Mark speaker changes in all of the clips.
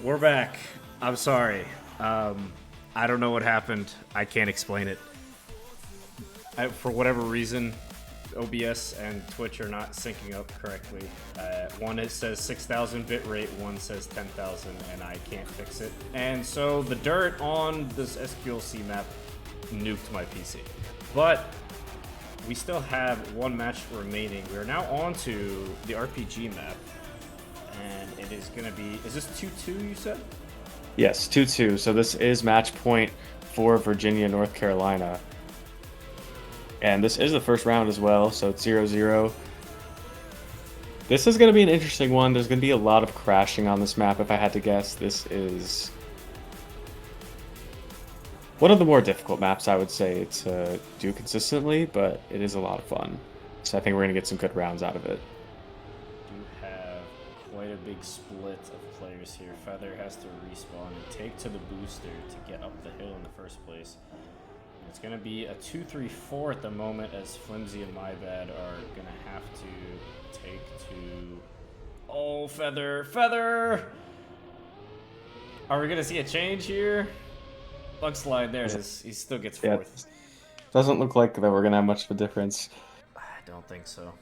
Speaker 1: We're back. I'm sorry. I don't know what happened. I can't explain it. For whatever reason, OBS and Twitch are not syncing up correctly. One it says 6,000 bit rate, one says 10,000, and I can't fix it. And so the dirt on this Sqlc map nuked my PC. But we still have one match remaining. We're now on to the RPG map. And it is going to be... Is this 2-2, you said?
Speaker 2: Yes, 2-2. So this is match point for Virginia, North Carolina. And this is the first round as well, so it's 0-0. This is going to be an interesting one. There's going to be a lot of crashing on this map, if I had to guess. This is one of the more difficult maps, I would say, to do consistently, but it is a lot of fun. So I think we're going to get some good rounds out of it.
Speaker 1: Quite a big split of players here. Feather has to respawn and take to the booster to get up the hill in the first place. And it's going to be a 2-3-4 at the moment as Flimsy and MyBad are going to have to take to... Oh, Feather! Feather! Are we going to see a change here? Bug slide, there it is. He still gets fourth.
Speaker 2: Yeah, doesn't look like that we're going to have much of a difference.
Speaker 1: I don't think so.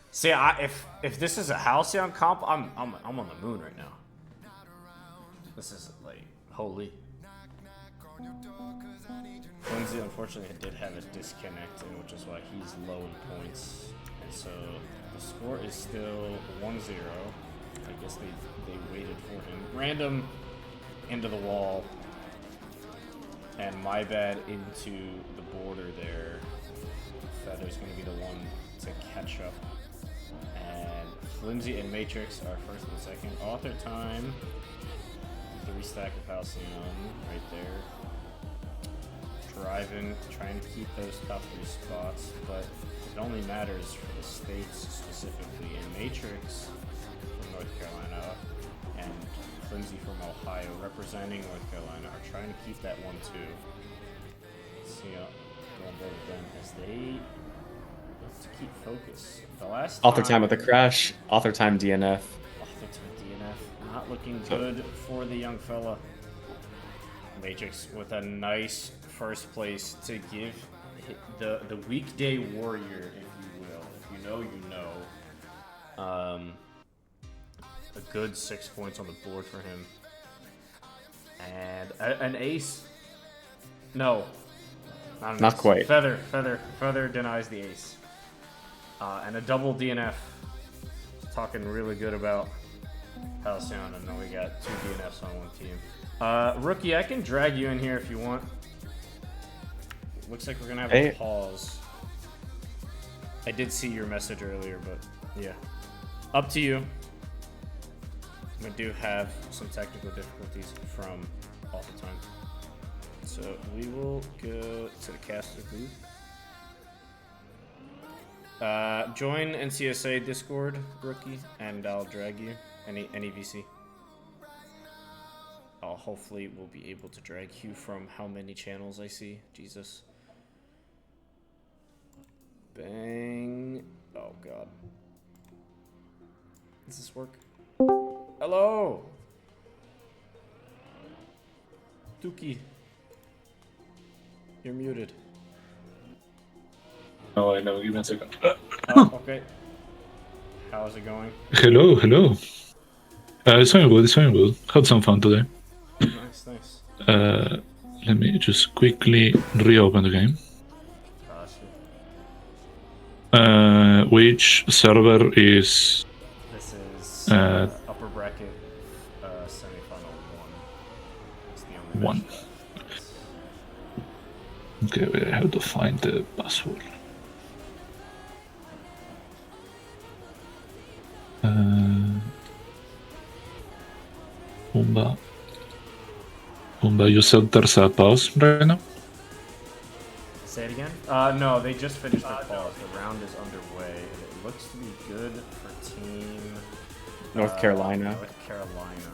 Speaker 1: See, if this is a Halcyon comp, I'm on the moon right now. This is like holy. Lindsay unfortunately did have a disconnect, which is why he's low in points, and so the score is still 1-0. I guess they waited for him. Random into the wall, and MyBad into the border there. Feather's gonna be the one to catch up. And Flimsy and Matrix are first and second. AuthorTime, 3-stack of Halcyon right there. Driving, trying to keep those top 3 spots, but it only matters for the states specifically. And Matrix from North Carolina and Flimsy from Ohio, representing North Carolina, are trying to keep that 1-2. See going both of them as they to keep focus. The last
Speaker 2: AuthorTime with the crash. AuthorTime DNF.
Speaker 1: AuthorTime DNF. Not looking good for the young fella. Matrix with a nice first place to give the weekday warrior, if you will. If you know, you know. A good 6 points on the board for him. And an ace. No.
Speaker 2: Not quite.
Speaker 1: Feather denies the ace. And a double DNF. Talking really good about Halcyon, and then we got 2 DNFs on one team. Rookie, I can drag you in here if you want. Looks like we're gonna have a pause. I did see your message earlier, but yeah. Up to you. We do have some technical difficulties from AuthorTime. So we will go to the caster booth. Join NCSA Discord, Rookie, and I'll drag you. Any VC. Hopefully we'll be able to drag you from how many channels I see. Jesus. Bang. Oh god. Does this work? Hello! Tuki. You're muted.
Speaker 3: Oh, I know. Give me a second.
Speaker 1: Oh, okay. How's it going?
Speaker 3: Hello. It's going good. Had some fun today.
Speaker 1: Nice.
Speaker 3: Let me just quickly reopen the game. Which server is...
Speaker 1: This is upper bracket semifinal 1. It's the only
Speaker 3: 1. Okay, we have to find the password. Pumba, you said there's a pause right now?
Speaker 1: Say it again? No, they just finished the pause. The round is underway, and it looks to be good for team...
Speaker 2: North Carolina.
Speaker 1: North Carolina.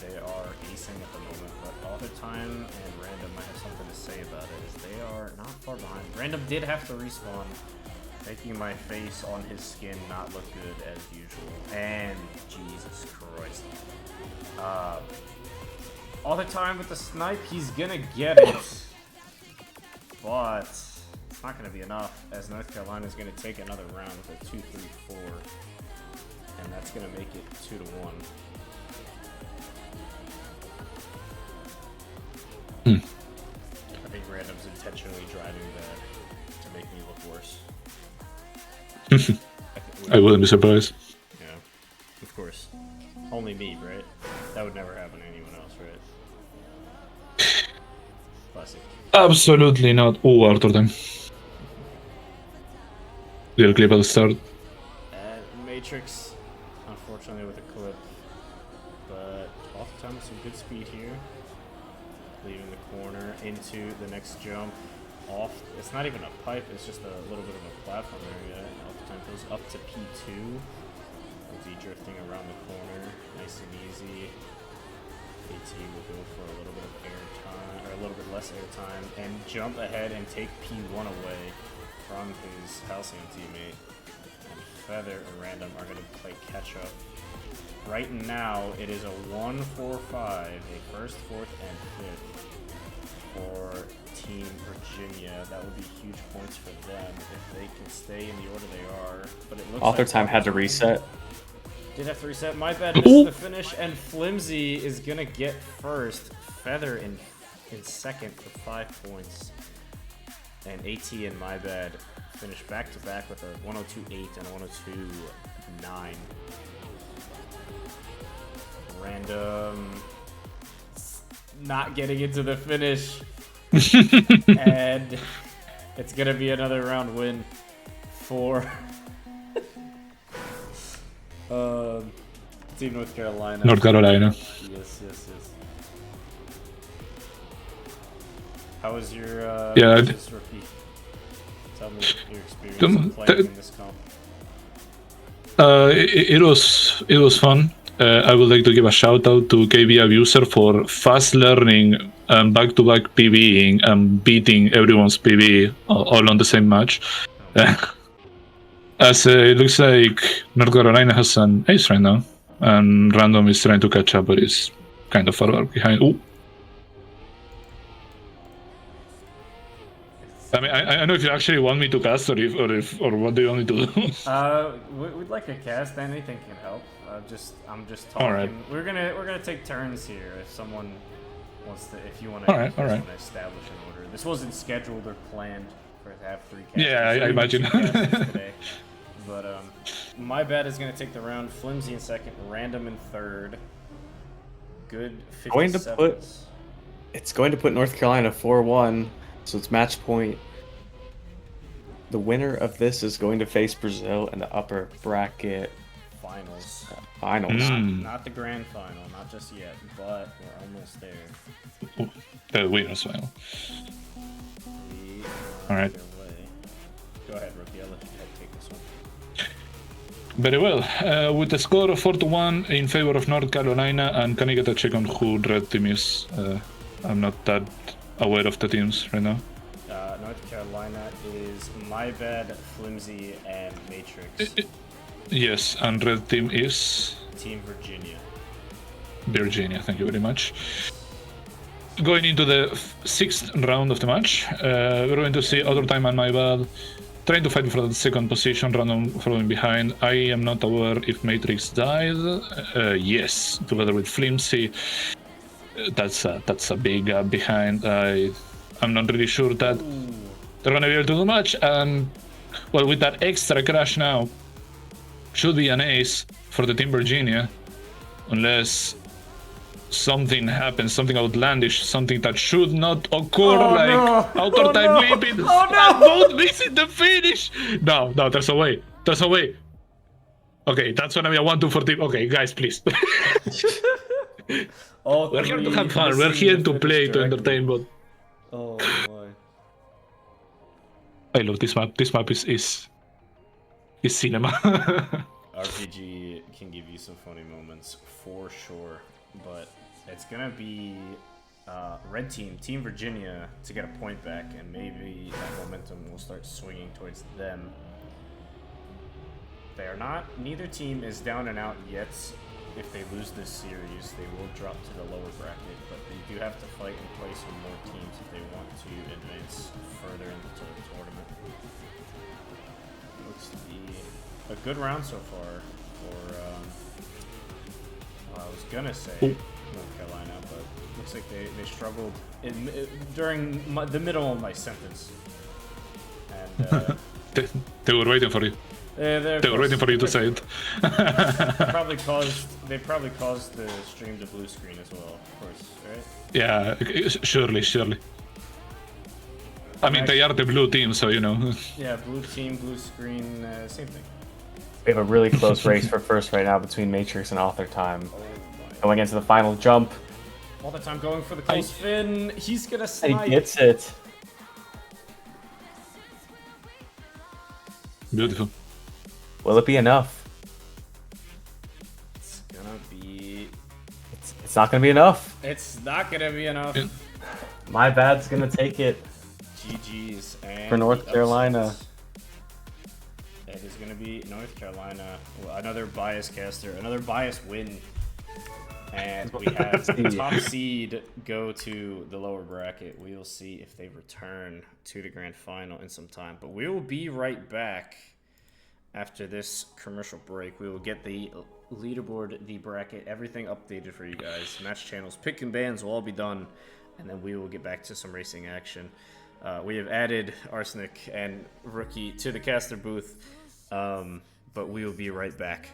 Speaker 1: They are acing at the moment, but AuthorTime and Random might have something to say about it, as they are not far behind. Random did have to respawn Making my face on his skin not look good as usual. And Jesus Christ. All the time with the snipe, he's gonna get it. But it's not gonna be enough, as North Carolina is gonna take another round with a 2-3-4. And that's gonna make it 2-1. I think Random's intentionally driving that to make me look worse.
Speaker 3: I wouldn't be surprised.
Speaker 1: Yeah, of course. Only me, right? That would never happen to anyone else, right? Classic.
Speaker 3: Absolutely not. Oh, AuthorTime. Little clip at the start.
Speaker 1: Matrix, unfortunately, with a clip. But AuthorTime with some good speed here. Leaving the corner into the next jump. Off. It's not even a pipe, it's just a little bit of a platform area. AuthorTime goes up to P2. With D drifting around the corner. Nice and easy. AT will go for a little bit of air time, or a little bit less air time, and jump ahead and take P1 away from his Halcyon teammate. And Feather and Random are going to play catch up. Right now, it is a 1-4-5, a first, fourth, and fifth for Team Virginia. That would be huge points for them if they can stay in the order they are. But it looks
Speaker 2: AuthorTime
Speaker 1: like
Speaker 2: had to reset.
Speaker 1: Did have to reset. My bad, missed the finish, and Flimsy is gonna get first. Feather in second for 5 points. And AT and My Bad finish back to back with a 102.8 and a 102.9. Random not getting into the finish. And it's gonna be another round win for Team North Carolina.
Speaker 3: North Carolina.
Speaker 1: Yes. How was your just rookie? Tell me your experience of playing in this comp.
Speaker 3: It was fun. I would like to give a shout out to KB Abuser for fast learning and back-to-back PBing and beating everyone's PB all on the same match. As it looks like North Carolina has an ace right now, and Random is trying to catch up, but is kind of far behind. Ooh. I mean, I don't know if you actually want me to cast or what do you want me to do?
Speaker 1: We'd like a cast. Anything can help. I'm just talking.
Speaker 3: All right.
Speaker 1: We're gonna take turns here. If someone wants to, if you want to,
Speaker 3: all right.
Speaker 1: establish an order. This wasn't scheduled or planned for to have 3 casts.
Speaker 3: Yeah, I imagine.
Speaker 1: Today. But My Bad is gonna take the round. Flimsy in second. Random in third. Good 57.
Speaker 2: It's going to put North Carolina 4-1, so it's match point. The winner of this is going to face Brazil in the upper bracket
Speaker 1: finals.
Speaker 2: Finals.
Speaker 1: Not the grand final, not just yet, but we're almost there.
Speaker 3: The winners final. All right.
Speaker 1: Go ahead, Rookie. I'll let you take this one.
Speaker 3: Very well. With the score of 4-1 in favor of North Carolina, and can I get a check on who red team is? I'm not that aware of the teams right now.
Speaker 1: North Carolina is My Bad, Flimsy, and Matrix.
Speaker 3: Yes, and red team is?
Speaker 1: Team Virginia.
Speaker 3: Virginia, thank you very much. Going into the 6th round of the match, we're going to see AuthorTime and My Bad trying to fight for the second position, Random following behind. I am not aware if Matrix died. Yes, together with Flimsy. That's a big gap behind. I'm not really sure that they're gonna be able to do much. And well, with that extra crash now, should be an ace for the Team Virginia, unless something happens, something outlandish, something that should not occur, AuthorTime leaping and both missing the finish. No, there's a way. Okay, that's gonna be a 1-2 for Team. Okay, guys, please. We're here to have fun. We're here to play, to entertain, but
Speaker 1: oh my!
Speaker 3: I love this map. This map is cinema.
Speaker 1: RPG can give you some funny moments for sure, but it's gonna be red team, Team Virginia, to get a point back, and maybe that momentum will start swinging towards them. They are not. Neither team is down and out yet. If they lose this series, they will drop to the lower bracket, but they do have to fight and play some more teams if they want to advance further into the tournament. Looks to be a good round so far for, I was gonna say North Carolina, but looks like they struggled during the middle of my sentence. And
Speaker 3: they were waiting for you. They were waiting for you to say it.
Speaker 1: They probably caused the stream to blue screen as well, of course, right?
Speaker 3: Yeah, surely. I mean, they are the blue team, so you know.
Speaker 1: Yeah, blue team, blue screen, same thing.
Speaker 2: We have a really close race for first right now between Matrix and AuthorTime. Going into the final jump.
Speaker 1: AuthorTime going for the close fin. He's gonna
Speaker 2: And
Speaker 1: slide.
Speaker 2: he gets it.
Speaker 3: Beautiful.
Speaker 2: Will it be enough?
Speaker 1: It's gonna be.
Speaker 2: It's not gonna be enough.
Speaker 1: It's not gonna be enough.
Speaker 3: Yeah.
Speaker 2: My bad's gonna take it.
Speaker 1: GG's and
Speaker 2: For North
Speaker 1: the
Speaker 2: Carolina.
Speaker 1: upsets. It is gonna be North Carolina. Another bias caster, another bias win. And we have the top seed go to the lower bracket. We will see if they return to the grand final in some time. But we will be right back after this commercial break. We will get the leaderboard, the bracket, everything updated for you guys. Match channels, pick and bans will all be done. And then we will get back to some racing action. We have added Arsenic and Rookie to the caster booth. But we will be right back.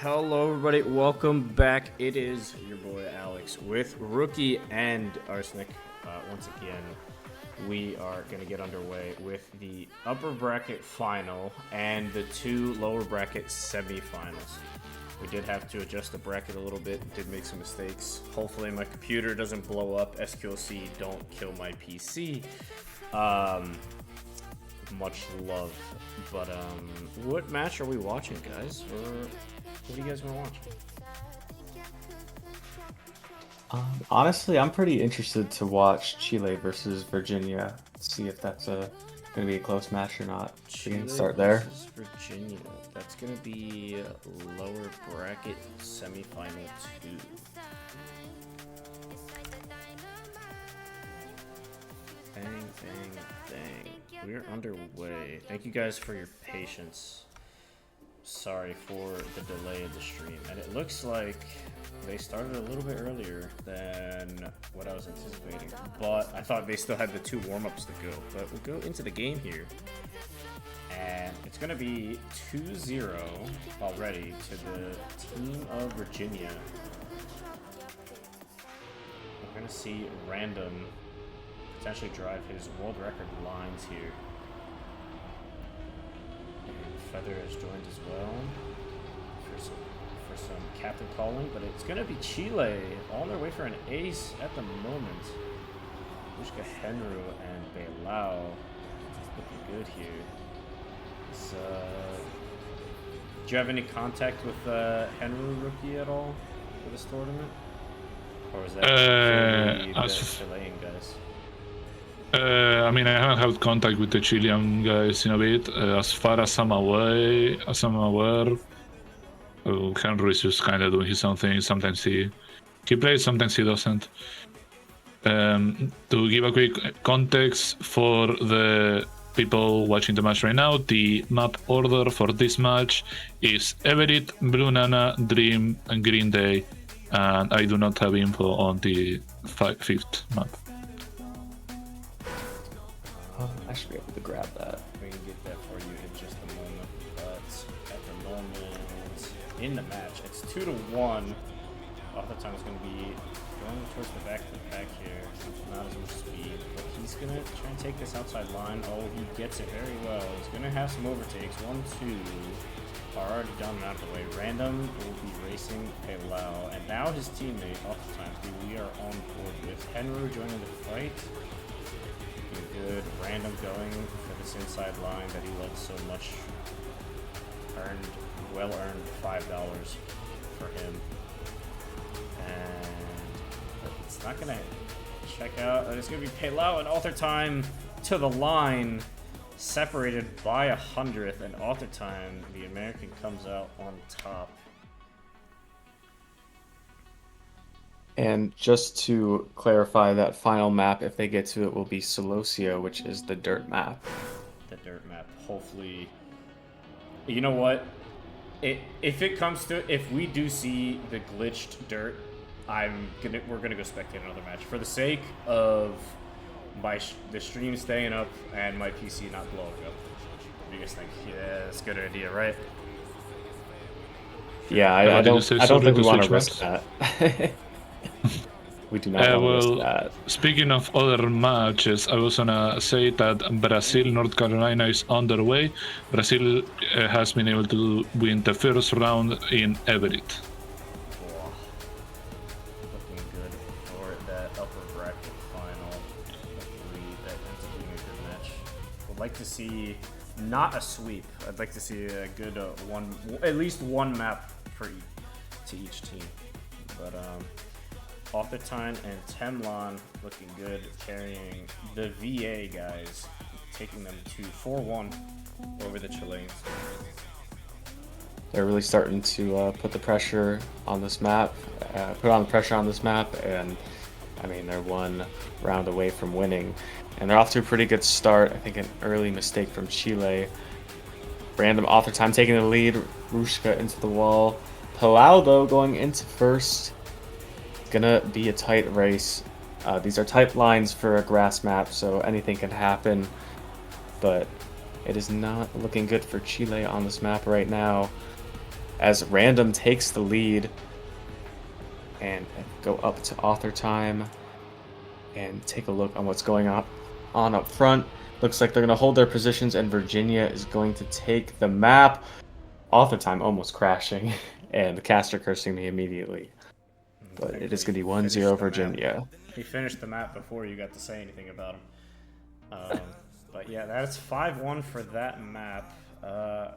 Speaker 1: Hello, everybody. Welcome back. It is your boy Alex with Rookie and Arsenic. Once again, we are going to get underway with the upper bracket final and the 2 lower bracket semifinals. We did have to adjust the bracket a little bit, did make some mistakes. Hopefully my computer doesn't blow up. Sqlc, don't kill my PC. Much love. But what match are we watching, guys? Or what do you guys want to watch?
Speaker 2: Honestly, I'm pretty interested to watch Chile versus Virginia. See if that's going to be a close match or not. We can start there.
Speaker 1: Virginia. That's going to be lower bracket semifinal 2. Bang, bang, bang. We're underway. Thank you guys for your patience. Sorry for the delay of the stream. And it looks like they started a little bit earlier than what I was anticipating. But I thought they still had the 2 warm-ups to go. But we'll go into the game here. And it's going to be 2-0 already to the team of Virginia. We're going to see Random potentially drive his world record lines here. And Feather has joined as well for some captain calling, but it's going to be Chile on their way for an ace at the moment. Ushka Henru and Beilao looking good here. Do you have any contact with Henru Rookie at all for this tournament? Or is that the Chilean guys?
Speaker 3: I mean, I haven't had contact with the Chilean guys in a bit. As far as I'm aware, Henry is just kind of doing his own thing. Sometimes he plays, sometimes he doesn't. To give a quick context for the people watching the match right now, the map order for this match is Everett, Blue Nana, Dream, and Green Day, and I do not have info on the 5th map.
Speaker 2: I should be able to grab that.
Speaker 1: We can get that for you in just a moment. But at the moment, in the match, it's 2-1. AuthorTime is going to be going towards the back of the pack here. Not as much speed, but he's going to try and take this outside line. Oh, he gets it very well. He's going to have some overtakes. 1, 2 are already done and out of the way. Random will be racing Beilao. And now his teammate, AuthorTime, who we are on board with. Henru joining the fight. Good. Random going for this inside line that he loves so much. Well earned $5 for him. And it's not gonna check out. It's gonna be Beilao and AuthorTime to the line, separated by 100th, and AuthorTime, the American, comes out on top.
Speaker 2: And just to clarify, that final map, if they get to it, will be Sqlc, which is the dirt map.
Speaker 1: The dirt map. Hopefully, you know what? If it comes to it, if we do see the glitched dirt, we're gonna go spectate another match for the sake of the stream staying up and my PC not blowing up. What do you guys think? Yeah, that's a good idea, right?
Speaker 2: Yeah, I don't think we want to risk that. We do not want to risk that.
Speaker 3: Speaking of other matches, I was gonna say that Brazil, North Carolina is underway. Brazil has been able to win the first round in Everett.
Speaker 1: Oh, looking good for that upper bracket final. Hopefully that ends up being a good match. Would like to see not a sweep. I'd like to see a good at least one map to each team. But AuthorTime and Temlon looking good, carrying the VA guys, taking them to 4-1 over the Chileans.
Speaker 2: They're really starting to put the pressure on this map, and I mean, they're 1 round away from winning, and they're off to a pretty good start. I think an early mistake from Chile. Random AuthorTime taking the lead, Rushka into the wall. Palau, though, going into first. Gonna be a tight race. These are tight lines for a grass map, so anything can happen. But it is not looking good for Chile on this map right now. as Random takes the lead and go up to AuthorTime and take a look on what's going on up front. Looks like they're going to hold their positions, and Virginia is going to take the map. AuthorTime almost crashing, and the caster cursing me immediately. But it is going to be 1-0 Virginia.
Speaker 1: He finished the map before you got to say anything about him. But yeah, that's 5-1 for that map.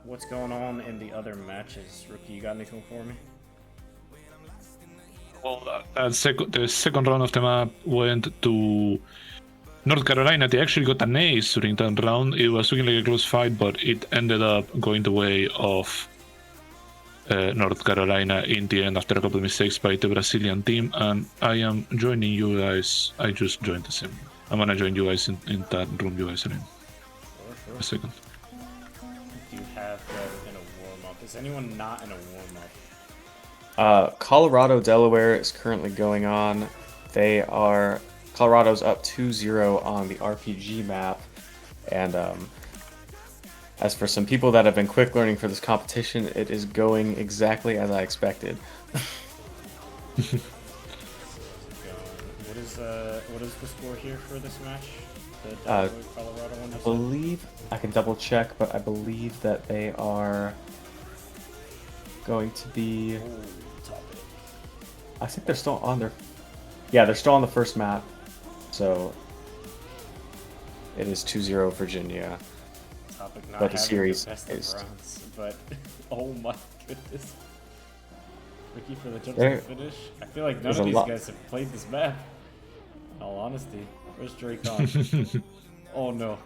Speaker 1: What's going on in the other matches? Rookie, you got anything for me?
Speaker 3: Well, the second round of the map went to North Carolina. They actually got an ace during that round. It was looking like a close fight, but it ended up going the way of North Carolina in the end after a couple of mistakes by the Brazilian team. And I am joining you guys. I just joined the sim. I'm gonna join you guys in that room you guys are in.
Speaker 1: Sure.
Speaker 3: A second.
Speaker 1: Do you have that in a warm-up? Is anyone not in a warm-up?
Speaker 2: Colorado, Delaware is currently going on. Colorado's up 2-0 on the RPG map. And as for some people that have been quick learning for this competition, it is going exactly as I expected.
Speaker 1: What is the score here for this match? The Delaware, Colorado one?
Speaker 2: I believe, I can double check, but I believe that they are going to be... I think they're still on their... Yeah, they're still on the first map. So it is 2-0 Virginia.
Speaker 1: Topic not
Speaker 2: But the series
Speaker 1: the best
Speaker 2: is...
Speaker 1: rounds, but oh my goodness. Ricky for the jump
Speaker 2: There-
Speaker 1: to finish. I feel like none
Speaker 2: there's
Speaker 1: of
Speaker 2: a
Speaker 1: these
Speaker 2: lot-
Speaker 1: guys have played this map. In all honesty. Where's Dracon? Oh no.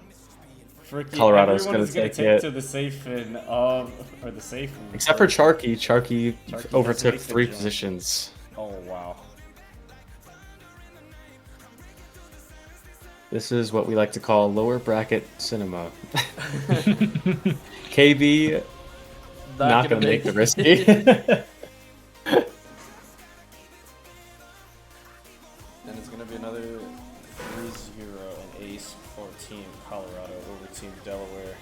Speaker 1: Fricky,
Speaker 2: Colorado's
Speaker 1: everyone
Speaker 2: gonna
Speaker 1: is gonna
Speaker 2: take
Speaker 1: take
Speaker 2: it.
Speaker 1: to the safe fin of, or the safe.
Speaker 2: Except for Charky. Charky
Speaker 1: Charky
Speaker 2: overtook
Speaker 1: doesn't make the
Speaker 2: 3
Speaker 1: jump.
Speaker 2: positions.
Speaker 1: Oh wow.
Speaker 2: This is what we like to call lower bracket cinema. KB not gonna make the risky.
Speaker 1: And it's gonna be another 3-0 and ace for Team Colorado over Team Delaware.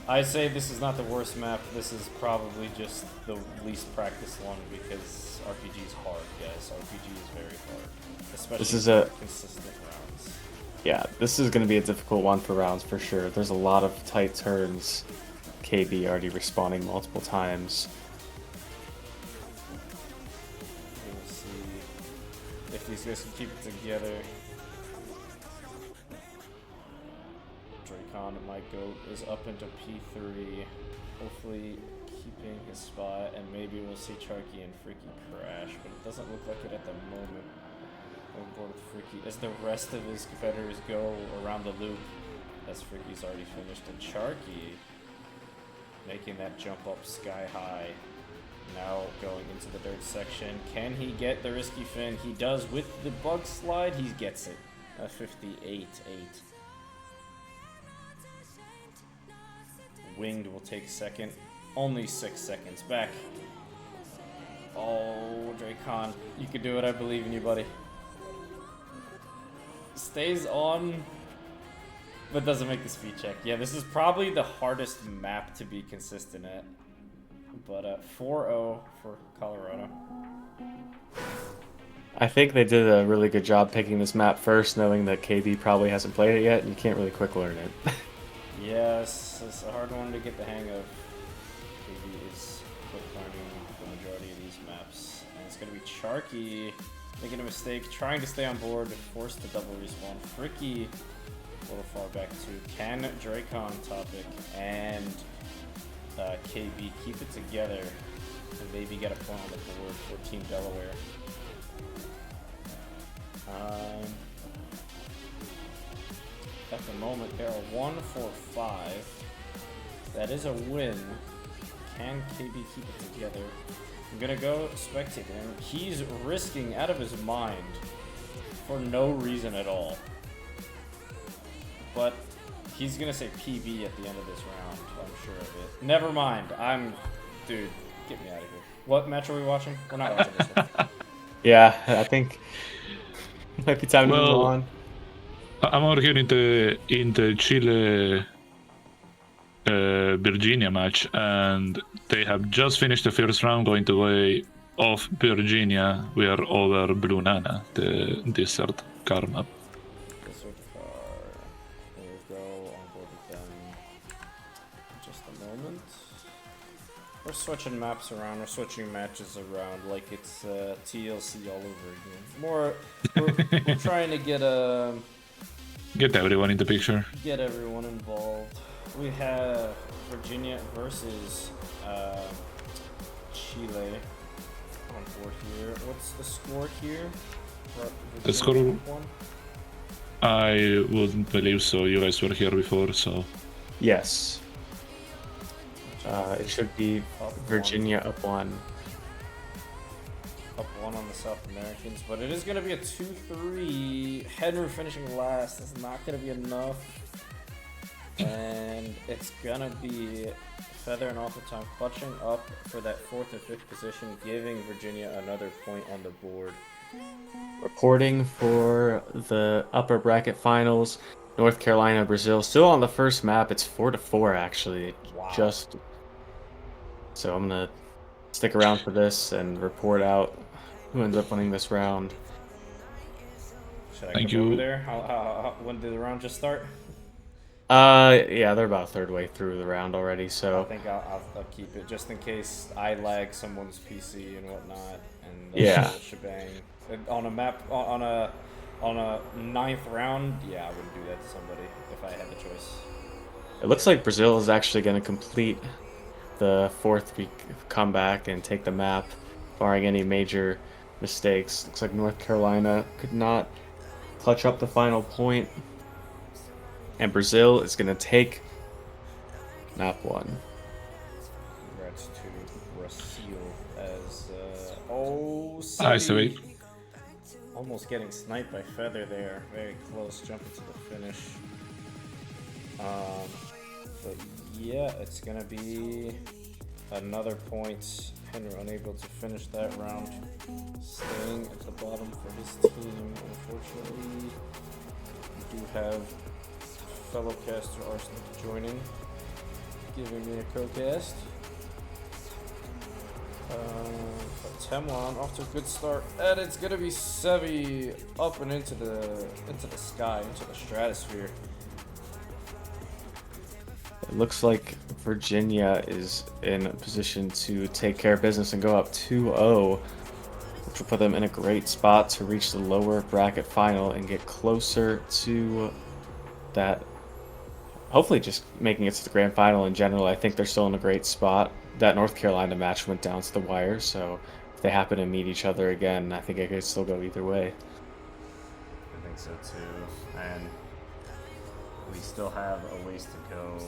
Speaker 1: I say this is not the worst map. This is probably just the least practiced one because RPG is hard, guys. RPG is very hard, especially
Speaker 2: This is
Speaker 1: for consistent rounds.
Speaker 2: Yeah, this is going to be a difficult one for rounds for sure. There's a lot of tight turns. KB already respawning multiple times.
Speaker 1: We'll see if these guys can keep it together. Dracon, my goat, is up into P3. Hopefully keeping his spot, and maybe we'll see Charky and Freaky crash, but it doesn't look like it at the moment. On board with Freaky as the rest of his competitors go around the loop, as Freaky's already finished, and Charky making that jump up sky high. Now going into the dirt section. Can he get the risky fin? He does with the bug slide. He gets it. A 58-8. Winged will take second. Only 6 seconds back. Oh, Dracon, you can do it. I believe in you, buddy. Stays on, but doesn't make the speed check. Yeah, this is probably the hardest map to be consistent at. But 4-0 for Colorado.
Speaker 2: I think they did a really good job picking this map first, knowing that KB probably hasn't played it yet, and you can't really quick learn it.
Speaker 1: Yes, it's a hard one to get the hang of. KB is quick learning the majority of these maps. And it's going to be Charky making a mistake, trying to stay on board, forced to double respawn. Fricky a little far back too. Can Dracon topic and KB keep it together and maybe get a point on the board for Team Delaware? At the moment, they are 1-4-5. That is a win. Can KB keep it together? I'm gonna go spectate him. He's risking out of his mind for no reason at all. But he's gonna say PB at the end of this round. I'm sure of it. Never mind. Dude, get me out of here. What match are we watching? We're not watching this one.
Speaker 2: Yeah, I think it might be time to move on.
Speaker 3: I'm out here in the Chile Virginia match, and they have just finished the first round, going to way of Virginia. We are over Blue Nana, the desert car map.
Speaker 1: Desert car. Here we go. On board with them. Just a moment. We're switching maps around. We're switching matches around like it's TLC all over again. We're trying to
Speaker 3: Get everyone in the picture.
Speaker 1: get everyone involved. We have Virginia versus Chile on board here. What's the score here?
Speaker 3: The score?
Speaker 1: One?
Speaker 3: I wouldn't believe so. You guys were here before, so.
Speaker 2: Yes. It should be
Speaker 1: Up
Speaker 2: Virginia up 1.
Speaker 1: Up 1 on the South Americans, but it is going to be a 2-3. Henry finishing last is not going to be enough. And it's going to be Feather and AuthorTime clutching up for that 4th or 5th position, giving Virginia another point on the board.
Speaker 2: Reporting for the upper bracket finals, North Carolina, Brazil. Still on the first map. It's 4-4 actually.
Speaker 1: Wow.
Speaker 2: So I'm gonna stick around for this and report out who ends up winning this round.
Speaker 1: Should I
Speaker 3: Thank
Speaker 1: come over
Speaker 3: you.
Speaker 1: there? When did the round just start?
Speaker 2: Yeah, they're about a third way through the round already.
Speaker 1: I
Speaker 2: So
Speaker 1: think I'll keep it just in case I lag someone's PC and whatnot, and
Speaker 2: Yeah.
Speaker 1: whole shebang. On a map on a 9th round, yeah, I wouldn't do that to somebody if I had the choice.
Speaker 2: it looks like Brazil is actually gonna complete the 4th week comeback and take the map, barring any major mistakes. Looks like North Carolina could not clutch up the final point. And Brazil is going to take map 1.
Speaker 1: Congrats to Brazil as
Speaker 3: Hi,
Speaker 1: Sully
Speaker 3: Sully.
Speaker 1: almost getting sniped by Feather there. Very close, jumping to the finish. But yeah, it's gonna be another point. Henry unable to finish that round, staying at the bottom for his team. Unfortunately, we do have fellow caster Arsenic joining, giving me a co-cast. But Temlon off to a good start, and it's gonna be Sevi up and into the sky, into the stratosphere.
Speaker 2: It looks like Virginia is in a position to take care of business and go up 2-0, which will put them in a great spot to reach the lower bracket final and get closer to that. Hopefully just making it to the grand final in general. I think they're still in a great spot. That North Carolina match went down to the wire, so if they happen to meet each other again, I think it could still go either way.
Speaker 1: I think so too, and we still have a ways to go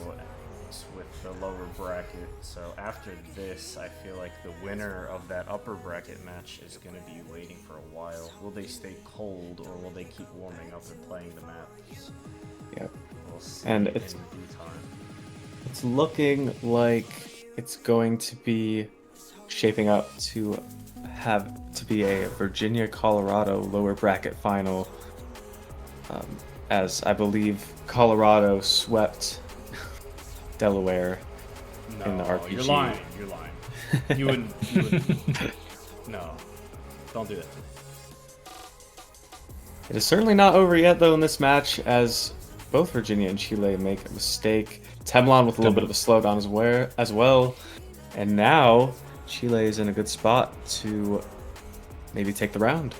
Speaker 1: with the lower bracket. So after this, I feel like the winner of that upper bracket match is going to be waiting for a while. Will they stay cold, or will they keep warming up and playing the maps?
Speaker 2: Yep.
Speaker 1: We'll see
Speaker 2: And
Speaker 1: in
Speaker 2: it's
Speaker 1: due time.
Speaker 2: It's looking like it's going to be shaping up to be a Virginia-Colorado lower bracket final, as I believe Colorado swept Delaware in the RPG.
Speaker 1: You're lying. You're lying. You wouldn't. No. Don't do that to me.
Speaker 2: It is certainly not over yet, though, in this match, as both Virginia and Chile make a mistake. Temlon with a little bit of a slowdown as well. And now Chile is in a good spot to maybe take the round.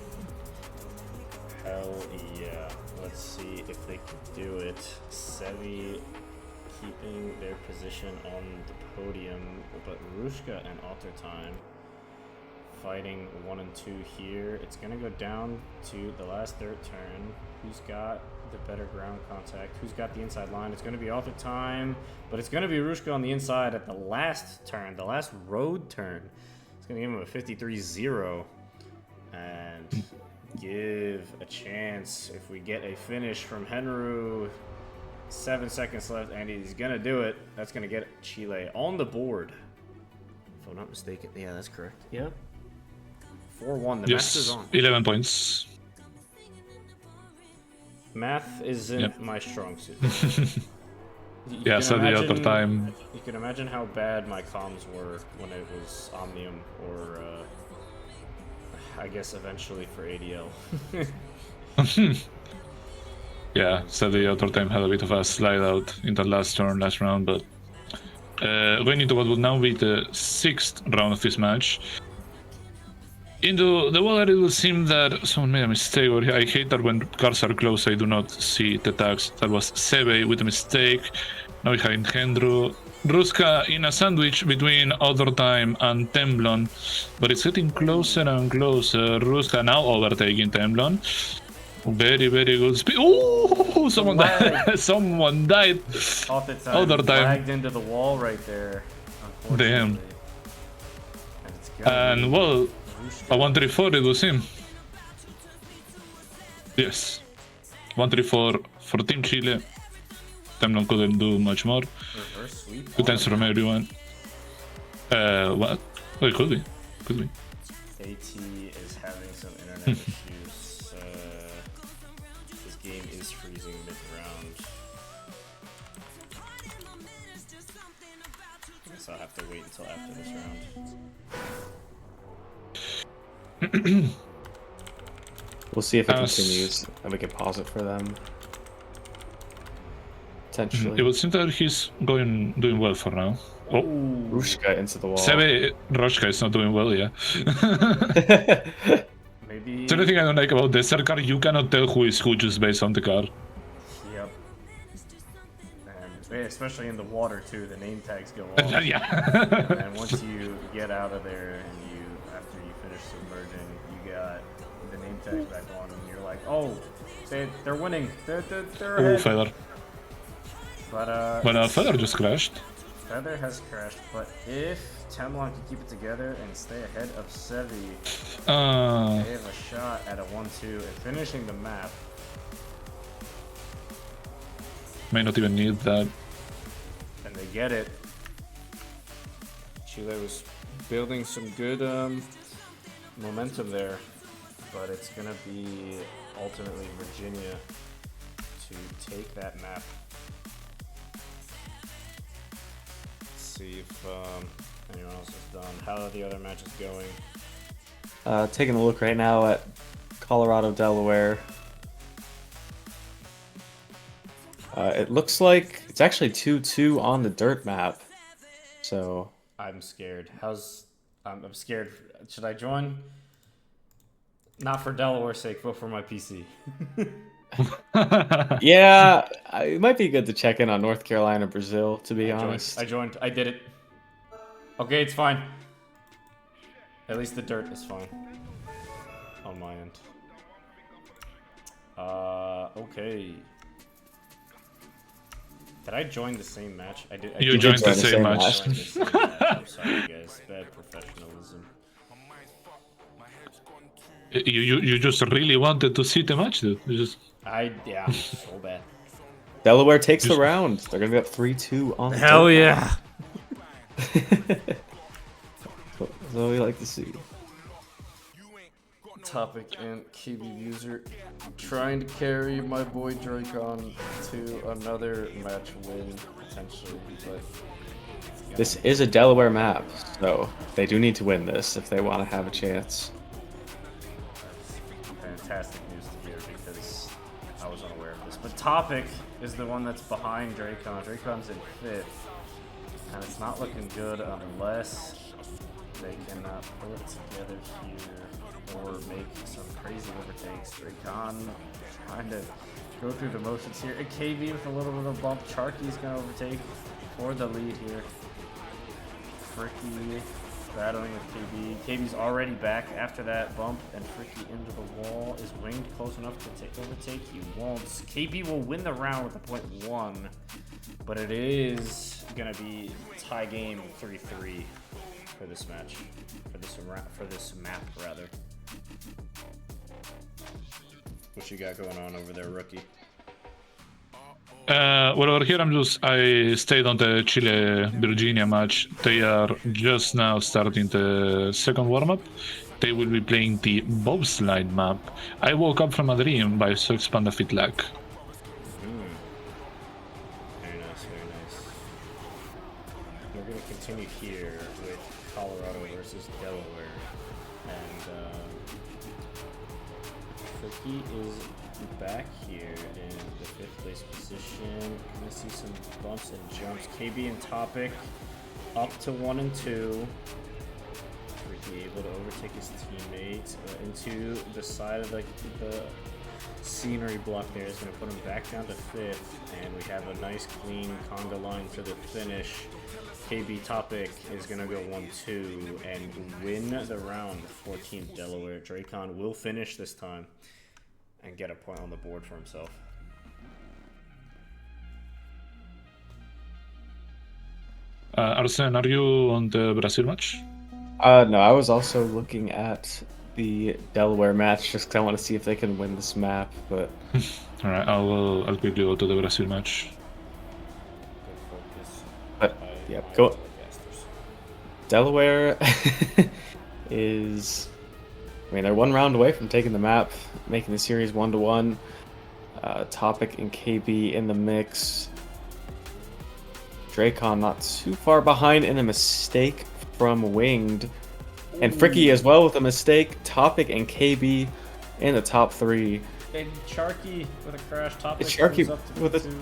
Speaker 1: Hell yeah. Let's see if they can do it. Sevi keeping their position on the podium, but Rushka and AuthorTime fighting 1 and 2 here. It's gonna go down to the last third turn. Who's got the better ground contact? Who's got the inside line? It's gonna be AuthorTime, but it's gonna be Rushka on the inside at the last turn, the last road turn. It's gonna give him a 53-0 and give a chance if we get a finish from Henry. 7 seconds left, and he's gonna do it. That's gonna get Chile on the board, if I'm not mistaken. Yeah, that's correct. Yeah. 4-1. The math is
Speaker 3: Yes,
Speaker 1: on.
Speaker 3: 11 points.
Speaker 1: Math isn't
Speaker 3: Yep.
Speaker 1: my strong suit.
Speaker 3: Yeah, so the AuthorTime.
Speaker 1: You can imagine how bad my comms were when it was Omnium, or I guess eventually for ADL.
Speaker 3: Yeah, so the AuthorTime had a bit of a slide out in the last round, but going into what would now be the 6th round of this match. Into the water, it will seem that someone made a mistake, or I hate that when cars are close I do not see the tags. That was Sebe with a mistake. Now we have Engendro. Ruska in a sandwich between AuthorTime and Temblon, but it's getting closer and closer. Ruska now overtaking Temblon. Very, very good speed. Oh, someone died. Someone died.
Speaker 1: AuthorTime lagged into the wall right there.
Speaker 3: Damn. And well, a 134, it was him. Yes. 134 for Team Chile. Temblon couldn't do much more. Good answer from everyone. What? Oh, it could be. Could be.
Speaker 1: AT is having some internet issues. This game is freezing mid-round. Guess I'll have to wait until after this round.
Speaker 2: We'll see if it continues, and we can pause it for them. Potentially.
Speaker 3: It would seem that he's doing well for now. Oh,
Speaker 2: Rushka into the wall.
Speaker 3: Sebe Roshka is not doing well, yeah.
Speaker 1: Maybe.
Speaker 3: The only thing I don't like about the desert car, you cannot tell who is who just based on the car.
Speaker 1: Yep. And especially in the water too, the name tags go off.
Speaker 3: Yeah.
Speaker 1: And once you get out of there and after you finish submerging, you got the name tags back on, and you're like, oh, they're winning. They're ahead.
Speaker 3: Oh, Feather.
Speaker 1: But
Speaker 3: Feather just crashed.
Speaker 1: Feather has crashed, but if Temblon can keep it together and stay ahead of Sevi, they have a shot at a 1-2 and finishing the map.
Speaker 3: May not even need that.
Speaker 1: And they get it. Chile was building some good momentum there, but it's gonna be ultimately Virginia to take that map. See if anyone else is done. How are the other matches going?
Speaker 2: Taking a look right now at Colorado, Delaware. It looks like it's actually 2-2 on the dirt map. So
Speaker 1: I'm scared. I'm scared. Should I join? Not for Delaware's sake, but for my PC.
Speaker 2: yeah, it might be good to check in on North Carolina, Brazil, to be honest.
Speaker 1: I joined. I did it. Okay, it's fine. At least the dirt is fine. On my end. Okay. Did I join the same match? I did.
Speaker 3: You joined the same match.
Speaker 1: I'm sorry, guys. Bad professionalism.
Speaker 3: You just really wanted to see the match, dude.
Speaker 1: Yeah, so bad.
Speaker 2: Delaware takes the round. They're gonna be up 3-2 on the
Speaker 1: Hell
Speaker 2: dirt
Speaker 1: yeah!
Speaker 2: map. That's what we like to see.
Speaker 1: Topic and KB user trying to carry my boy Dracon to another match win potentially, but
Speaker 2: this is a Delaware map, so they do need to win this if they want to have a chance.
Speaker 1: Fantastic news to hear because I was unaware of this. But Topic is the one that's behind Dracon. Dracon's in 5th, and it's not looking good unless they cannot pull it together here or make some crazy overtakes. Dracon trying to go through the motions here. A KB with a little bit of a bump. Charky's gonna overtake for the lead here. Fricky battling with KB. KB's already back after that bump, and Fricky into the wall. Is winged close enough to overtake? He won't. KB will win the round with a 0.1, but it is gonna be tie game 3-3 for this match, for this map rather. What you got going on over there, rookie?
Speaker 3: Well, over here I stayed on the Chile-Virginia match. They are just now starting the second warm-up. They will be playing the bobslide map. I woke up from a dream by Soxpanda Fit Lag.
Speaker 1: Very nice, very continue here with Colorado versus Delaware. And Tricky is back here in the 5th place position. Gonna see some bumps and jumps. KB and Topic up to 1 and 2. Tricky able to overtake his teammates into the side of the scenery block there. Is going to put him back down to 5th, and we have a nice clean conga line for the finish. KB Topic is going to go 1-2 and win the round for Team Delaware. Dracon will finish this time and get a point on the board for himself.
Speaker 3: Arsene, are you on the Brazil match?
Speaker 2: No, I was also looking at the Delaware match just because I want to see if they can win this map, but...
Speaker 3: Alright, I'll quickly go to the Brazil match.
Speaker 2: But, yeah, go... Delaware is... I mean, they're 1 round away from taking the map, making the series 1-1. Topic and KB in the mix. Dracon not too far behind in a mistake from Winged. And Fricky as well with a mistake. Topic and KB in the top 3.
Speaker 1: And Sharky with a crash. Topic
Speaker 2: Sharky
Speaker 1: up to
Speaker 2: with a...
Speaker 1: 2.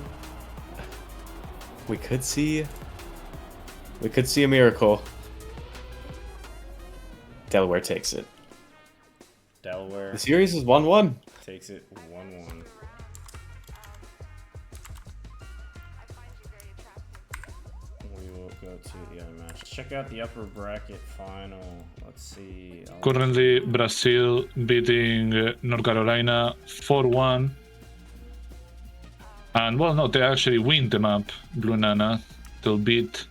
Speaker 2: We could see a miracle. Delaware takes it.
Speaker 1: Delaware
Speaker 2: The series is 1-1.
Speaker 1: takes it 1-1. We will go to the other match. Check out the upper bracket final. Let's see.
Speaker 3: Currently, Brazil beating North Carolina 4-1. And, well, no, they actually win the map, Blue Nana. They'll beat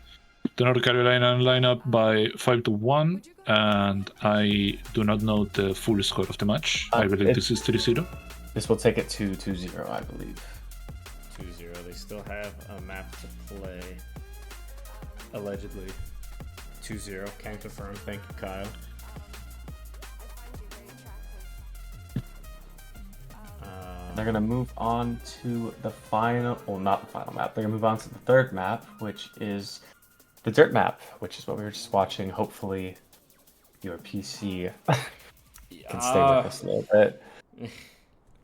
Speaker 3: the North Carolina lineup by 5-1. And I do not know the full score of the match. I believe this is 3-0.
Speaker 2: This will take it to 2-0, I believe.
Speaker 1: 2-0. They still have a map to play. Allegedly. 2-0. Can confirm. Thank you, Kyle.
Speaker 2: They're going to move on to the final... Well, not the final map. They're going to move on to the 3rd map, which is the dirt map, which is what we were just watching. Hopefully, your PC can stay with us a little bit.
Speaker 1: I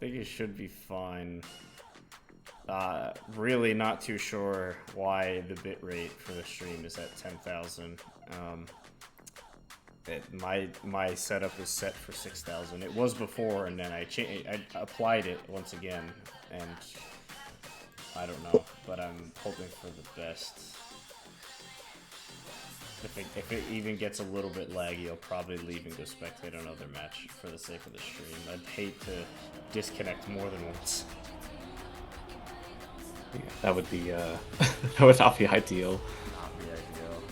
Speaker 1: think it should be fine. Really not too sure why the bitrate for the stream is at 10,000. My setup is set for 6,000. It was before, and then I applied it once again, and I don't know, but I'm hoping for the best. If it even gets a little bit laggy, I'll probably leave and go spectate another match for the sake of the stream. I'd hate to disconnect more than once.
Speaker 2: Yeah, that would be that would not be ideal.
Speaker 1: Not be ideal.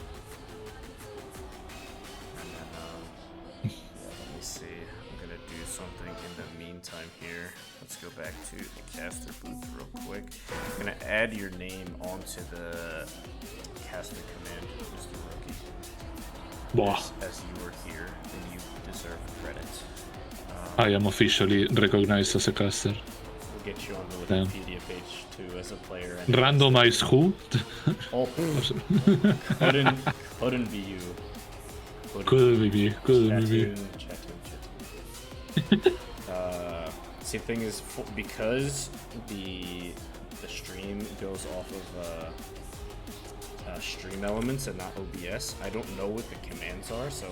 Speaker 1: And then, yeah, let me see. I'm gonna do something in the meantime here. Let's go back to the caster booth real quick. I'm gonna add your name onto the caster command, Mr. Rookie. As you were here, and you deserve credit.
Speaker 3: I am officially recognized as a caster.
Speaker 1: We'll get you on the Wikipedia page too as a player. And
Speaker 3: Randomized who?
Speaker 1: Oh, couldn't be you.
Speaker 3: Couldn't be.
Speaker 1: Check in. See, the thing is, because the stream goes off of stream elements and not OBS, I don't know what the commands are, so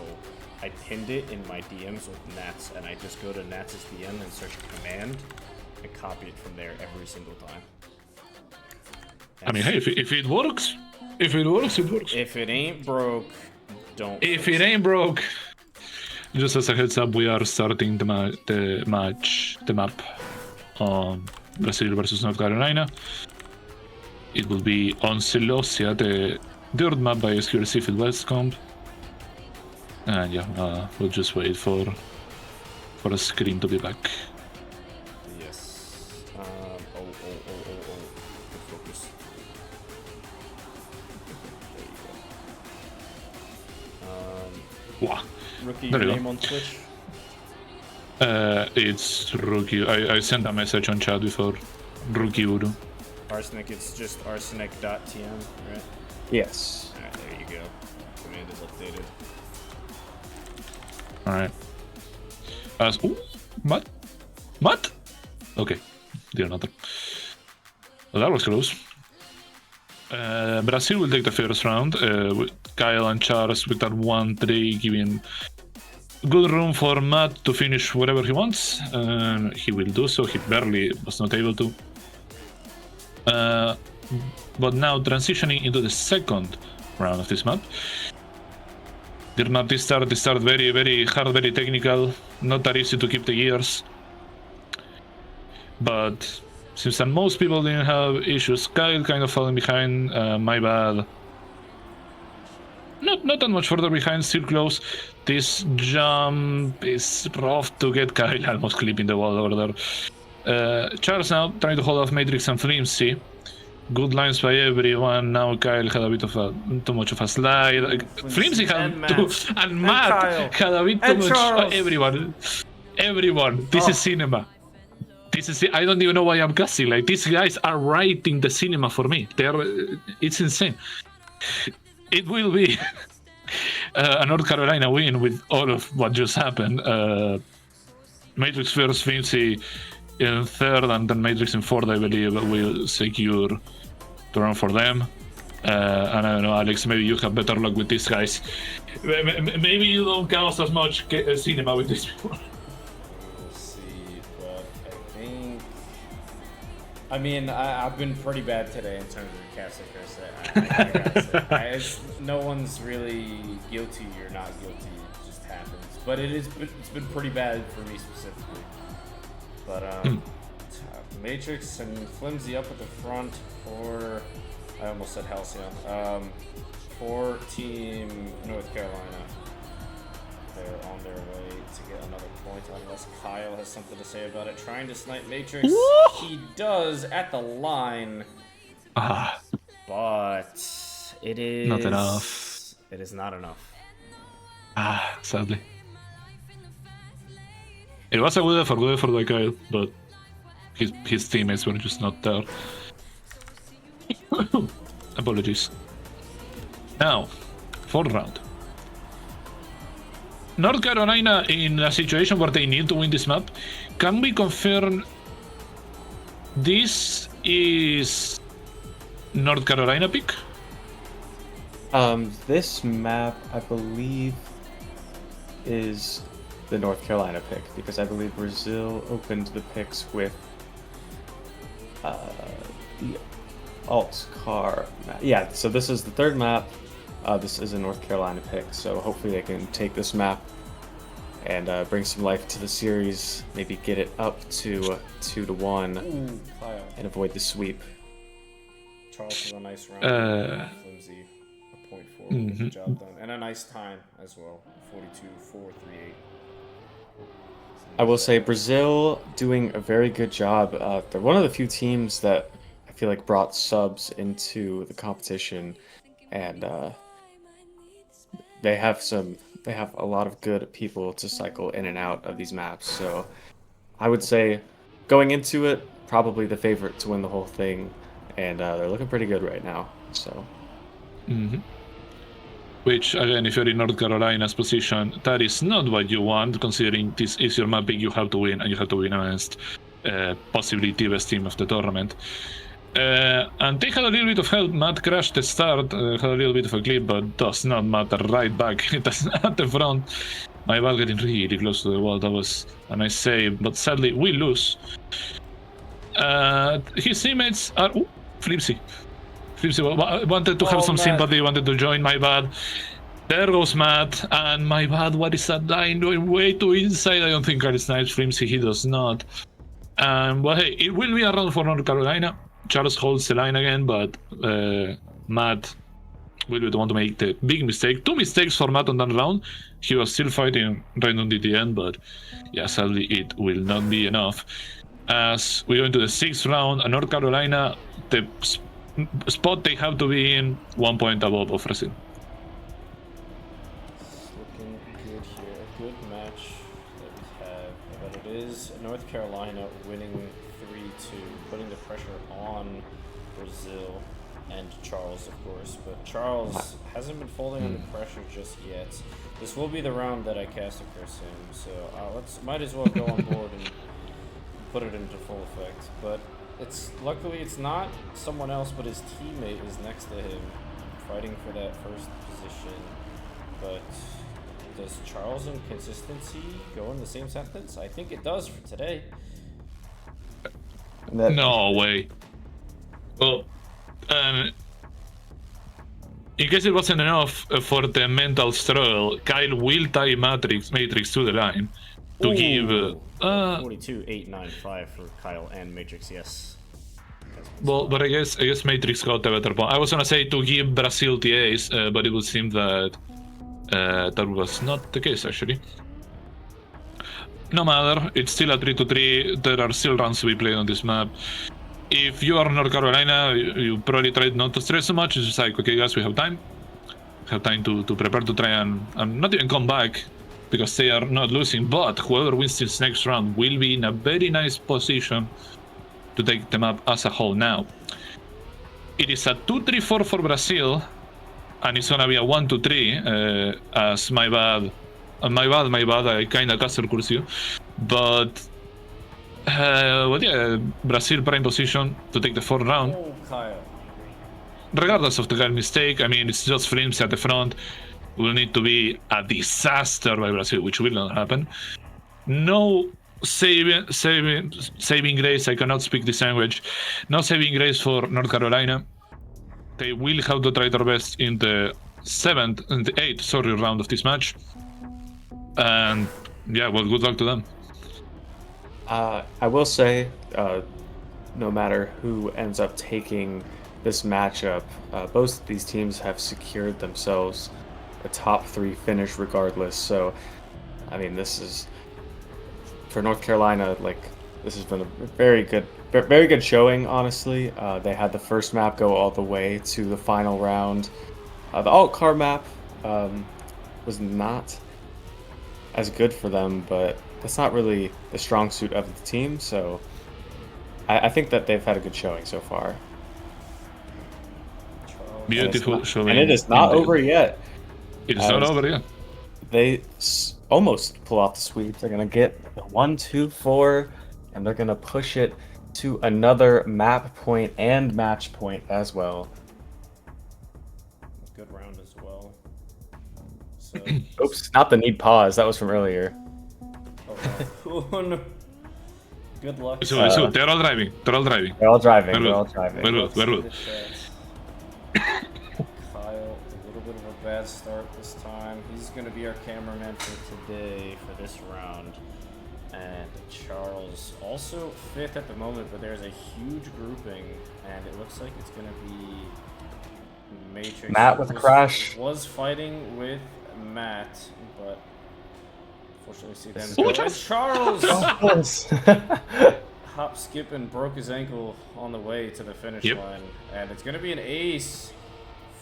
Speaker 1: I pinned it in my DMs with Nats, and I just go to Nats' DM and search command and copy it from there every single time.
Speaker 3: I mean, hey, if it works, it works.
Speaker 1: If it ain't broke, don't.
Speaker 3: If it ain't broke, just as a heads up, we are starting the map on Brazil versus North Carolina. It will be on Sqlc, the dirt map by Sqlc with Westcomb. And yeah, we'll just wait for a screen to be back.
Speaker 1: Yes. Good focus. There you go.
Speaker 3: Wow.
Speaker 1: Rookie,
Speaker 3: There
Speaker 1: your
Speaker 3: you
Speaker 1: name
Speaker 3: go.
Speaker 1: on Twitch?
Speaker 3: It's Rookie. I sent a message on chat before. Rookie Uru.
Speaker 1: Arsenic, it's just arsenic.tm, right?
Speaker 2: Yes.
Speaker 1: Alright, there you to go. Command is updated.
Speaker 3: Alright. Ooh, Matt? Matt? Okay, dear another. Well, that was close. Brazil will take the first round, with Kyle and Charles with that 1-3, giving good room for Matt to finish whatever he wants. He will do so, he barely was not able to. But now transitioning into the second round of this map. They're not this start very, very hard, very technical, not that easy to keep the gears. But since that most people didn't have issues, Kyle kind of falling behind, my bad. Not that much further behind, still close. This jump is rough to get Kyle almost clipping the wall over there. Charles now trying to hold off Matrix and Flimsy. Good lines by everyone. Now Kyle had a bit of too much of a slide. Flimsy had and Matt had a bit too much. Everyone. This is cinema. I don't even know why I'm cussing. Like, these guys are writing the cinema for me. It's insane. It will be a North Carolina win with all of what just happened. Matrix first, Flimsy in third, and then Matrix in fourth, I believe, will secure the run for them. And I don't know, Alex, maybe you have better luck with these guys. Maybe you don't cause as much cinema with these people.
Speaker 1: We'll see, but I mean, I've been pretty bad today in terms of casting, Chris. I gotta say, no one's really guilty or not guilty. It just happens. But it's been pretty bad for me specifically. But Matrix and Flimsy up at the front for, I almost said Halcyon, for Team North Carolina. They're on their way to get another point unless Kyle has something to say about it. Trying to snipe Matrix. He does at the line. But it is
Speaker 3: not enough.
Speaker 1: It is not enough.
Speaker 3: Sadly. It was a good effort by Kyle, but his teammates were just not there. Apologies. Now, fourth round. North Carolina in a situation where they need to win this map. Can we confirm this is North Carolina pick?
Speaker 2: This map, I believe, is the North Carolina pick, because I believe Brazil opened the picks with the alxshaer map. Yeah, so this is the third map. This is a North Carolina pick, so hopefully they can take this map and bring some life to the series, maybe get it up to 2-1 and avoid the sweep.
Speaker 1: Charles with a nice round. Flimsy, a 0.4 the job done, and a nice time as well, 42.438.
Speaker 2: I will say Brazil doing a very good job. They're one of the few teams that I feel like brought subs into the competition, and they have a lot of good people to cycle in and out of these maps. So I would say going into it, probably the favorite to win the whole thing, and they're looking pretty good right now. So.
Speaker 3: Which, again, if you're in North Carolina's position, that is not what you want, considering this is your map pick. You have to win, and you have to win against possibly the best team of the tournament. And they had a little bit of help. Matt crashed the start, had a little bit of a clip, but does not matter. Right back at the front. My ball getting really close to the wall. That was a nice save, but sadly we lose. His teammates are... Ooh, Flimsy. Flimsy wanted to have some sympathy, wanted to join, my bad. There goes Matt, and my bad, what is that line doing way too inside? I don't think Kyle snipes Flimsy, he does not. Well, hey, it will be a round for North Carolina. Charles holds the line again, but Matt will be the one to make the big mistake. 2 mistakes for Matt on that round. He was still fighting right on the end, but yeah, sadly it will not be enough. As we go into the 6th round, and North Carolina, the spot they have to be in 1 point above of Brazil.
Speaker 1: Looking good here. A good match that we have, but it is North Carolina winning 3-2, putting the pressure on Brazil. and Charles, of course. But Charles hasn't been folding under pressure just yet. This will be the round that I cast a curse him, so might as well go on board and put it into full effect. But luckily it's not someone else, but his teammate is next to him, fighting for that first position. But does Charles and consistency go in the same sentence? I think it does for today.
Speaker 3: No way. Well, in case it wasn't enough for the mental struggle, Kyle will tie Matrix to the line to give
Speaker 1: 42, 8, 9, 5 for Kyle and Matrix, yes.
Speaker 3: Well, but I guess Matrix got a better point. I was gonna say to give Brazil the ace, but it would seem that that was not the case actually. No matter, it's still a 3-3. There are still rounds to be played on this map. If you are North Carolina, you probably try not to stress so much. It's just like, okay, guys, we have time. We have time to prepare to try and not even come back because they are not losing. But whoever wins this next round will be in a very nice position to take the map as a whole now. It is a 2-3-4 for Brazil, and it's gonna be a 1-2-3. As my bad, I kinda castle curse you, but yeah, Brazil prime position to take the 4th round.
Speaker 1: Oh, Kyle.
Speaker 3: Regardless of the Kyle mistake, I mean, it's just flimsy at the front. Will need to be a disaster by Brazil, which will not happen. No saving grace. I cannot speak this language. No saving grace for North Carolina. They will have to try their best in the 8th round of this match. And yeah, well, good luck to them.
Speaker 2: I will say, no matter who ends up taking this matchup, both of these teams have secured themselves a top 3 finish regardless. So, I mean, this is for North Carolina. Like, this has been a very good showing. Honestly, they had the first map go all the way to the final round. The alt-car map was not as good for them, but that's not really the strong suit of the team, so I think that they've had a good showing so far.
Speaker 3: Beautiful showing.
Speaker 2: And it is not over yet.
Speaker 3: It is not over yet.
Speaker 2: They almost pull off the sweep. They're going to get the 1-2-4, and they're going to push it to another map point and match point as well.
Speaker 1: Good round as well. So,
Speaker 2: oops, not the need pause. That was from earlier.
Speaker 1: Oh no. Good luck.
Speaker 3: So they're all driving.
Speaker 2: They're all driving.
Speaker 3: We're
Speaker 1: Kyle,
Speaker 3: good.
Speaker 1: a little bit of a bad start this time. He's going to be our cameraman for today for this round. And Charles also 5th at the moment, but there's a huge grouping, and it looks like it's going to be Matrix.
Speaker 2: Matt with a crash.
Speaker 1: Was fighting with Matt, but unfortunately see them go. And Charles hop, skip, and broke his ankle on the way to the finish line. And it's going to be an ace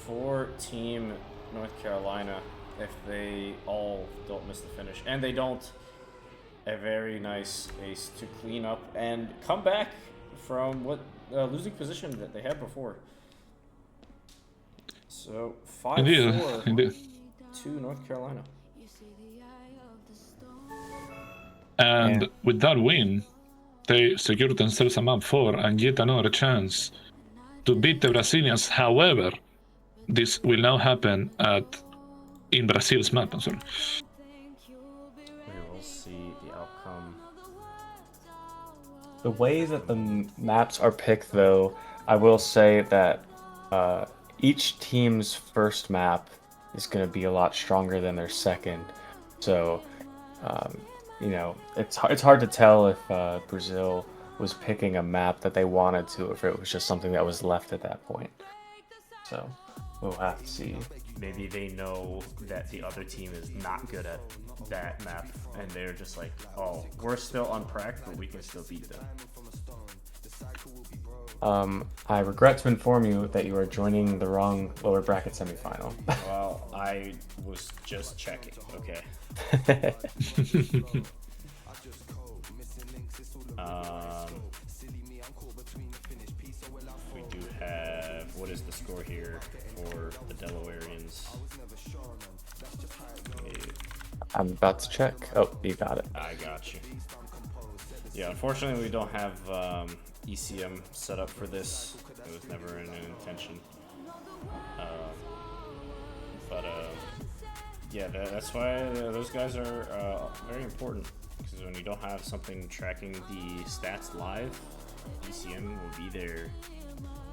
Speaker 1: for Team North Carolina if they all don't miss the finish. And they don't. A very nice ace to clean up and come back from what losing position that they had before. So 5-4 to North Carolina.
Speaker 3: And with that win, they secured themselves a map 4 and yet another chance to beat the Brazilians. However, this will now happen in Brazil's map. I'm sorry.
Speaker 1: We will see the outcome.
Speaker 2: The way that the maps are picked, though, I will say that each team's first map is going to be a lot stronger than their second. So, you know, it's hard to tell if Brazil was picking a map that they wanted to, or if it was just something that was left at that point. So, we'll have to see.
Speaker 1: Maybe they know that the other team is not good at that map, and they're just like, oh, we're still unpracked, but we can still beat them.
Speaker 2: I regret to inform you that you are joining the wrong lower bracket semifinal.
Speaker 1: Well, I was just checking, okay. We do have, what is the score here for the Delawareans?
Speaker 2: I'm about to check. Oh, you got it.
Speaker 1: I got you. Yeah, unfortunately we don't have ECM set up for this. It was never an intention. Yeah, that's why those guys are very important. Because when you don't have something tracking the stats live, ECM will be there.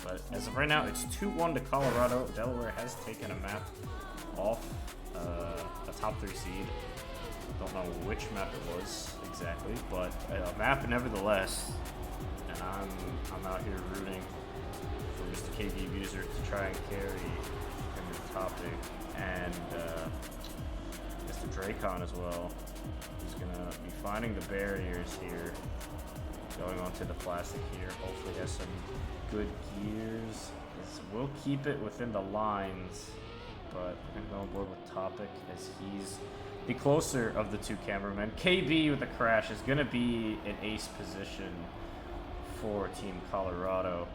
Speaker 1: But as of right now, it's 2-1 to Colorado. Delaware has taken a map off a top 3 seed. Don't know which map it was exactly, but a map nevertheless. And I'm out here rooting for Mr. KB Abuser to try and carry him to topic, and Mr. Dracon as well. He's gonna be finding the barriers here, going onto the plastic here. Hopefully has some good gears. We'll keep it within the lines, but we're gonna go on board with topic as he's the closer of the two cameramen. KB with a crash is gonna be an ace position for Team Colorado.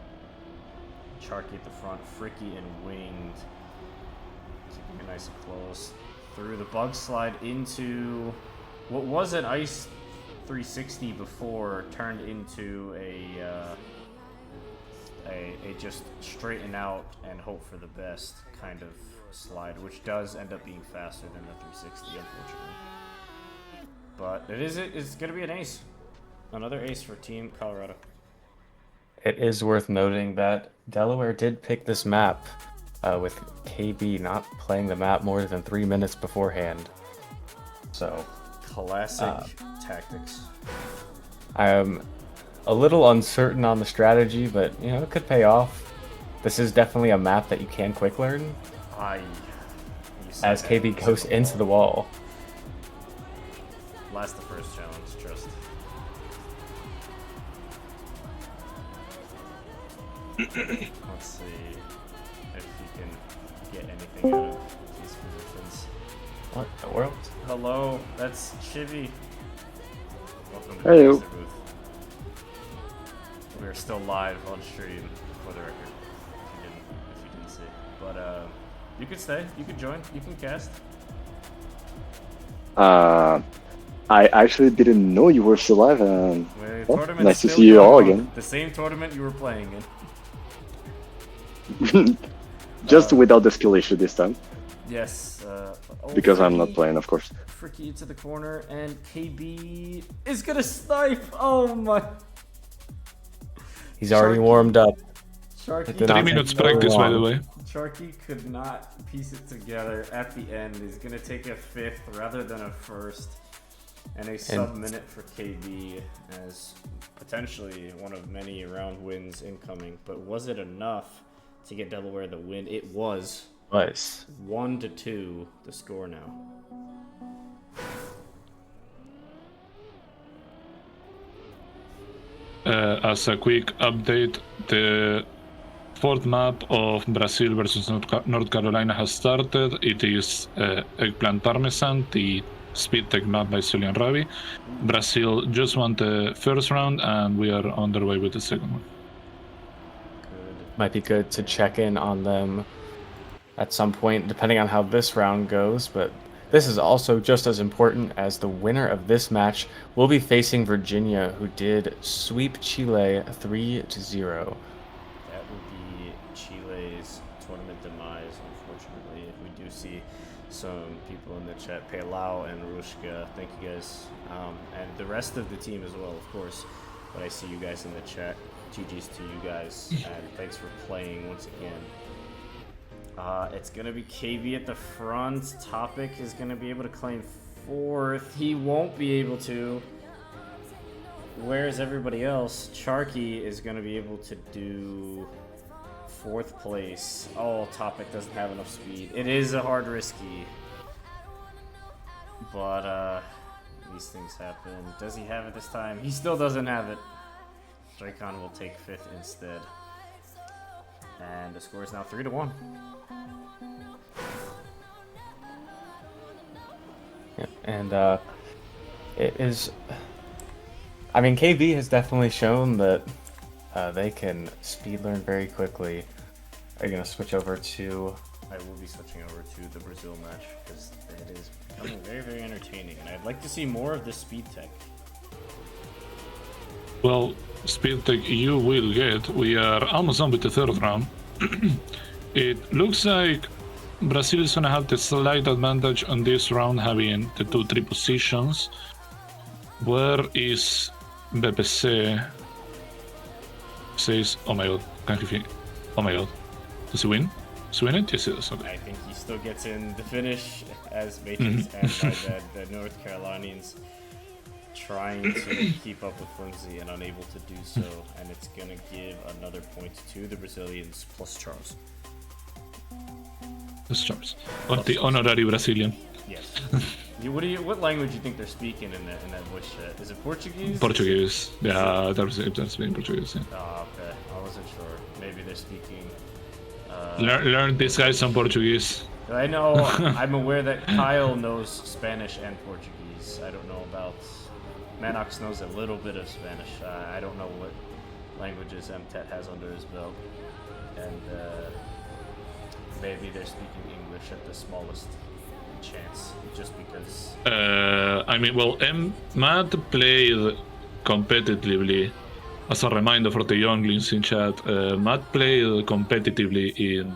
Speaker 1: Charky at the front, Fricky and Winged. Keeping it nice and close. Through the bug slide into what was an ice 360 before, turned into a just straighten out and hope for the best kind of slide, which does end up being faster than the 360, unfortunately. But it's going to be an ace. Another ace for Team Colorado.
Speaker 2: It is worth noting that Delaware did pick this map with KB not playing the map more than 3 minutes beforehand. So,
Speaker 1: classic tactics.
Speaker 2: I am a little uncertain on the strategy, but you know, it could pay off. This is definitely a map that you can quick learn. As KB goes into the wall.
Speaker 1: Last the first challenge, trust. Let's see if you can get anything out of these positions.
Speaker 2: What in the world?
Speaker 1: Hello, that's Chivy. Welcome to the
Speaker 4: Hello.
Speaker 1: Master Booth. We're still live on stream, for the record, if you didn't see. But you could stay, you could join, you can cast.
Speaker 4: I actually didn't know you were still alive.
Speaker 1: Tournament
Speaker 4: Nice to
Speaker 1: still
Speaker 4: see you
Speaker 1: going
Speaker 4: all
Speaker 1: on.
Speaker 4: again.
Speaker 1: The same tournament you were playing in.
Speaker 4: Just without the skill issue this time.
Speaker 1: Yes.
Speaker 4: Because I'm not playing, of course.
Speaker 1: Fricky to the corner, and KB is gonna snipe. Oh my!
Speaker 2: He's already
Speaker 1: Sharky.
Speaker 2: warmed up.
Speaker 1: Sharky.
Speaker 3: 3 minutes practice, by the way.
Speaker 1: Sharky could not piece it together at the end. He's gonna take a 5th rather than a 1st, and a sub-minute for KB as potentially one of many round wins incoming. But was it enough to get Delaware the win? It was. 1-2 the score now.
Speaker 3: As a quick update, the fourth map of Brazil versus North Carolina has started. It is Eggplant Parmesan, the speed tech map by Sully and Rabbi. Brazil just won the first round, and we are on their way with the second one.
Speaker 2: Might be good to check in on them at some point, depending on how this round goes, but this is also just as important, as the winner of this match will be facing Virginia, who did sweep Chile 3-0.
Speaker 1: That would be Chile's tournament demise, unfortunately. If we do see some people in the chat, Pelau and Rushka, thank you guys. And the rest of the team as well, of course. But I see you guys in the chat. GG's to you guys, and thanks for playing once again. It's going to be KB at the front. Topic is going to be able to claim 4th. He won't be able to. Where's everybody else? Charky is going to be able to do 4th place. Oh, Topic doesn't have enough speed. It is a hard risky. But these things happen. Does he have it this time? He still doesn't have it. Dracon will take 5th instead. And the score is now 3-1.
Speaker 2: Yeah, and it is. I mean, KB has definitely shown that they can speed learn very quickly. Are you going to switch over to...
Speaker 1: I will be switching over to the Brazil match because it is becoming very, very entertaining, and I'd like to see more of this speed tech.
Speaker 3: Well, speed tech you will get. We are almost done with the third round. It looks like Brazil is gonna have the slight advantage on this round, having the 2-3 positions. Where is BPC? Says, oh my god, can't he fin- oh my god. Does he win? Does he win it? Yes, he does. Okay.
Speaker 1: I think he still gets in the finish as Matrix and by the North Carolinians trying to keep up with Flimsy and unable to do so, and it's gonna give another point to the Brazilians plus Charles.
Speaker 3: That's Charles. Oh, the honorary Brazilian.
Speaker 1: Yes. What language do you think they're speaking in that voice chat? Is it Portuguese?
Speaker 3: Portuguese. Yeah, that's been Portuguese. Yeah.
Speaker 1: Oh, okay. I wasn't sure. Maybe they're speaking.
Speaker 3: Learn this guy some Portuguese.
Speaker 1: I know. I'm aware that Kyle knows Spanish and Portuguese. I don't know about. Manox knows a little bit of Spanish. I don't know what languages MTET has under his belt, and maybe they're speaking English at the smallest chance, just because.
Speaker 3: I mean, well, Matt played competitively. As a reminder for the younglings in chat, Matt played competitively in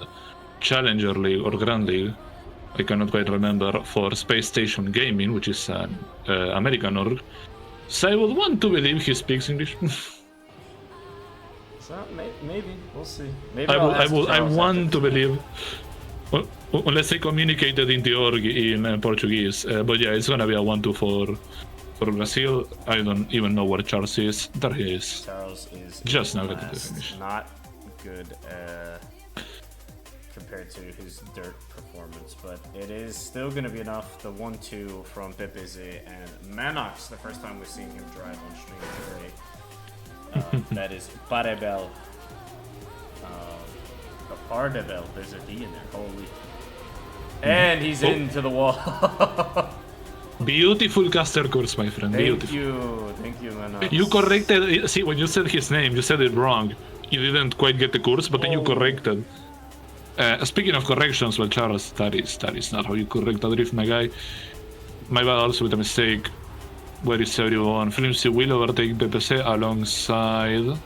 Speaker 3: Challenger League or Grand League. I cannot quite remember, for Space Station Gaming, which is an American org. So I would want to believe he speaks English.
Speaker 1: So maybe we'll see. Maybe
Speaker 3: I want to believe. Well, unless they communicated in the org in Portuguese, but yeah, it's gonna be a 1-2 for Brazil. I don't even know where Charles is. There he is.
Speaker 1: Charles is
Speaker 3: just now getting the finish.
Speaker 1: Not good compared to his dirt performance, but it is still going to be enough. The 1-2 from Pepeze and Manox, the first time we've seen him drive on stream today. That is Parebel. Pardebel, there's a D in there, holy. And he's into the wall.
Speaker 3: Beautiful caster course, my friend.
Speaker 1: Thank you, Manox.
Speaker 3: You corrected, see, when you said his name, you said it wrong. You didn't quite get the course, but then you corrected. Speaking of corrections, well, Charles, that is not how you correct a drift, my guy. My bad, also with a mistake. Where is everyone? Flimsy will overtake BPC alongside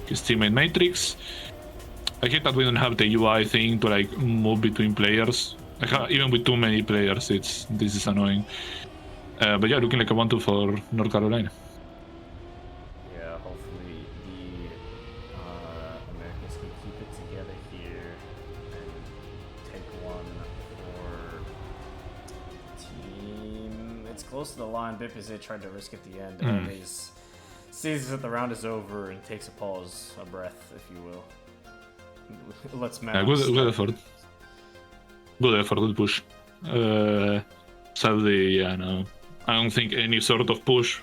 Speaker 3: his teammate Matrix. I hate that we don't have the UI thing to like move between players. Even with too many players, this is annoying. But yeah, looking like a 1-2 for North Carolina.
Speaker 1: Yeah, hopefully the Americans can keep it together here and take one for team. It's close to the line. Bipizet tried to risk at the end, and he sees that the round is over and takes a pause, a breath, if you will. Let's match.
Speaker 3: Good effort. Good effort, good push. Sadly, yeah, no. I don't think any sort of push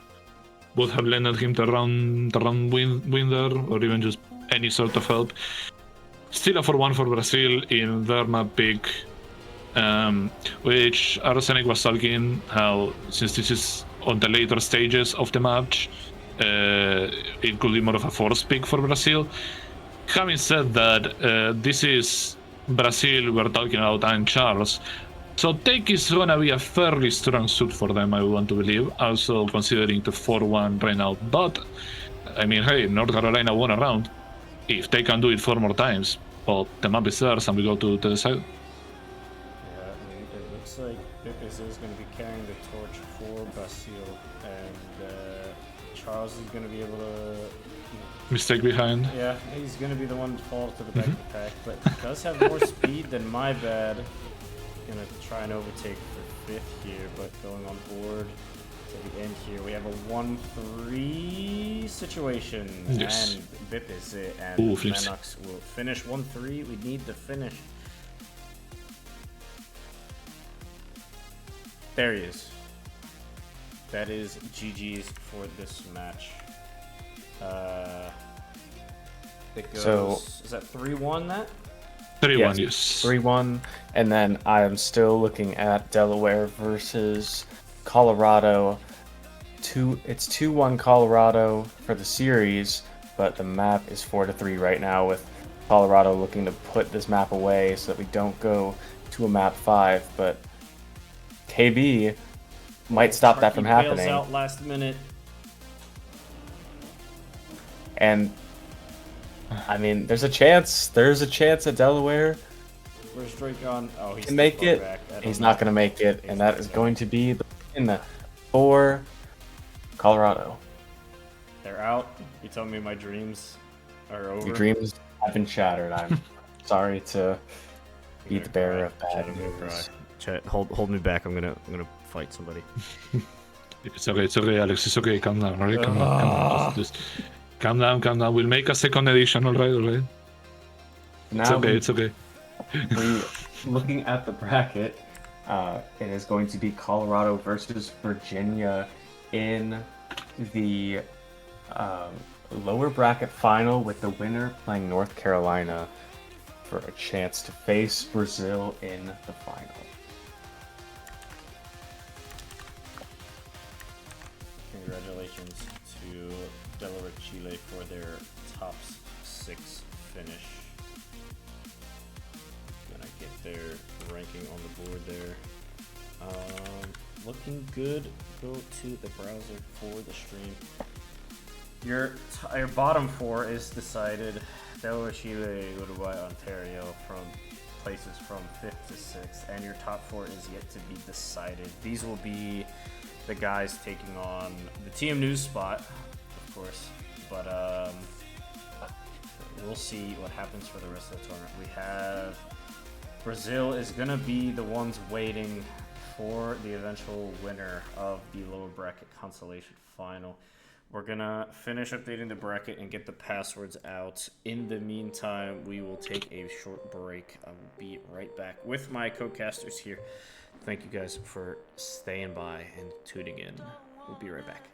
Speaker 3: would have landed him the round winner, or even just any sort of help. Still a 4-1 for Brazil in their map pick, which Arsenic was talking how, since this is on the later stages of the match, it could be more of a force pick for Brazil. Having said that, this is Brazil we're talking about and Charles, so Tech is gonna be a fairly strong suit for them, I want to believe, also considering the 4-1 right now. But I mean, hey, North Carolina won a round. If they can do it 4 more times, well, the map is theirs and we go to the side.
Speaker 1: Yeah, I mean, it looks like Bipis is going to be carrying the torch for Brazil, and Charles is going to be able to...
Speaker 3: Mistake behind.
Speaker 1: Yeah, he's going to be the one to fall to the back of the pack, but he does have more speed than my bad. Going to try and overtake for 5th here, but going on board to the end here. We have a 1-3 situation,
Speaker 3: yes.
Speaker 1: And Bipis and Manox will finish 1-3. We need the finish. There he is. That is GG's for this match. It goes,
Speaker 2: so,
Speaker 1: is that 3-1 that?
Speaker 3: 3-1, yes.
Speaker 2: 3-1, and then I am still looking at Delaware versus Colorado. It's 2-1 Colorado for the series, but the map is 4-3 right now, with Colorado looking to put this map away so that we don't go to a map 5. But KB might stop that from
Speaker 1: Bails
Speaker 2: happening.
Speaker 1: out last minute.
Speaker 2: And I mean, there's a chance. There's a chance at Delaware
Speaker 1: Where's Drake on? Oh, he's
Speaker 2: can make
Speaker 1: too
Speaker 2: it.
Speaker 1: far back. I don't
Speaker 2: He's
Speaker 1: know.
Speaker 2: not going to make it, and that is going to be the win for Colorado.
Speaker 1: They're out. You told me my dreams are over.
Speaker 2: Your dreams have been shattered. I'm sorry to be the bearer of bad
Speaker 1: Chet, I'm gonna cry.
Speaker 2: news.
Speaker 1: Chet, hold me back. I'm gonna fight somebody.
Speaker 3: It's okay, Alex. It's okay. Calm down, alright? Calm down. Just calm down. We'll make a second edition, alright?
Speaker 2: Now
Speaker 3: It's okay.
Speaker 2: Looking at the bracket, it is going to be Colorado versus Virginia in the lower bracket final, with the winner playing North Carolina for a chance to face Brazil in the final.
Speaker 1: Congratulations to Delaware Chile for their top 6 finish. Gonna get their ranking on the board there. Looking good. Go to the browser for the stream. Your bottom 4 is decided. Delaware, Chile, Uruguay, Ontario, from places from 5th to 6th, and your top 4 is yet to be decided. These will be the guys taking on the TM News spot, of course, but we'll see what happens for the rest of the tournament. We have Brazil is gonna be the ones waiting for the eventual winner of the lower bracket consolation final. We're gonna finish updating the bracket and get the passwords out. In the meantime, we will take a short break. I will be right back with my co-casters here. Thank you guys for staying by and tuning in. We'll be right back.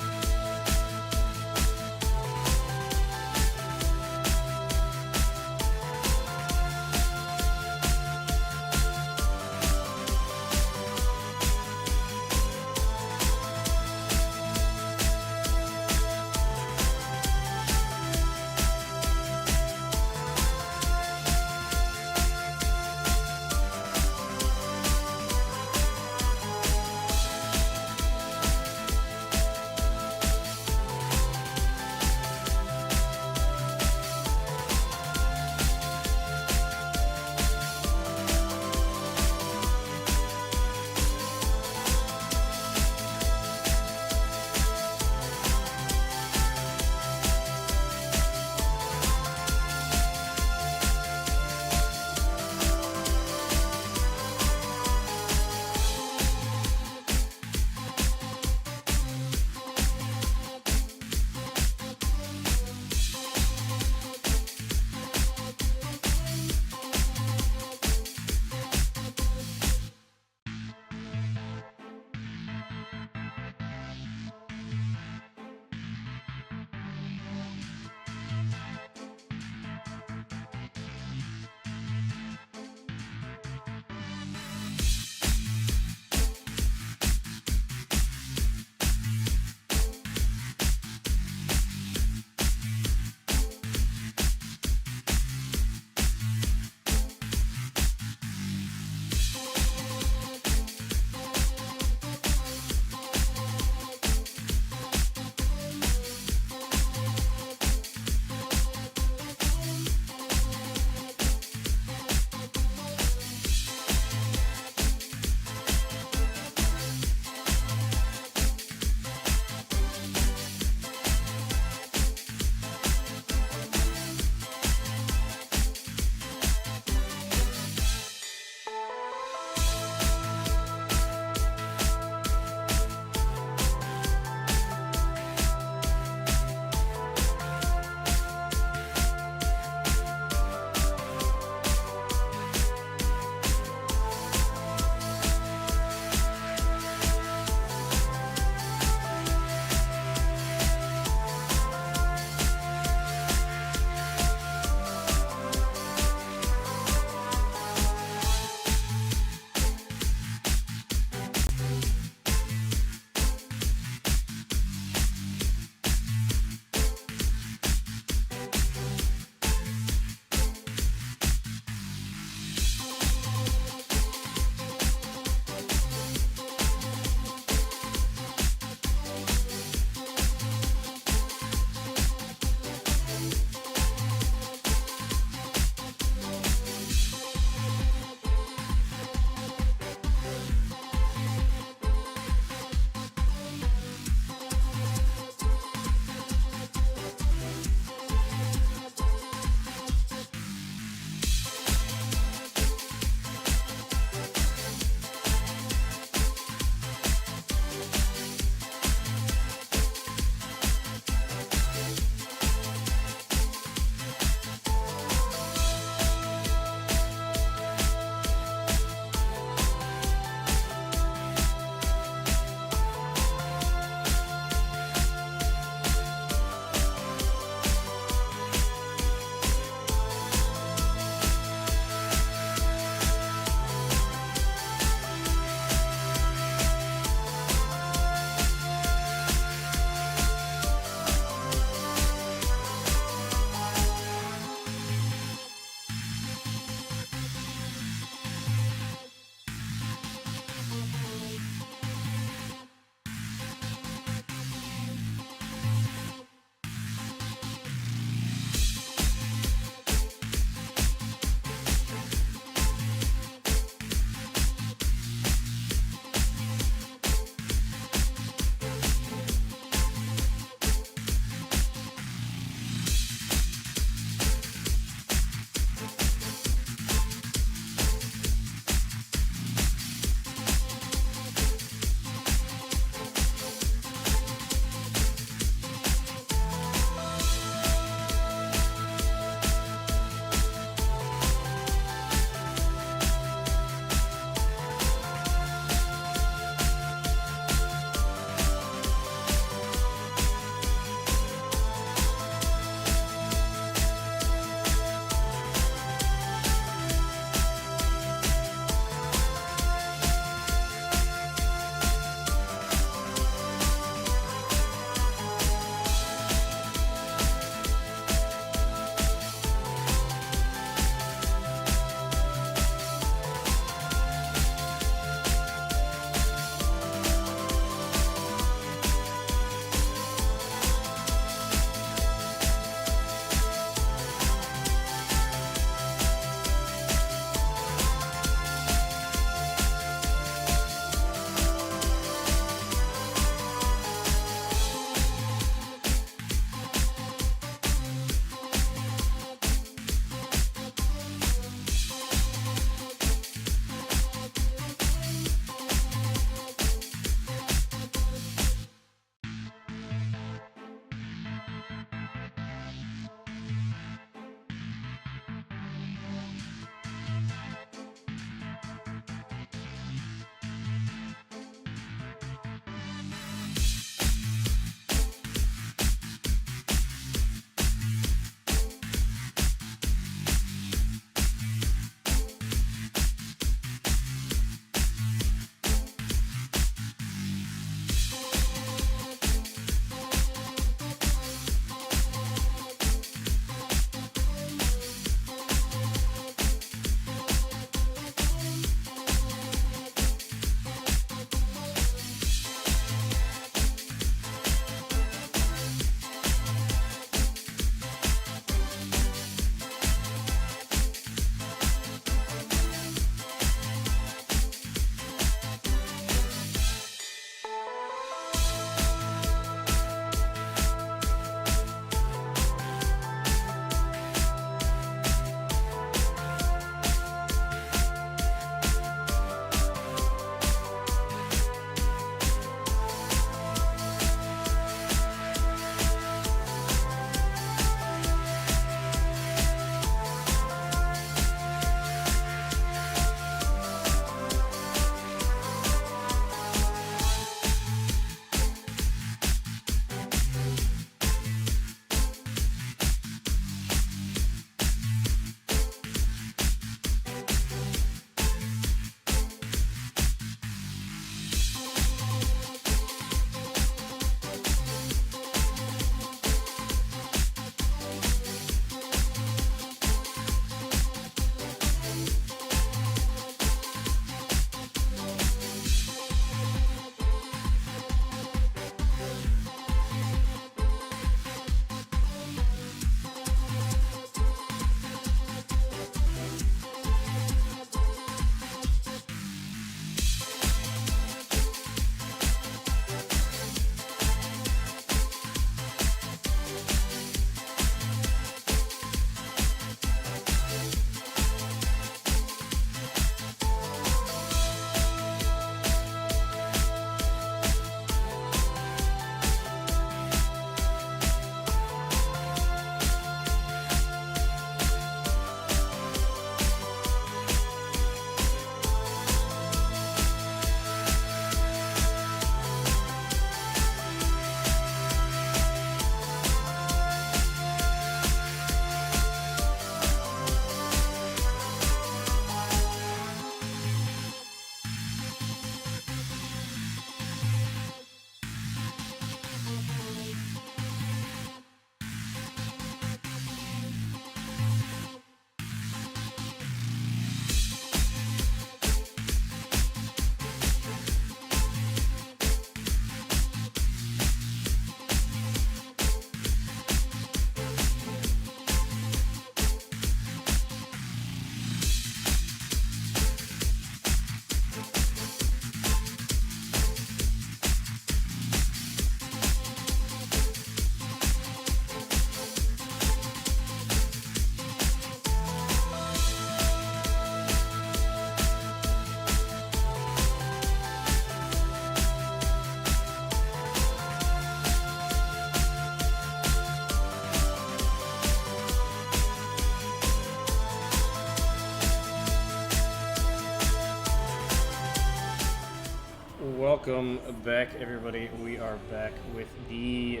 Speaker 1: welcome back, everybody. We are back with the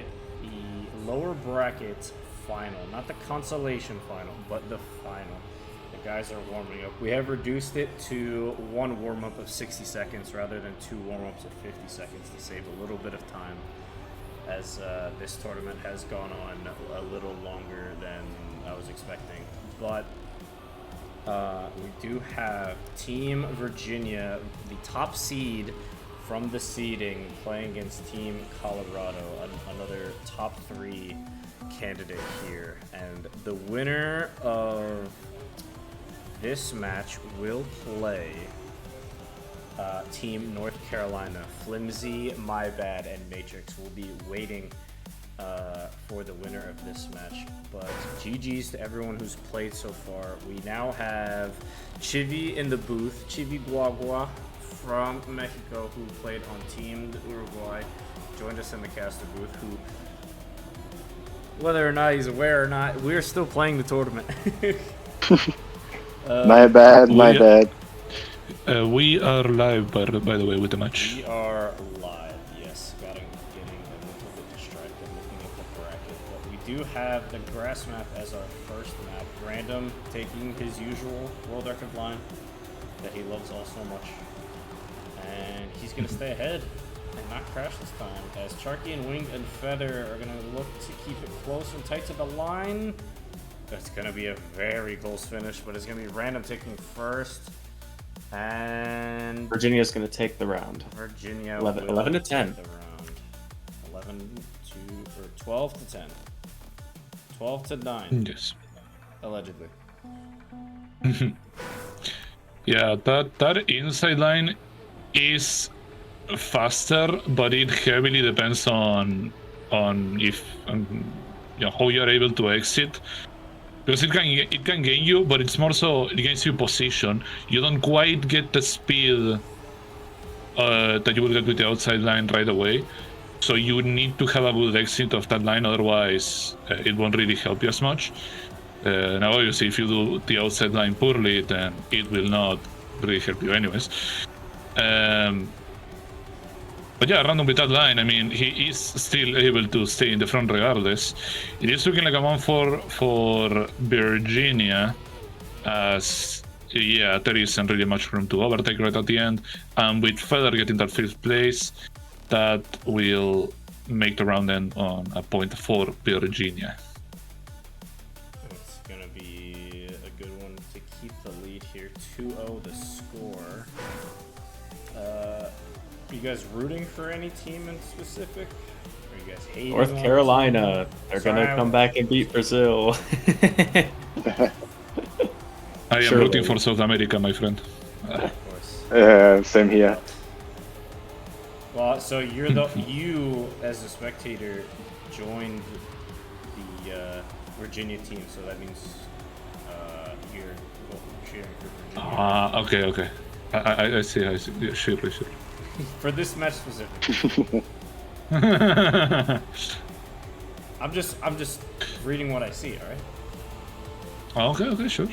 Speaker 1: lower bracket final, not the consolation final, but the final. The guys are warming up. We have reduced it to one warm-up of 60 seconds rather than two warm-ups of 50 seconds to save a little bit of time, as this tournament has gone on a little longer than I was expecting. But we do have Team Virginia, the top seed from the seeding, playing against Team Colorado, another top 3 candidate here. And the winner of this match will play Team North Carolina. Flimsy, My Bad, and Matrix will be waiting for the winner of this match. But GG's to everyone who's played so far. We now have Chivi in the booth, Chivi Guagua from Mexico, who played on Team Uruguay, joined us in the caster booth, who, whether or not he's aware or not, we're still playing the tournament.
Speaker 4: My bad.
Speaker 3: We are live, by the way, with the match.
Speaker 1: We are live, yes. Getting a little bit distracted looking at the bracket. But we do have the grass map as our first map. Random taking his usual world record line that he loves all so much. And he's going to stay ahead and not crash this time, as Charky and Winged and Feather are going to look to keep it close and tight to the line. That's going to be a very close finish, but it's going to be Random taking first. And
Speaker 2: Virginia's going to take the round.
Speaker 1: Virginia
Speaker 2: 11 to 10.
Speaker 1: The round. 12 to 10. 12 to 9.
Speaker 3: Yes.
Speaker 1: Allegedly.
Speaker 3: Yeah, that inside line is faster, but it heavily depends on if how you are able to exit. Because it can gain you, but it's more so it gains you position. You don't quite get the speed that you will get with the outside line right away. So you need to have a good exit of that line, otherwise it won't really help you as much. Now obviously if you do the outside line poorly, then it will not really help you anyways. But yeah, Random with that line, I mean, he is still able to stay in the front regardless. It is looking like a 1-4 for Virginia, as yeah, there isn't really much room to overtake right at the end. And with Feather getting that 5th place, that will make the round end on a point for Virginia.
Speaker 1: It's going to be a good one to keep the lead here. 2-0 the score. Are you guys rooting for any team in specific? Are you guys hating
Speaker 2: North Carolina. They're going to come back and beat Brazil.
Speaker 3: I am rooting for South America, my friend.
Speaker 1: Of course.
Speaker 4: Same here.
Speaker 1: Well, so you as a spectator joined the Virginia team, so that means you're cheering for Virginia.
Speaker 3: Okay. I see. Yeah, sure.
Speaker 1: For this match specifically. I'm just reading what I see, alright?
Speaker 3: Okay, sure.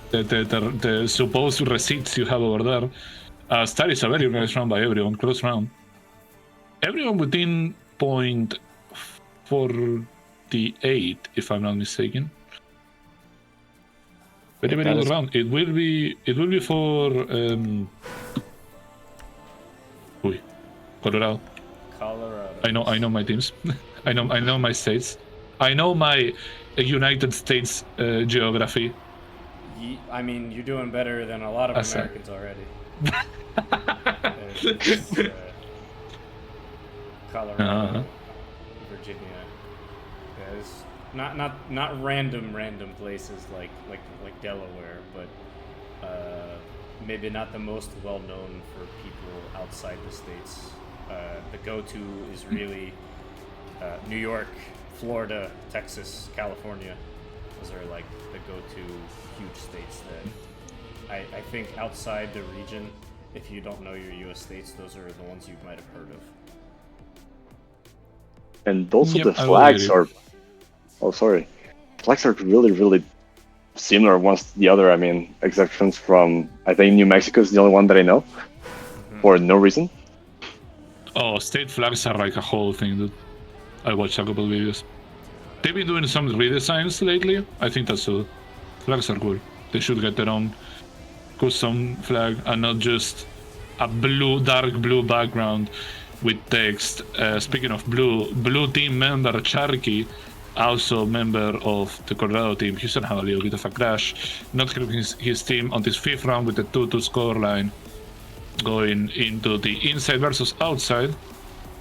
Speaker 3: The supposed receipts you have over there. That is a very nice round by everyone, close round. Everyone within .48, if I'm not mistaken. Very good round. It will be for Colorado. I know my teams. I know my states. I know my United States geography.
Speaker 1: I mean, you're doing better than a lot of Americans already. Colorado, Virginia. Yeah, it's not random places like Delaware, but maybe not the most well known for people outside the states. The go-to is really New York, Florida, Texas, California. Those are like the go-to huge states that I think outside the region, if you don't know your U.S. states, those are the ones you might have heard of.
Speaker 4: And also the flags are... Oh, sorry. Flags are really, really similar one to the other. I mean, exceptions from... I think New Mexico is the only one that I know, for no reason.
Speaker 3: Oh, state flags are like a whole thing, dude. I watched a couple videos. They've been doing some redesigns lately. I think that's good. Flags are cool. They should get their own custom flag and not just a blue, dark blue background with text. Speaking of blue team member Charky, also member of the Colorado team, he's gonna have a little bit of a crash. Not helping his team on this 5th round with the 2-2 scoreline. Going into the inside versus outside.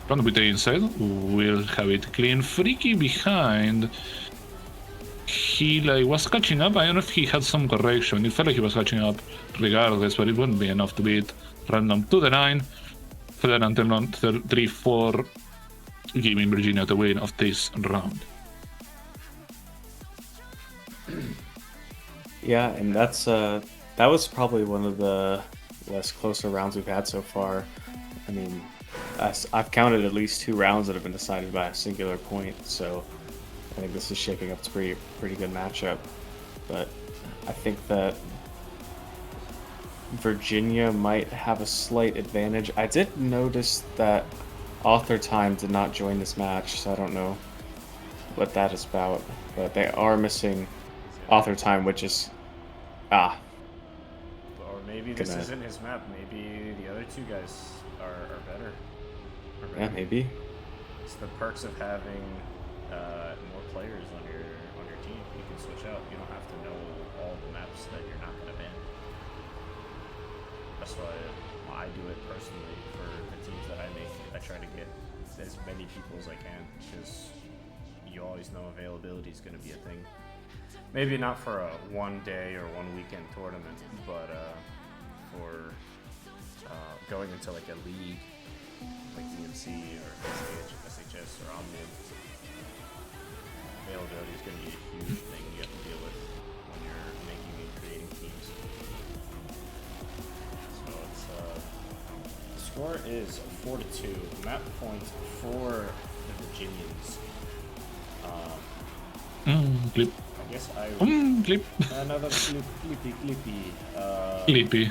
Speaker 3: Run with the inside. We'll have it clean. Freaky behind. He was catching up. I don't know if he had some correction. It felt like he was catching up regardless, but it wouldn't be enough to beat random to the 9. Flair and Temlon 3-4, giving Virginia the win of this round.
Speaker 2: Yeah, and that was probably one of the less closer rounds we've had so far. I mean, I've counted at least 2 rounds that have been decided by a singular point, so I think this is shaping up to pretty good matchup. But I think that Virginia might have a slight advantage. I did notice that AuthorTime did not join this match, so I don't know what that is about. But they are missing AuthorTime, which is
Speaker 1: Or maybe this isn't his map. Maybe the other 2 guys are better.
Speaker 2: Yeah, maybe.
Speaker 1: It's the perks of having more players on your team. You can switch out. You don't have to know all the maps that you're not going to ban. That's why I do it personally for the teams that I make. I try to get as many people as I can because you always know availability is going to be a thing. Maybe not for a 1-day or 1-weekend tournament, but for going into like a league, like DMC or SHS or Omnium, availability is going to be a huge thing you have to deal with when you're making and creating teams. So it's the score is 4-2. Map points for the Virginians.
Speaker 3: Clip.
Speaker 1: I guess I
Speaker 3: Clip.
Speaker 1: another Clippy.
Speaker 3: Clippy.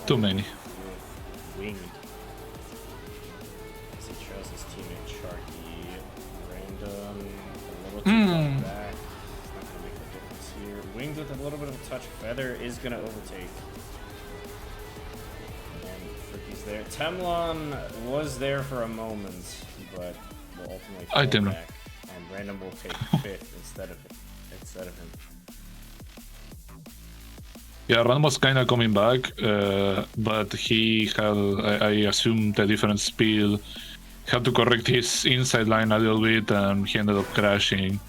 Speaker 3: Too many.
Speaker 1: With Winged. As he trails his teammate Sharky. Random. A little too far back. It's not going to make a difference here. Winged with a little bit of a touch. Feather is going to overtake. And Freaky's there. Temlon was there for a moment, but will ultimately fall back. And Random will take 5th instead of him.
Speaker 3: Yeah, Random was kind of coming back, but he had, I assume, a different speed. Had to correct his inside line a little bit, and he ended up crashing.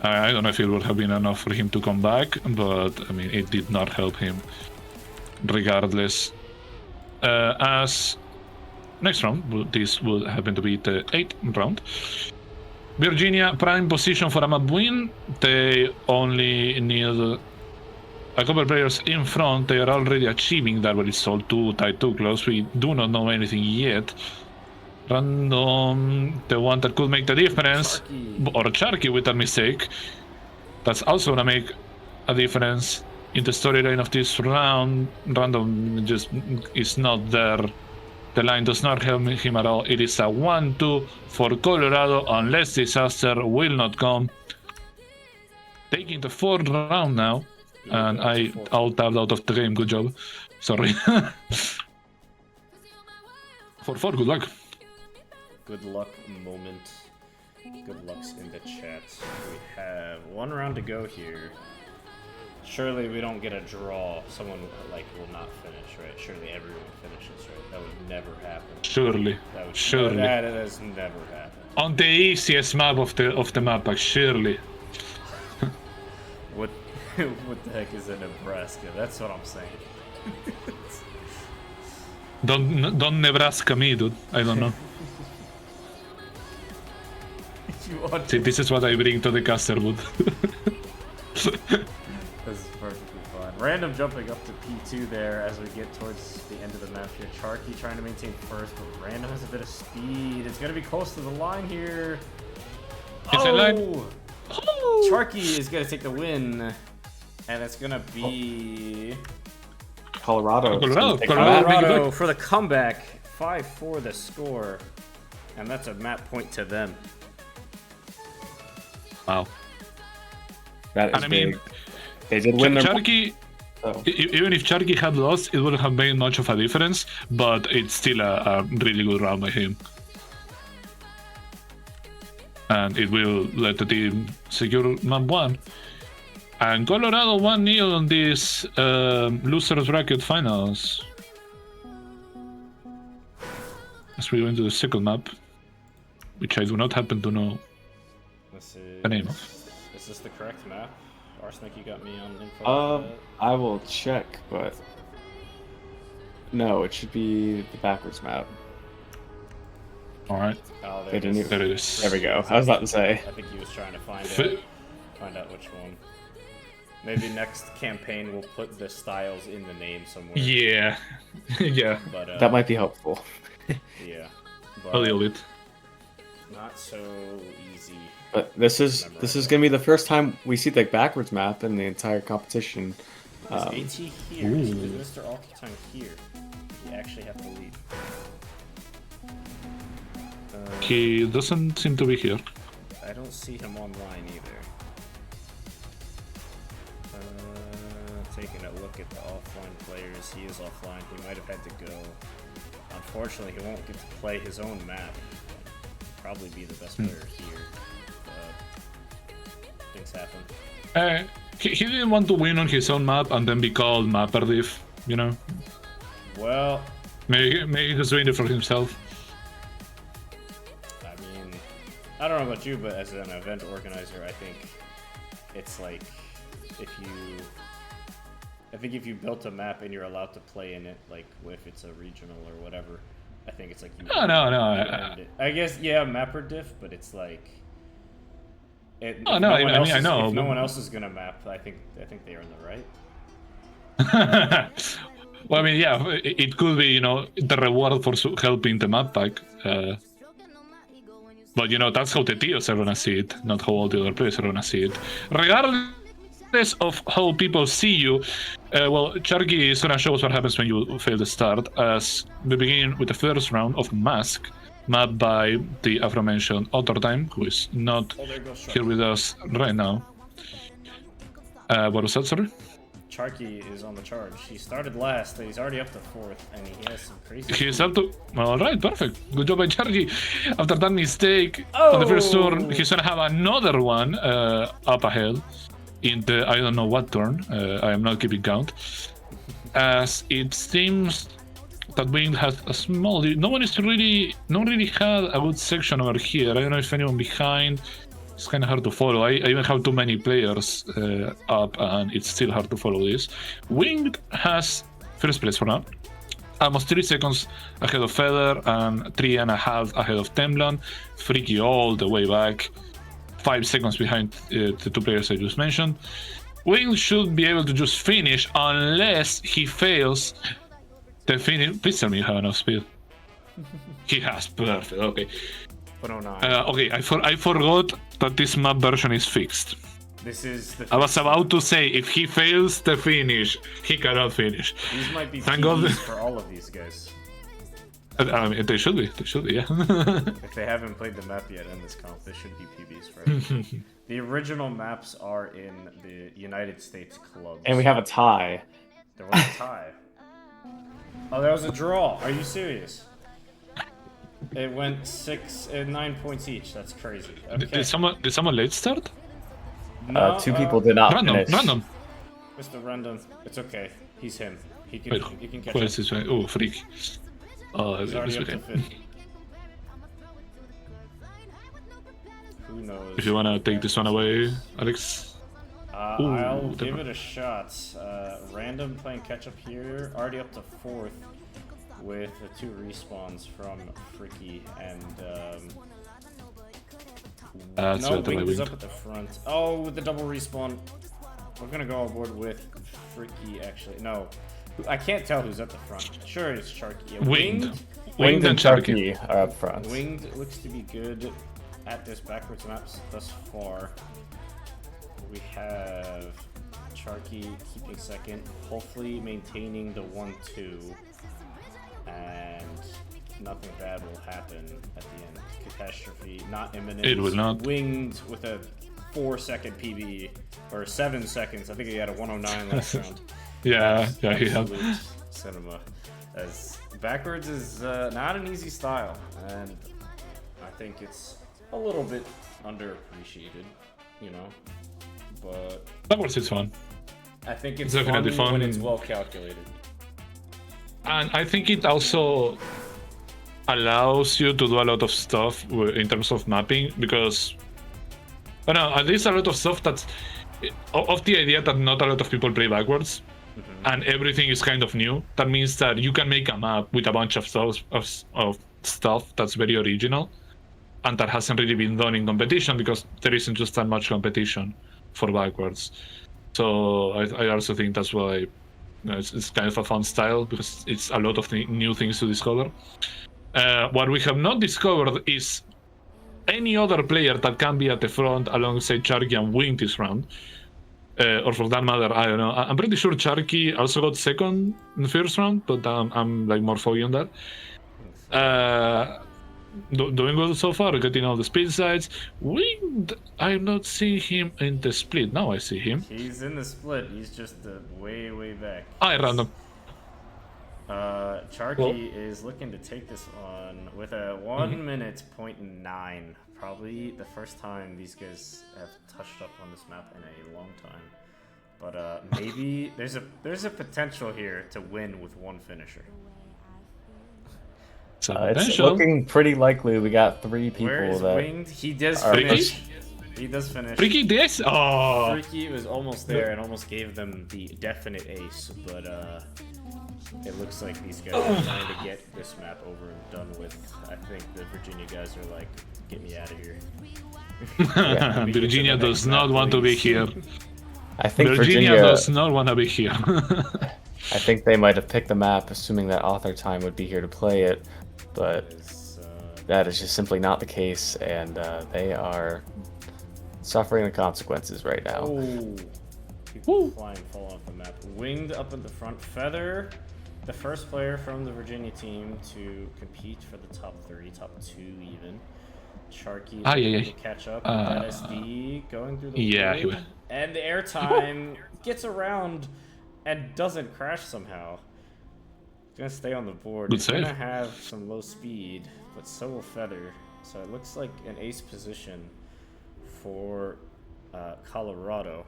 Speaker 3: I don't know if it would have been enough for him to come back, but I mean, it did not help him. Regardless, as next round, this will happen to be the 8th round. Virginia prime position for a map win. They only need a couple players in front. They are already achieving that, but it's all too tight, too close. We do not know anything yet. Random, the one that could make the difference, or Charky with a mistake. That's also gonna make a difference in the storyline of this round. Random just is not there. The line does not help him at all. It is a 1-2 for Colorado unless disaster will not come. Taking the 4th round now. And I alt-tabbed out of the game. Good job. Sorry. 4-4, good luck.
Speaker 1: Good luck moment. Good lucks in the chat. We have 1 round to go here. Surely we don't get a draw. Someone will not finish, right? Surely everyone finishes, right? That would never happen.
Speaker 3: Surely. Surely.
Speaker 1: That has never happened.
Speaker 3: On the easiest map of the map, like, surely.
Speaker 1: What the heck is in Nebraska? That's what I'm saying.
Speaker 3: Don't Nebraska me, dude. I don't know. See, this is what I bring to the casterwood.
Speaker 1: This is perfectly fine. Random jumping up to P2 there as we get towards the end of the map here. Charky trying to maintain first, but Random has a bit of speed. It's going to be close to the line here.
Speaker 3: It's a line.
Speaker 1: Charky is going to take the win, and it's going to be
Speaker 2: Colorado
Speaker 1: for the comeback. 5-4 the score, and that's a map point to them.
Speaker 3: Wow.
Speaker 2: That is
Speaker 3: And I mean,
Speaker 2: big. They did win their...
Speaker 3: Charky, even if Charky had lost, it wouldn't have made much of a difference, but it's still a really good round by him. And it will let the team secure map 1. And Colorado 1-0 on this losers bracket finals. As we go into the second map, which I do not happen to know the name of.
Speaker 1: Is this the correct map? Arsenic, you got me on info for that?
Speaker 2: I will check, but no, it should be the backwards map.
Speaker 3: All right.
Speaker 1: Oh,
Speaker 2: They didn't even...
Speaker 3: There it is.
Speaker 2: There we go. I was about to say.
Speaker 1: I think he was trying to find out which one. Maybe next campaign we'll put the styles in the name somewhere.
Speaker 3: Yeah. Yeah.
Speaker 1: But
Speaker 2: That might be helpful.
Speaker 1: yeah.
Speaker 3: A little bit.
Speaker 1: Not so easy.
Speaker 2: But this is gonna be the first time we see the backwards map in the entire competition.
Speaker 1: Is AT here? Is Mr. AuthorTime here? You actually have to leave.
Speaker 3: He doesn't seem to be here.
Speaker 1: I don't see him online either. Taking a look at the offline players, he is offline. He might have had to go. Unfortunately, he won't get to play his own map. Probably be the best player here. But things happen.
Speaker 3: He didn't want to win on his own map and then be called mapper diff, you know?
Speaker 1: Well,
Speaker 3: Maybe he's doing it for himself.
Speaker 1: I mean, I don't know about you, but as an event organizer, I think it's like if you built a map and you're allowed to play in it, like if it's a regional or whatever, I think it's like you.
Speaker 3: No.
Speaker 1: earned it. I guess mapper diff, but it's like. I know. If no one else is gonna map, I think they earn the right.
Speaker 3: Well, I mean, yeah, it could be, the reward for helping the map pack. But, that's how the tiers are gonna see it, not how all the other players are gonna see it. Regardless of how people see you, Charky is gonna show us what happens when you fail to start, as we begin with the first round of Mask, mapped by the aforementioned AuthorTime, who is not here with us right now. What was that, sorry?
Speaker 1: Charky is on the charge. He started last, he's already up to 4th, and he has some crazy...
Speaker 3: He's up to... Alright, perfect. Good job by Charky. After that mistake on the first turn, he's gonna have another one up ahead in the I don't know what turn. I am not keeping count. As it seems that Wing has a small... No one really had a good section over here. I don't know if anyone behind... It's kind of hard to follow. I even have too many players up, and it's still hard to follow this. Winged has first place for now. Almost 3 seconds ahead of Feather, and 3.5 ahead of Temblon. Freaky all the way back. 5 seconds behind the 2 players I just mentioned. Winged should be able to just finish, unless he fails the finish. Please tell me you have enough speed. He has, perfect, okay. Okay, I forgot that this map version is fixed.
Speaker 1: This is the...
Speaker 3: I was about to say, if he fails the finish, he cannot finish.
Speaker 1: These might be PBs for all of these guys.
Speaker 3: I mean, they should be, yeah.
Speaker 1: If they haven't played the map yet in this comp, they should be PBs for everyone. The original maps are in the United States clubs.
Speaker 2: And we have a tie.
Speaker 1: There was a tie. Oh, there was a draw. Are you serious? It went 9 points each. That's crazy. Okay.
Speaker 3: Did someone late start?
Speaker 1: No,
Speaker 2: 2 people did not
Speaker 3: random.
Speaker 2: finish.
Speaker 1: Mr. Random. It's okay. He's him. He can catch
Speaker 3: where
Speaker 1: up.
Speaker 3: is this way? Oh, freak. Oh,
Speaker 1: He's already up to
Speaker 3: okay.
Speaker 1: 50. Who knows?
Speaker 3: If you wanna take this one away, Alex.
Speaker 1: I'll give it a shot. Random playing catch up here. Already up to 4th. With the 2 respawns from Freaky and no, Wing is up at the front. Oh, with the double respawn. We're gonna go aboard with Freaky actually. No. I can't tell who's at the front. Sure it's Charky.
Speaker 3: Winged
Speaker 2: and Charky are up front.
Speaker 1: Winged looks to be good at this backwards maps thus far. We have Charky keeping second, hopefully maintaining the 1-2. And nothing bad will happen at the end. Catastrophe, not imminent.
Speaker 3: It will not.
Speaker 1: Winged with a 4-second PB, or 7 seconds. I think he had a 109 last round.
Speaker 3: Yeah, yeah, he had.
Speaker 1: Absolute cinema. As backwards is not an easy style, and I think it's a little bit underappreciated, you know. But
Speaker 3: Backwards is fun.
Speaker 1: I think it's
Speaker 3: definitely
Speaker 1: fun when
Speaker 3: fun.
Speaker 1: it's well calculated.
Speaker 3: And I think it also allows you to do a lot of stuff in terms of mapping, because I don't know, at least a lot of stuff that's of the idea that not a lot of people play backwards, and everything is kind of new. That means that you can make a map with a bunch of stuff that's very original, and that hasn't really been done in competition because there isn't just that much competition for backwards. So I also think that's why, you know, it's kind of a fun style, because it's a lot of new things to discover. What we have not discovered is any other player that can be at the front alongside Sharky and win this round. Or for that matter, I don't know. I'm pretty sure Sharky also got second in the first round, but I'm like more foggy on that. Doing well so far, getting all the speed sides. Winged, I'm not seeing him in the split. Now I see him.
Speaker 1: He's in the split. He's just way back.
Speaker 3: Random.
Speaker 1: Sharky is looking to take this one with a 1 minute .9. Probably the first time these guys have touched up on this map in a long time. But maybe there's a potential here to win with one finisher.
Speaker 2: It's looking pretty likely. We got 3 people
Speaker 1: Where is
Speaker 2: that
Speaker 1: Winged? He does
Speaker 2: are
Speaker 1: finish. He does finish.
Speaker 3: Freaky this? Oh!
Speaker 1: Freaky was almost there and almost gave them the definite ace, but it looks like these guys are trying to get this map over and done with. I think the Virginia guys are like, get me out of here.
Speaker 3: Virginia does not want to be here.
Speaker 2: I think
Speaker 3: Virginia does not want to be here.
Speaker 2: I think they might have picked the map assuming that AuthorTime would be here to play it, but that is just simply not the case, and they are suffering the consequences right now.
Speaker 1: Oh, people flying fall off the map. Winged up in the front. Feather, the first player from the Virginia team to compete for the top 3, top 2 even. Sharky to catch up. NSD going through the wood, and the airtime gets around and doesn't crash somehow. He's gonna stay on the board. He's gonna have some low speed, but so will Feather. So it looks like an ace position for Colorado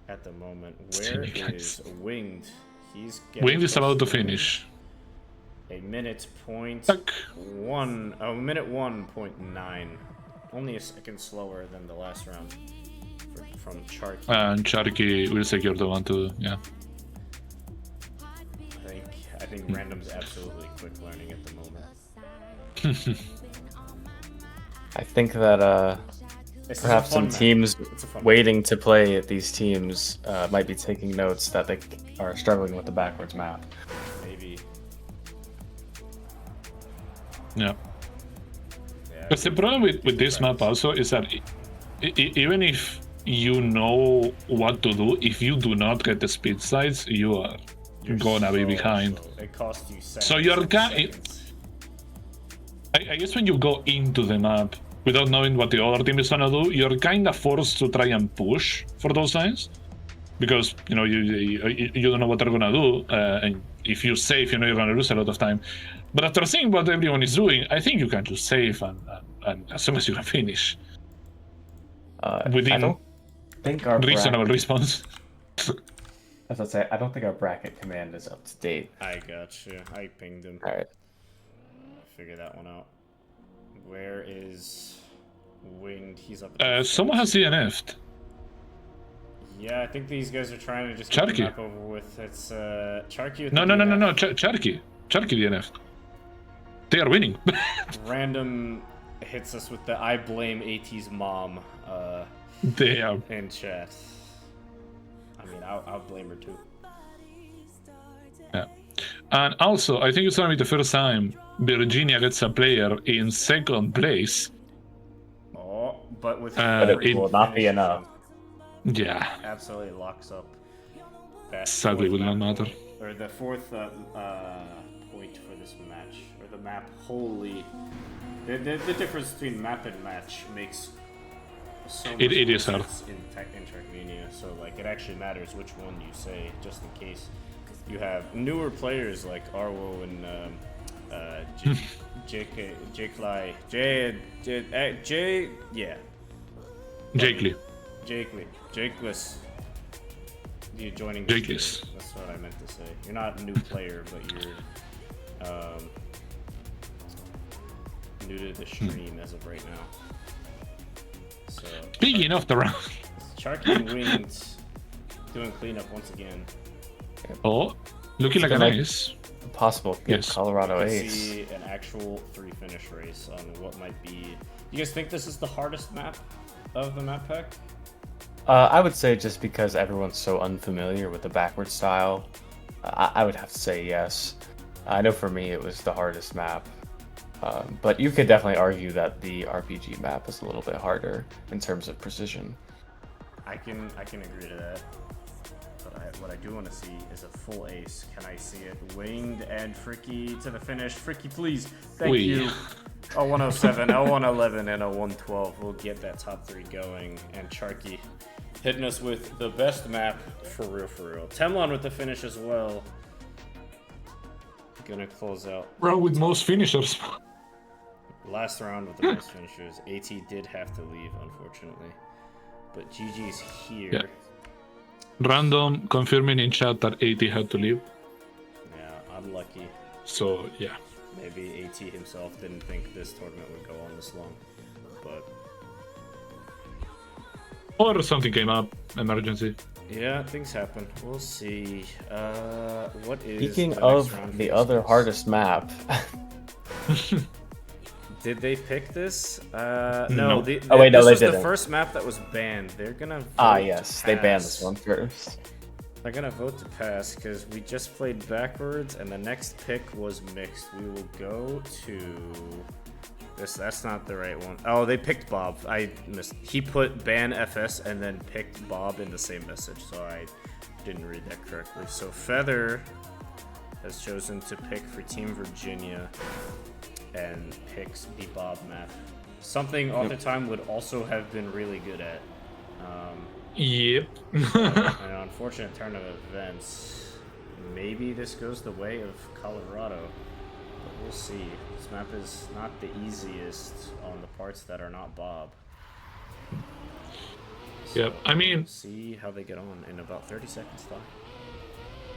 Speaker 1: at the moment. Where is Winged?
Speaker 3: Winged is about to finish.
Speaker 1: A minute .1. Oh, minute 1.9. Only a second slower than the last round from Sharky.
Speaker 3: And Sharky will secure the 1-2. Yeah.
Speaker 1: I think Random's absolutely quick learning at the moment.
Speaker 2: I think that perhaps some teams waiting to play at these teams might be taking notes that they are struggling with the backwards map.
Speaker 1: Maybe.
Speaker 3: Yeah. Because the problem with this map also is that even if you know what to do, if you do not get the speed sides, you're gonna be behind.
Speaker 1: It costs you seconds.
Speaker 3: So you're I guess when you go into the map without knowing what the other team is gonna do, you're kind of forced to try and push for those signs, because you know you don't know what they're gonna do, and if you save, you know you're gonna lose a lot of time. But after seeing what everyone is doing, I think you can just save and as soon as you can finish within
Speaker 2: I don't think our
Speaker 3: reasonable response.
Speaker 2: As I say, I don't think our bracket command is up to date.
Speaker 1: I gotcha. I pinged him.
Speaker 2: All right.
Speaker 1: Figure that one out. Where is Winged? He's up.
Speaker 3: Someone has DNF'd.
Speaker 1: Yeah, I think these guys are trying to just get the map over with. It's Sharky.
Speaker 3: No. Sharky DNF'd. They are winning.
Speaker 1: Random hits us with the "I blame AT's mom."
Speaker 3: They are
Speaker 1: in chat. I mean, I'll blame her too.
Speaker 3: Yeah, and also I think it's gonna be the first time Virginia gets a player in second place.
Speaker 1: Oh, but with
Speaker 2: it will not be enough.
Speaker 3: Yeah,
Speaker 1: absolutely locks up. That
Speaker 3: sadly, will not matter.
Speaker 1: Or the fourth point for this match, or the map wholly. The difference between map and match makes so much
Speaker 3: It is hard.
Speaker 1: sense in Trackmania. So like it actually matters which one you say, just in case you have newer players like Arwo and Jake Lee. Jakeless. You joining the
Speaker 3: Jakeless.
Speaker 1: stream. That's what I meant to say. You're not a new player, but you're new to the stream as of right now. So
Speaker 3: Speaking of the round.
Speaker 1: Sharky and Winged doing cleanup once again.
Speaker 3: Oh, looking like a nice.
Speaker 2: Possible
Speaker 3: Yes.
Speaker 2: Colorado
Speaker 1: Let's
Speaker 2: ace.
Speaker 1: see an actual 3 finish race on what might be. You guys think this is the hardest map of the map pack?
Speaker 2: I would say just because everyone's so unfamiliar with the backward style, I would have to say yes. I know for me it was the hardest map, but you could definitely argue that the RPG map is a little bit harder in terms of precision.
Speaker 1: I can agree to that. But what I do want to see is a full ace. Can I see it? Winged and Fricky to the finish. Fricky, please. Thank you. A 107, a 111, and a 112 will get that top 3 going. And Sharky hitting us with the best map for real, for real. Temlon with the finish as well. Gonna close out.
Speaker 3: Round with most finishers.
Speaker 1: Last round with the most finishers. AT did have to leave, unfortunately. But GG's here.
Speaker 3: Yeah. Random confirming in chat that AT had to leave.
Speaker 1: Yeah, unlucky.
Speaker 3: So, yeah.
Speaker 1: Maybe AT himself didn't think this tournament would go on this long. But
Speaker 3: Or something came up, emergency.
Speaker 1: yeah, things happen. We'll see. What is
Speaker 2: Speaking
Speaker 1: the next
Speaker 2: of
Speaker 1: round
Speaker 2: the
Speaker 1: for
Speaker 2: other
Speaker 1: this?
Speaker 2: hardest map,
Speaker 1: Did they pick this?
Speaker 3: No.
Speaker 1: No.
Speaker 2: they
Speaker 1: this
Speaker 2: didn't.
Speaker 1: was the first map that was banned. They're gonna vote
Speaker 2: yes,
Speaker 1: to
Speaker 2: they banned
Speaker 1: pass.
Speaker 2: this one first.
Speaker 1: They're gonna vote to pass because we just played backwards, and the next pick was mixed. We will go to this. That's not the right one. Oh, they picked Bob. I missed. He put ban FS and then picked Bob in the same message, so I didn't read that correctly. So Feather has chosen to pick for Team Virginia and picks the Bob map. Something AuthorTime would also have been really good at.
Speaker 3: Yep.
Speaker 1: An unfortunate turn of events. Maybe this goes the way of Colorado, but we'll see. This map is not the easiest on the parts that are not Bob.
Speaker 3: Yep, I mean,
Speaker 1: We'll see how they get on in about 30 seconds though.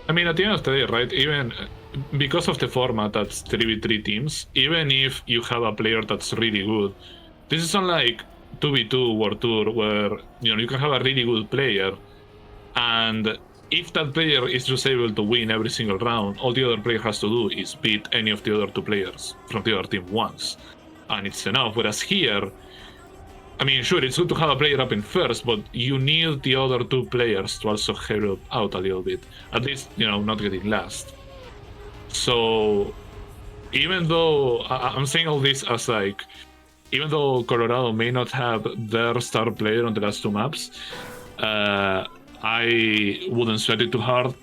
Speaker 3: I mean, at the end of the day, right, even because of the format that's 3v3 teams, even if you have a player that's really good, this is unlike 2v2 World Tour where, you can have a really good player, and if that player is just able to win every single round, all the other player has to do is beat any of the other 2 players from the other team once, and it's enough. Whereas here, I mean, sure, it's good to have a player up in first, but you need the other 2 players to also help out a little bit. At least, not getting last. So, even though I'm saying all this as even though Colorado may not have their star player on the last 2 maps, I wouldn't sweat it too hard.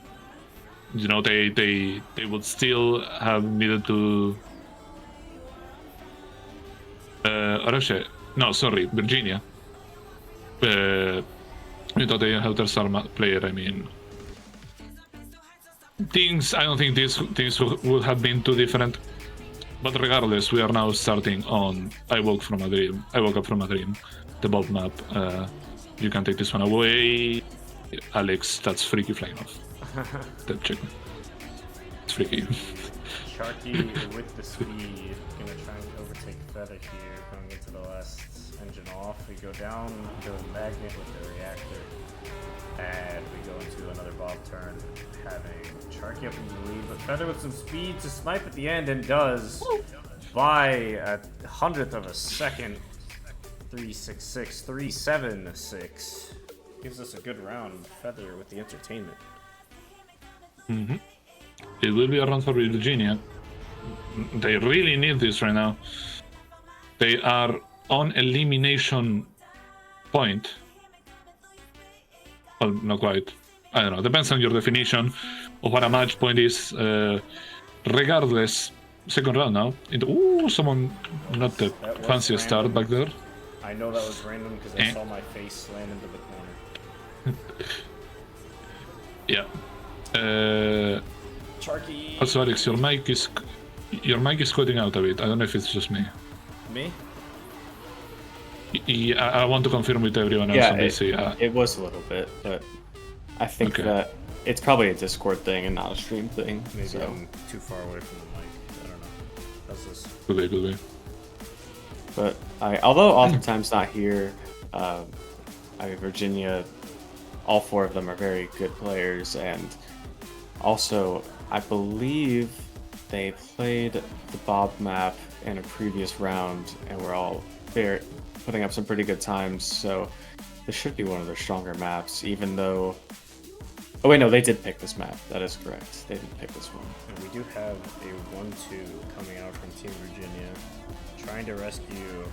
Speaker 3: They would still have needed to. No, sorry, Virginia. They didn't have their star player. I mean, I don't think things would have been too different. But regardless, we are now starting on I woke up from a dream. The Bob map. You can take this one away. Alex, that's freaky flying off. Check. It's freaky.
Speaker 1: Sharky with the speed, gonna try and overtake Feather here, going into the last engine off. We go down to the magnet with the reactor, and we go into another Bob turn, having Sharky up in the lead, but Feather with some speed to snipe at the end, and does by a 100th of a second. 366, 376. Gives us a good round. Feather with the entertainment.
Speaker 3: Mm-hmm. It will be a run for Virginia. They really need this right now. They are on elimination point. Well, not quite. I don't know. Depends on your definition of what a match point is. Regardless, second round now. Ooh, someone not the
Speaker 1: That was
Speaker 3: fanciest start
Speaker 1: random.
Speaker 3: back there.
Speaker 1: I know that was random because I saw my face slam into the corner.
Speaker 3: Yeah.
Speaker 1: Charky.
Speaker 3: Also, Alex, your mic is cutting out a bit. I don't know if it's just me.
Speaker 1: Me?
Speaker 3: Yeah, I want to confirm with everyone else
Speaker 2: Yeah,
Speaker 3: on this.
Speaker 2: it was a little bit, but I think
Speaker 3: Okay.
Speaker 2: that it's probably a Discord thing and not a stream thing.
Speaker 1: Maybe
Speaker 2: so.
Speaker 1: I'm too far away from the mic. I don't know. How's this?
Speaker 3: Could be.
Speaker 2: But although AuthorTime's not here, Virginia, all four of them are very good players, and also I believe they played the Bob map in a previous round, and we're all putting up some pretty good times. So this should be one of their stronger maps, even though. Oh wait, no, they did pick this map. That is correct. They did pick this one.
Speaker 1: And we do have a 1-2 coming out from Team Virginia, trying to rescue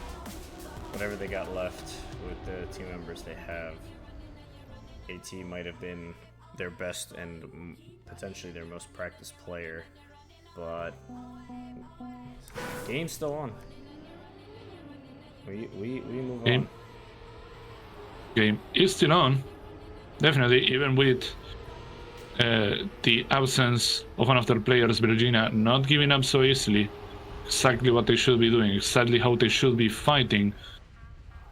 Speaker 1: whatever they got left with the team members they have. AT might have been their best and potentially their most practiced player, but game's still on. We move on.
Speaker 3: Game is still on. Definitely, even with the absence of one of their players, Virginia not giving up so easily. Exactly what they should be doing, exactly how they should be fighting.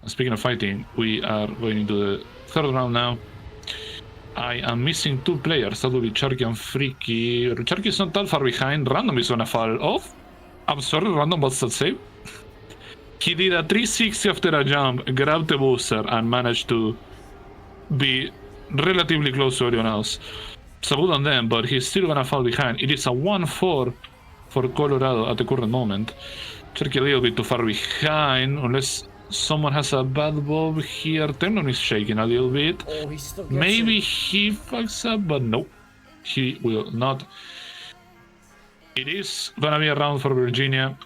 Speaker 3: And speaking of fighting, we are going into the third round now. I am missing two players. That will be Charky and Freaky. Charky is not that far behind. Random is gonna fall off. I'm sorry, Random, what's that save? He did a 360 after a jump, grabbed the booster, and managed to be relatively close to everyone else. So good on them, but he's still gonna fall behind. It is a 1-4 for Colorado at the current moment. Charky a little bit too far behind, unless someone has a bad bob here. Temnon is shaking a little bit.
Speaker 1: Oh, he still gets
Speaker 3: Maybe
Speaker 1: it.
Speaker 3: he fucks up, but no, he will not. It is gonna be a round for Virginia.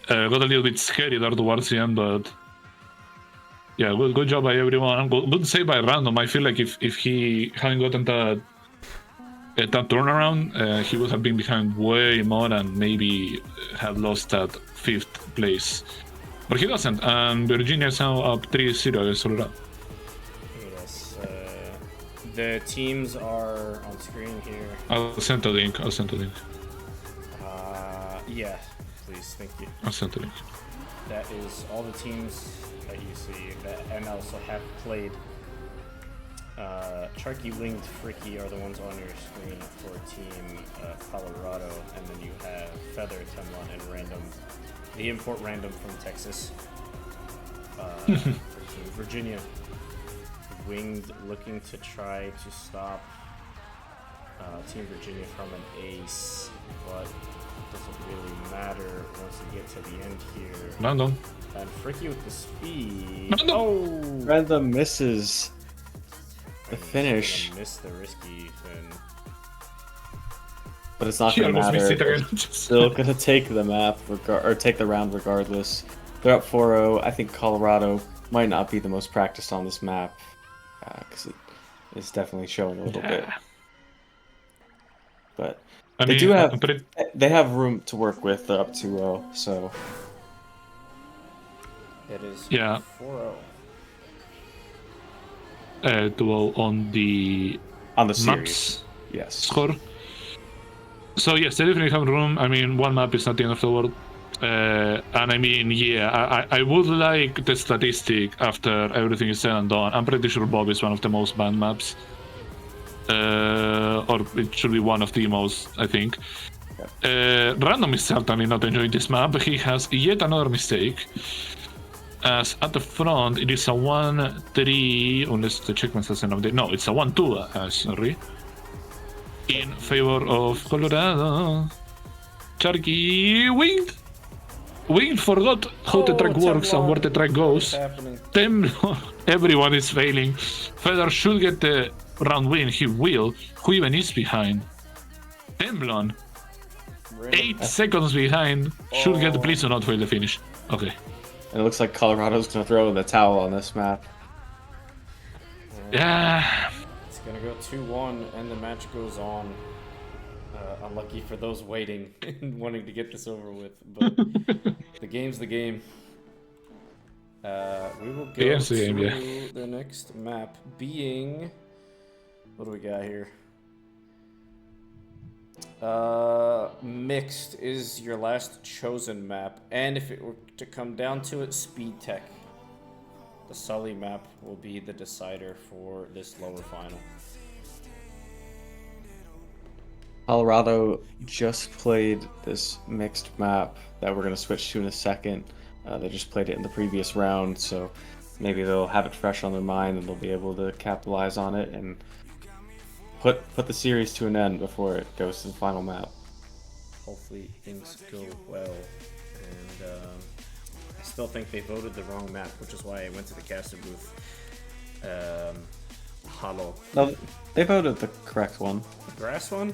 Speaker 3: Got a little bit scary there towards the end, but yeah, good job by everyone. Good save by Random. I feel like if he hadn't gotten that turnaround, he would have been behind way more and maybe have lost that 5th place. But he doesn't, and Virginia is now up 3-0 against Colorado.
Speaker 1: Yes, the teams are on screen here.
Speaker 3: I'll send the link.
Speaker 1: Yeah, please, thank you.
Speaker 3: I'll send the link.
Speaker 1: That is all the teams that you see that and also have played. Charky, Winged, Fricky are the ones on your screen for Team Colorado, and then you have Feather, Temlon, and Random, the import Random from Texas. For Team Virginia, Winged looking to try to stop Team Virginia from an ace, but doesn't really matter once you get to the end here.
Speaker 3: Random.
Speaker 1: And Fricky with the speed.
Speaker 3: Random.
Speaker 1: Oh!
Speaker 2: Random misses the
Speaker 1: He's
Speaker 2: finish,
Speaker 1: gonna miss the risky thing.
Speaker 2: but it's not
Speaker 3: He
Speaker 2: going to
Speaker 3: almost missed
Speaker 2: matter.
Speaker 3: it again.
Speaker 2: Still going to take the map or take the round regardless. They're up 4-0. I think Colorado might not be the most practiced on this map because it's definitely showing a little bit. But they do have they have room to work with. They're up 2-0, so
Speaker 1: It is
Speaker 3: Yeah.
Speaker 1: 4-0.
Speaker 3: duel on the
Speaker 2: series,
Speaker 3: maps
Speaker 2: yes.
Speaker 3: score. So yes, they definitely have room. I mean, one map is not the end of the world. And I mean, yeah, I would like the statistic after everything is said and done. I'm pretty sure Bob is one of the most banned maps. Or it should be one of the most, I think. Random is certainly not enjoying this map. He has yet another mistake. As at the front, it is a 1-3, unless the checkmate has an update. No, it's a 1-2, sorry. In favor of Colorado. Charky Winged! Winged forgot how the track works and where the track goes. Everyone is failing. Feather should get the round win. He will. Who even is behind? Temblon. 8 seconds behind. Should get. Please do not fail the finish. Okay.
Speaker 2: And it looks like Colorado's going to throw in the towel on this map.
Speaker 3: Yeah.
Speaker 1: It's gonna go 2-1, and the match goes on. Unlucky for those waiting and wanting to get this over with, but the game's the game. We will go to the next map being... What do we got here? Mixed is your last chosen map, and if it were to come down to it, Speed Tech. The Sully map will be the decider for this lower final.
Speaker 2: Colorado just played this mixed map that we're going to switch to in a second. They just played it in the previous round, so maybe they'll have it fresh on their mind and they'll be able to capitalize on it and put the series to an end before it goes to the final map.
Speaker 1: Hopefully things go well, and I still think they voted the wrong map, which is why I went to the caster booth. Hollow.
Speaker 2: No, they voted the correct one.
Speaker 1: The grass one?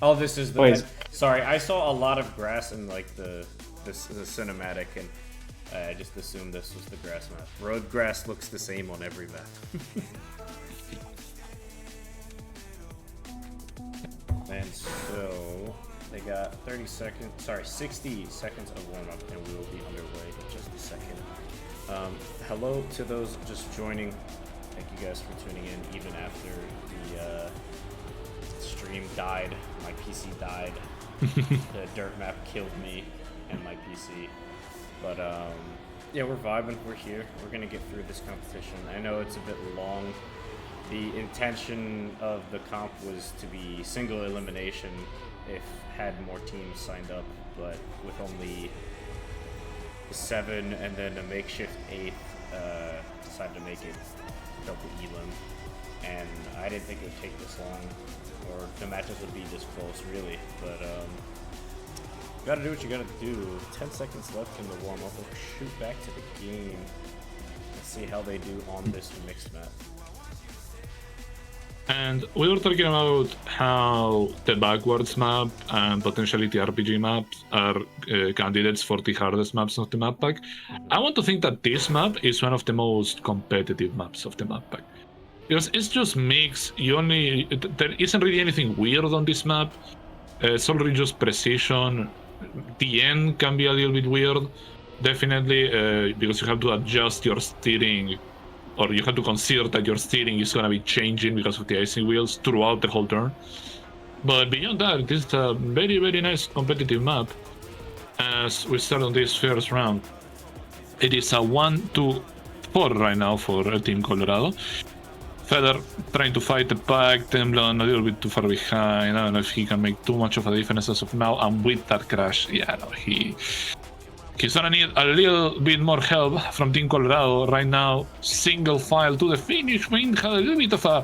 Speaker 1: Oh, this is the...
Speaker 2: Wait.
Speaker 1: Sorry, I saw a lot of grass in like the cinematic, and I just assumed this was the grass map. Road grass looks the same on every map. And so they got 60 seconds of warm up, and we will be underway in just a second. Hello to those just joining. Thank you guys for tuning in, even after the stream died. My PC died. The dirt map killed me and my PC. But yeah, we're vibing. We're here. We're gonna get through this competition. I know it's a bit long. The intention of the comp was to be single elimination if had more teams signed up, but with only 7 and then a makeshift 8th, decided to make it double elim. And I didn't think it would take this long, or the matches would be this close, really. But you gotta do what you gotta do. 10 seconds left in the warm up. We'll shoot back to the game. Let's see how they do on this mixed map.
Speaker 3: And we were talking about how the backwards map and potentially the RPG maps are candidates for the hardest maps of the map pack. I want to think that this map is one of the most competitive maps of the map pack. Because it's just mixed, there isn't really anything weird on this map. It's already just precision. The end can be a little bit weird, definitely, because you have to adjust your steering, or you have to consider that your steering is going to be changing because of the icing wheels throughout the whole turn. But beyond that, this is a very, very nice competitive map. As we start on this first round, it is a 1-2-4 right now for Team Colorado. Feather trying to fight the pack, Temblon a little bit too far behind. I don't know if he can make too much of a difference as of now, and with that crash, yeah, no, he's gonna need a little bit more help from Team Colorado right now. Single file to the finish. Wayne had a little bit of a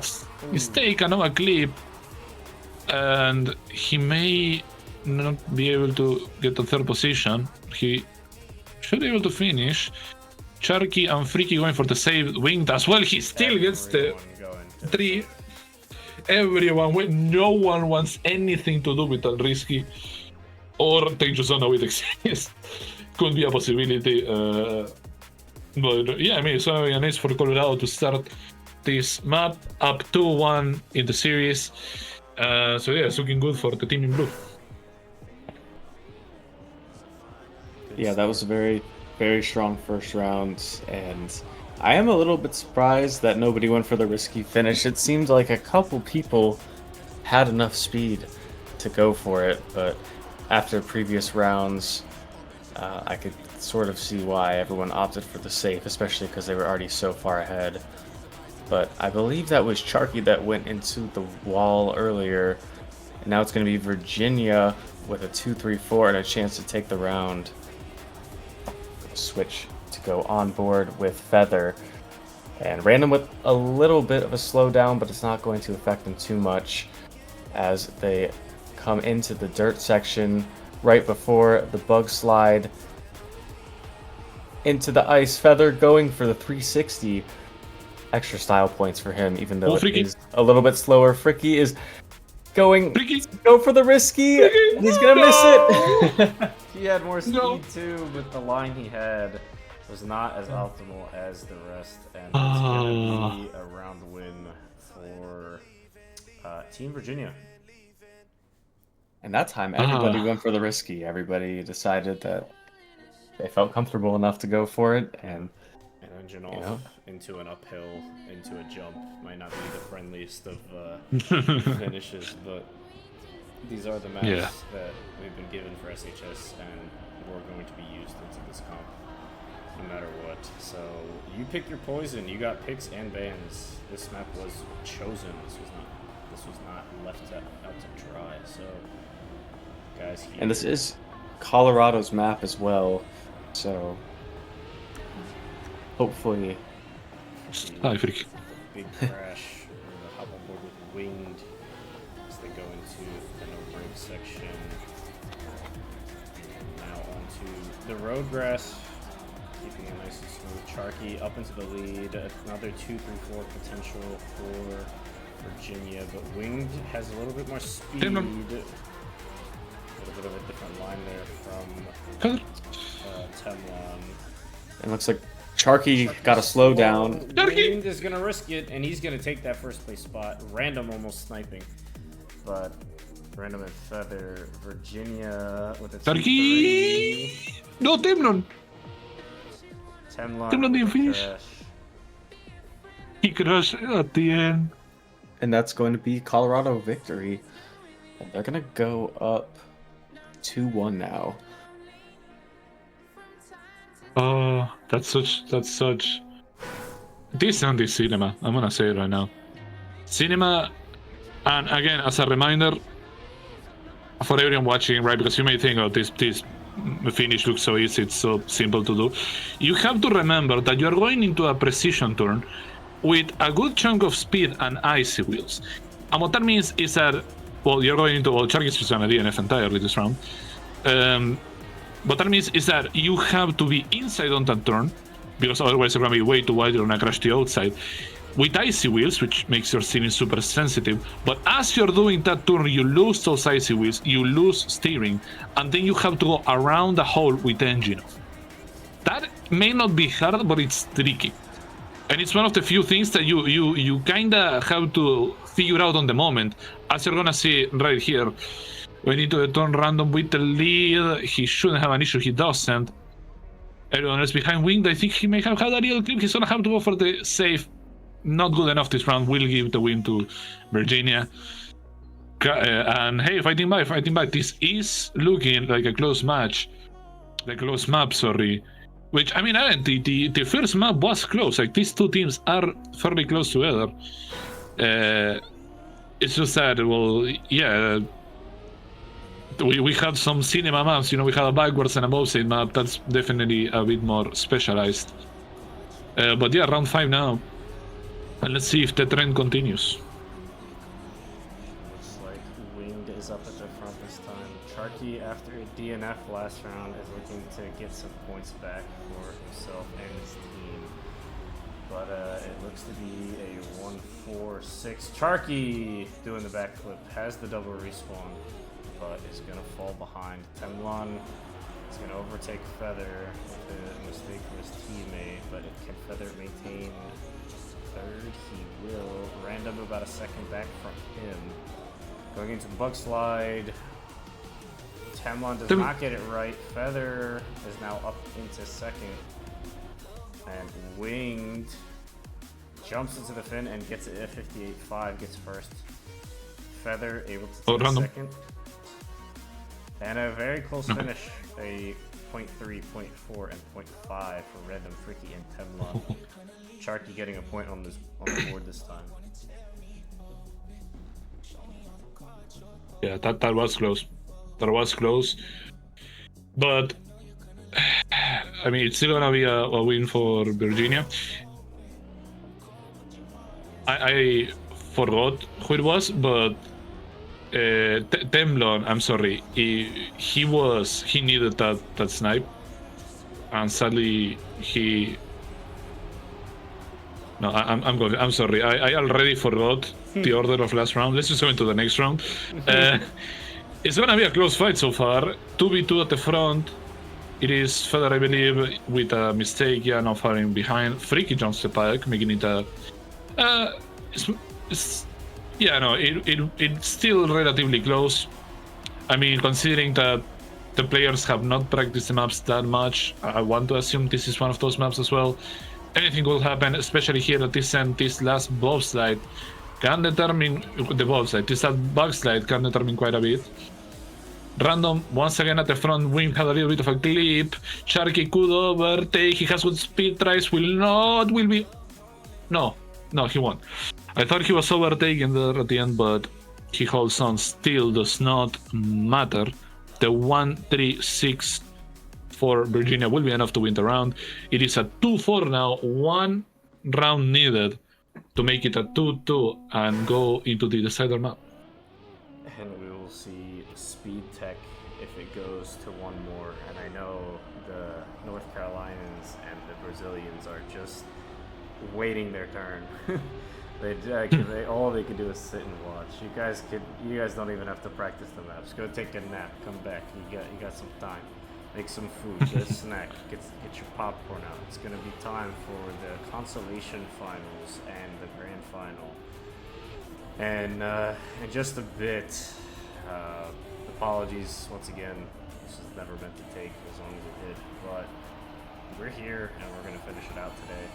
Speaker 3: mistake, another clip, and he may not be able to get the third position. He should be able to finish. Sharky and Freaky going for the save. Winged as well. He still gets the 3. Everyone, no one wants anything to do with that risky or danger zone with exist. Could be a possibility, but yeah, I mean, it's gonna be nice for Colorado to start this map up 2-1 in the series. So yeah, it's looking good for the team in blue.
Speaker 2: Yeah, that was a very, very strong first round, and I am a little bit surprised that nobody went for the risky finish. It seemed like a couple people had enough speed to go for it, but after previous rounds, I could sort of see why everyone opted for the safe, especially because they were already so far ahead. But I believe that was Sharky that went into the wall earlier, and now it's going to be Virginia with a 2-3-4 and a chance to take the round. Switch to go on board with Feather, and Random with a little bit of a slowdown, but it's not going to affect them too much as they come into the dirt section right before the bug slide into the ice. Feather going for the 360. Extra style points for him, even though it is a little bit slower. Fricky is going to go for the risky. He's going to miss it.
Speaker 1: He had more speed too, but the line he had was not as optimal as the rest, and it's going to be a round win for Team Virginia.
Speaker 2: And that time, everybody went for the risky. Everybody decided that they felt comfortable enough to go for it, and
Speaker 1: an engine off into an uphill, into a jump might not be the friendliest of finishes, but these are the maps that we've been given for SHS, and we're going to be used into this comp, no matter what. So you pick your poison. You got picks and bans. This map was chosen. This was not left out to dry. So, guys, here.
Speaker 2: And this is Colorado's map as well, so hopefully.
Speaker 3: Hi, freak.
Speaker 1: Big crash. The hop on board with winged as they go into the no break section. Now onto the road grass, keeping it nice and smooth. Charky up into the lead. Another 2-3-4 potential for Virginia, but winged has a little bit more speed. A little bit of a different line there from Temlon.
Speaker 2: It looks like Charky got a slow down.
Speaker 1: Winged is gonna risk it, and he's gonna take that first place spot. Random almost sniping, but Random and Feather. Virginia with a
Speaker 3: Charky! No, Temlon!
Speaker 1: Temlon
Speaker 3: didn't finish.
Speaker 1: Crash.
Speaker 3: He crashed at the end.
Speaker 2: And that's going to be Colorado victory. And they're going to go up 2-1 now.
Speaker 3: Oh, that's such decent this cinema. I'm gonna say it right now. Cinema, and again, as a reminder for everyone watching, right? Because you may think, oh, this finish looks so easy, it's so simple to do. You have to remember that you are going into a precision turn with a good chunk of speed and icy wheels. And what that means is that, well, you're going into, well, Charky is on a DNF entirely this round. What that means is that you have to be inside on that turn, because otherwise you're going to be way too wide, you're going to crash to the outside, with icy wheels, which makes your steering super sensitive. But as you're doing that turn, you lose those icy wheels, you lose steering, and then you have to go around the hole with the engine off. That may not be hard, but it's tricky. And it's one of the few things that you kinda have to figure out on the moment, as you're gonna see right here. We need to turn random with the lead. He shouldn't have an issue, he doesn't. Everyone else behind winged, I think he may have had a little clip. He's gonna have to go for the safe. Not good enough this round, will give the win to Virginia. And hey, fighting back. This is looking like a close match. The close map, sorry. Which, I mean, the first map was close. Like, these two teams are fairly close together. It's just that, well, yeah, we had some cinema maps. You know, we had a backwards and a bobsleigh map. That's definitely a bit more specialized. But yeah, round 5 now. And let's see if the trend continues.
Speaker 1: Looks like Winged is up at the front this time. Charky, after a DNF last round, is looking to get some points back for himself and his team. But it looks to be a 1-4-6. Charky doing the backflip, has the double respawn, but is going to fall behind. Temlon is going to overtake Feather with a mistake for his teammate, but can Feather maintain third? He will. Random about a second back from him. Going into the bug slide. Temlon does not get it right. Feather is now up into second. And Winged jumps into the fin and gets it at 58.5, gets first. Feather able to take second. And a very close finish. A 0.3, 0.4, and 0.5 for Random, Fricky, and Temlon. Charky getting a point on the board this time.
Speaker 3: Yeah, that was close. That was close. But I mean, it's still gonna be a win for Virginia. I forgot who it was, but Temlon, I'm sorry, he needed that snipe, and sadly he. No, I'm sorry. I already forgot the order of last round. Let's just go into the next round. It's gonna be a close fight so far. 2v2 at the front. It is Feather, I believe, with a mistake. Yeah, not firing behind. Freaky jumps the pike, making it a. It's still relatively close. I mean, considering that the players have not practiced the maps that much, I want to assume this is one of those maps as well. Anything will happen, especially here at this end. This last bobslide can determine the bobslide. This last backslide can determine quite a bit. Random once again at the front wing had a little bit of a clip. Sharky could overtake. He has good speed. Tries will be. No, he won. I thought he was overtaken there at the end, but he holds on. Still does not matter. The 1-3-6 for Virginia will be enough to win the round. It is a 2-4 now. One round needed to make it a 2-2 and go into the decider map.
Speaker 1: And we will see Speed Tech if it goes to one more. And I know the North Carolinians and the Brazilians are just waiting their turn. All they could do is sit and watch. You guys don't even have to practice the maps. Go take a nap, come back. You got some time. Make some food, get a snack, get your popcorn out. It's gonna be time for the consolation finals and the grand final. And in just a bit, apologies once again. This was never meant to take as long as it did, but we're here and we're gonna finish it out today.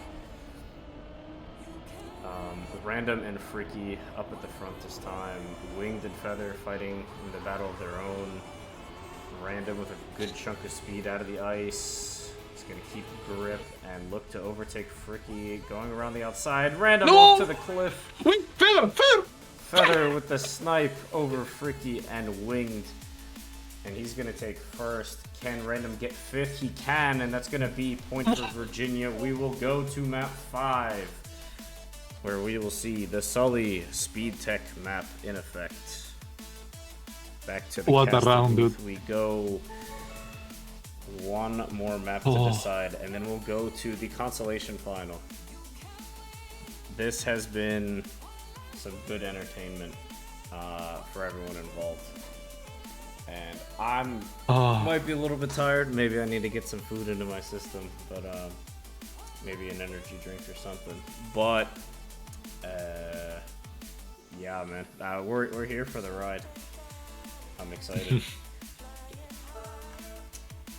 Speaker 1: With Random and Freaky up at the front this time, Winged and Feather fighting in the battle of their own. Random with a good chunk of speed out of the ice. He's gonna keep grip and look to overtake Freaky, going around the outside. Random off to the cliff.
Speaker 3: Wait,
Speaker 1: Feather with the snipe over Freaky and Winged. And he's gonna take first. Can Random get fifth? He can, and that's gonna be point for Virginia. We will go to map 5, where we will see the Sully Speed Tech map in effect. Back to the
Speaker 3: what a round,
Speaker 1: booth.
Speaker 3: dude.
Speaker 1: We go one more map to decide, and then we'll go to the consolation final. This has been some good entertainment for everyone involved. And might be a little bit tired. Maybe I need to get some food into my system, but maybe an energy drink or something. But yeah, man, we're here for the ride. I'm excited.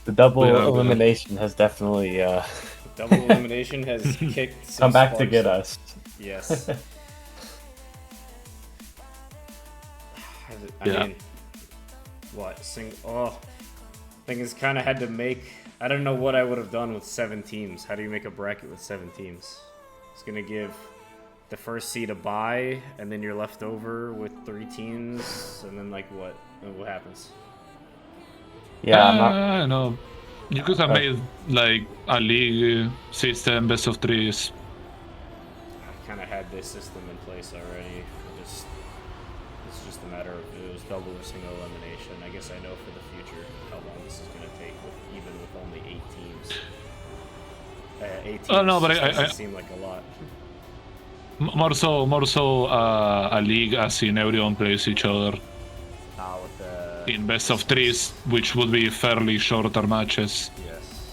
Speaker 2: The double elimination has definitely
Speaker 1: double elimination has kicked some
Speaker 2: come back to
Speaker 1: sparks
Speaker 2: get
Speaker 1: up.
Speaker 2: us.
Speaker 1: Yes. I mean, what? Thing is, kind of had to make. I don't know what I would have done with 7 teams. How do you make a bracket with 7 teams? It's gonna give the first seed a bye, and then you're left over with 3 teams, and then like what? What happens?
Speaker 2: Yeah,
Speaker 3: I don't know. You could have made like a league system, best of 3s.
Speaker 1: I kind of had this system in place already. It's just a matter of it was double or single elimination. I guess I know for the future how long this is going to take, even with only 8 teams. 8 teams.
Speaker 3: Oh no, but I
Speaker 1: seem like a lot.
Speaker 3: More so a league as in everyone plays each other
Speaker 1: With the
Speaker 3: in best of 3s, which would be fairly shorter matches.
Speaker 1: Yes,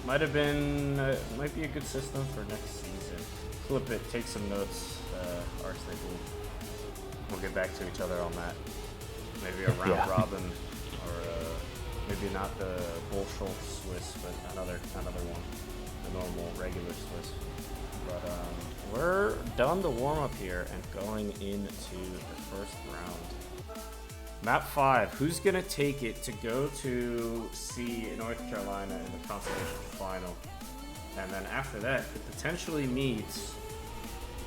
Speaker 1: might be a good system for next season. Flip it, take some notes, Arsenic. We'll get back to each other on that. Maybe a round robin, or maybe not the Bullshul Swiss, but another one, the normal regular Swiss. But we're done the warm up here and going into the first round. Map 5, who's gonna take it to go to see North Carolina in the consolation final? And then after that, could potentially meet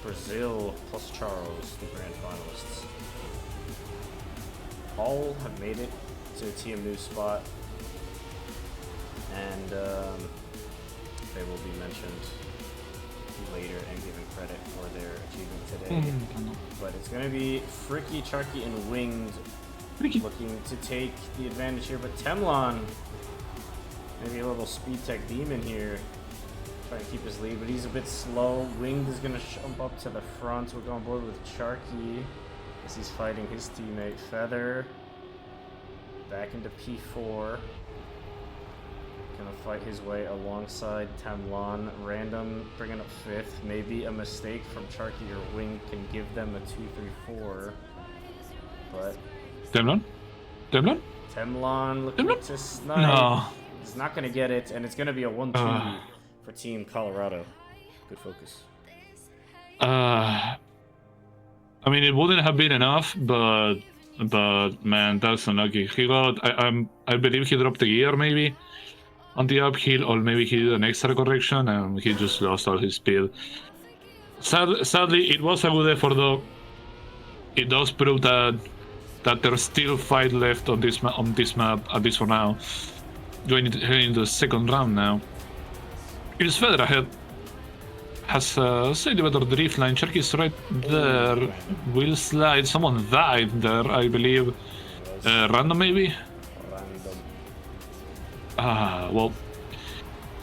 Speaker 1: Brazil plus Charles, the grand finalists. All have made it to a TM News spot, and they will be mentioned later and given credit for their achievement today. But it's gonna be Freaky, Charky, and Winged looking to take the advantage here, but Temlon, maybe a little speed tech demon here, trying to keep his lead, but he's a bit slow. Winged is going to jump up to the front. We're going board with Charky as he's fighting his teammate Feather. Back into P4. Gonna fight his way alongside Temlon. Random bringing up 5th. Maybe a mistake from Charky or Winged can give them a 2-3-4, but
Speaker 3: Temlon? Temlon?
Speaker 1: Temlon looking
Speaker 3: Temlon?
Speaker 1: to snipe.
Speaker 3: No.
Speaker 1: He's not going to get it, and it's going to be a 1-2 for Team Colorado. Good focus.
Speaker 3: I mean, it wouldn't have been enough, but man, that's unlucky. He got, I believe he dropped a gear maybe on the uphill, or maybe he did an extra correction, and he just lost all his speed. Sadly, it was a good effort though. It does prove that there's still fight left on this map, at least for now. Heading into the second round now. It is further ahead. Has a slightly better drift line. Cherky is right there. Will slide. Someone died there, I believe. Random maybe?
Speaker 1: Random.
Speaker 3: Well,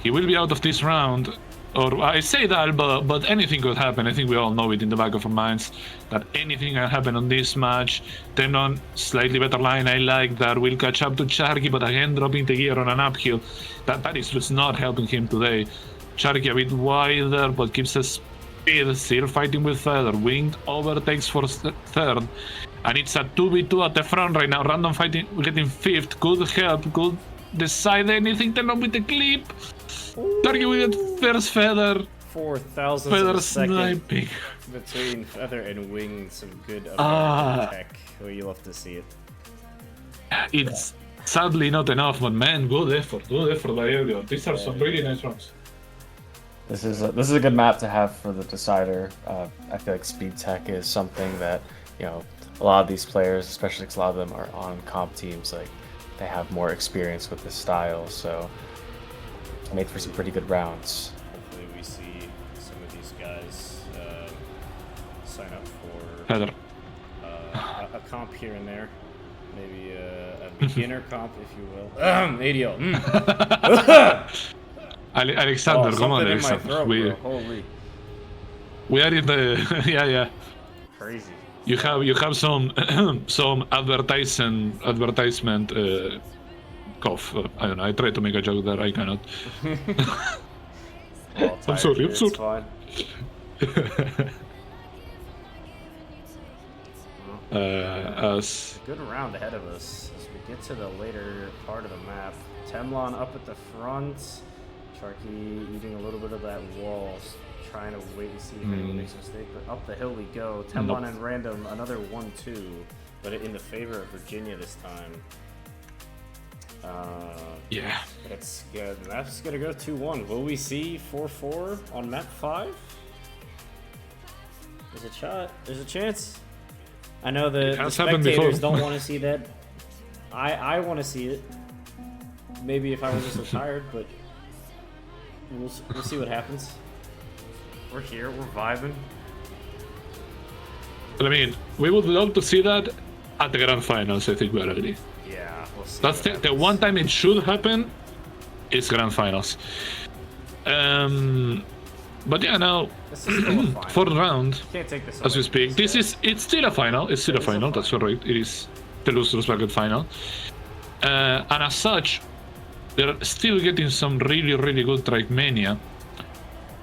Speaker 3: he will be out of this round. Or I say that, but anything could happen. I think we all know it in the back of our minds that anything can happen on this match. Temlon, slightly better line. I like that. Will catch up to Cherky, but again dropping the gear on an uphill. That is just not helping him today. Cherky a bit wider, but keeps his speed, still fighting with Feather. Winged overtakes for third. And it's a 2v2 at the front right now. Random fighting, getting fifth. Could help, could decide anything. Temlon with the clip. Cherky with the first Feather.
Speaker 1: 4,000
Speaker 3: Feather
Speaker 1: second
Speaker 3: sniping.
Speaker 1: between Feather and Wing. Some good tech. Well, you love to see it.
Speaker 3: It's sadly not enough, but man, good effort by Elliot. These are some really nice rounds.
Speaker 2: This is a good map to have for the decider. I feel like speed tech is something that, you know, a lot of these players, especially because a lot of them are on comp teams, like they have more experience with this style, so made for some pretty good rounds.
Speaker 1: Hopefully we see some of these guys sign up for
Speaker 3: Feather.
Speaker 1: a comp here and there. Maybe a beginner comp, if you will. ADO.
Speaker 3: Alexander, come on, Alexander.
Speaker 1: Throat, Holy.
Speaker 3: We are in the yeah.
Speaker 1: Crazy.
Speaker 3: You have some some advertisement cough. I don't know. I tried to make a joke there. I cannot. I'm sorry. I'm sorry.
Speaker 1: Fine. Good round ahead of us as we get to the later part of the map. Temlon up at the front. Sharky eating a little bit of that wall, trying to wait and see if anyone makes a mistake. But up the hill we go. Temlon and Random, another 1-2, but in the favor of Virginia this time.
Speaker 3: Yeah.
Speaker 1: That's good. The map's gonna go 2-1. Will we see 4-4 on map 5? There's a shot. There's a chance. I know the spectators don't want to see that. I want to see it. Maybe if I wasn't so tired, but we'll see what happens. We're here. We're vibing.
Speaker 3: But I mean, we would love to see that at the grand finals. I think we are ready.
Speaker 1: Yeah, we'll see.
Speaker 3: That's the one time it should happen. Is grand finals. But yeah, now fourth round.
Speaker 1: Can't take this
Speaker 3: as we speak. It's still a final. It's still a final. That's correct. It is the losers bracket final. And as such, they're still getting some really good Trackmania.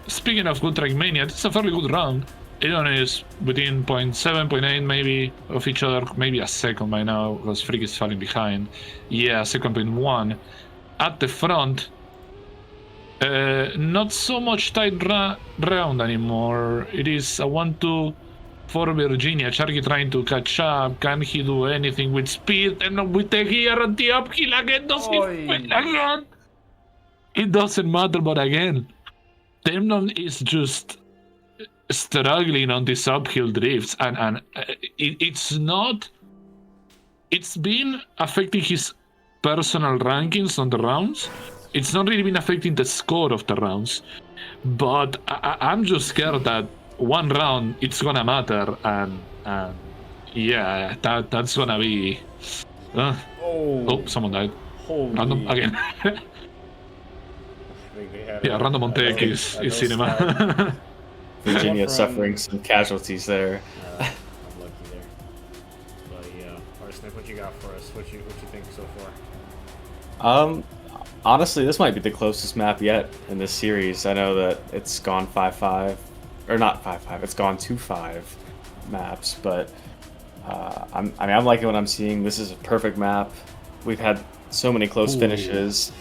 Speaker 3: Speaking of good Trackmania, it's a fairly good round. Everyone is within 0.7, 0.8 maybe of each other, maybe a second by now, because Freak is falling behind. Yeah, 2.1. At the front, not so much tight round anymore. It is a 1-2 for Virginia. Cherky trying to catch up. Can he do anything with speed? And with the gear at the uphill again, does he fail again? It doesn't matter, but again, Temlon is just struggling on these uphill drifts, and it's not. It's been affecting his personal rankings on the rounds. It's not really been affecting the score of the rounds, but I'm just scared that one round it's gonna matter, and yeah, that's gonna be. Oh, someone died.
Speaker 1: Holy.
Speaker 3: Random again. Yeah, random on tech is cinema.
Speaker 2: Virginia suffering some casualties there.
Speaker 1: I'm lucky there. But yeah, Arsenic, what you got for us? What you think so far?
Speaker 2: Honestly, this might be the closest map yet in this series. I know that it's gone 5-5, or not 5-5. It's gone 2-5 maps, but I'm liking what I'm seeing. This is a perfect map. We've had so many close finishes,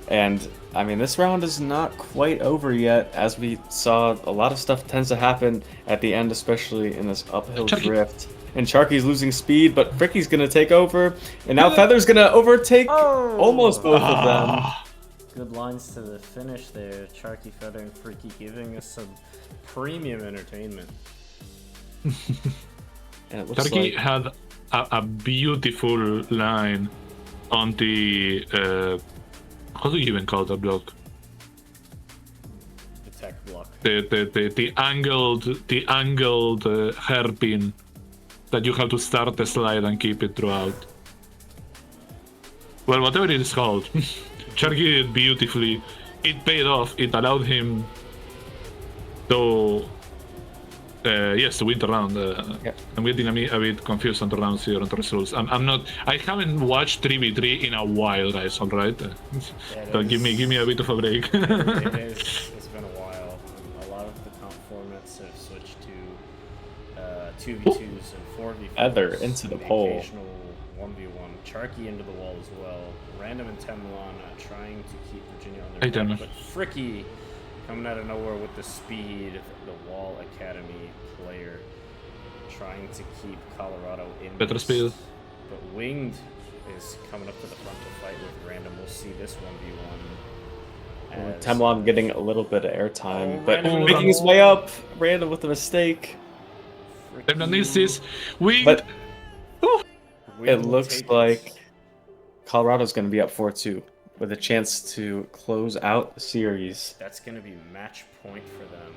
Speaker 2: and I mean, this round is not quite over yet. As we saw, a lot of stuff tends to happen at the end, especially in this uphill drift. And Sharky's losing speed, but Fricky's gonna take over, and now Feather's gonna overtake almost both of them.
Speaker 1: Good lines to the finish there. Sharky, Feather, and Freaky giving us some premium entertainment.
Speaker 2: And it looks
Speaker 3: Sharky
Speaker 2: like
Speaker 3: had a beautiful line on the how do you even call that block?
Speaker 1: The tech block.
Speaker 3: The angled hairpin that you have to start the slide and keep it throughout. Well, whatever it is called, Sharky did it beautifully. It paid off. It allowed him to to win the round. I'm getting a bit confused on the rounds here, on the results. I'm not. I haven't watched 3v3 in a while, guys. All right, so give me a bit of a break.
Speaker 1: It's been a while. A lot of the comp formats have switched to 2v2s and 4v4s.
Speaker 2: Feather into the pole.
Speaker 1: Occasional 1v1. Charky into the wall as well. Random and Temlon trying to keep Virginia on their back, but Fricky coming out of nowhere with the speed, the Wall Academy player, trying to keep Colorado in
Speaker 3: better speed.
Speaker 1: But Winged is coming up to the front to fight with Random. We'll see this 1v1.
Speaker 2: Temlon getting a little bit of airtime, but
Speaker 1: Random
Speaker 2: making his way up. Random with a mistake.
Speaker 3: Temlon needs this. Winged.
Speaker 2: But
Speaker 1: Winged
Speaker 2: it
Speaker 1: will
Speaker 2: looks
Speaker 1: take
Speaker 2: like Colorado's going to be up 4-2 with a chance to close out the series.
Speaker 1: That's going to be match point for them.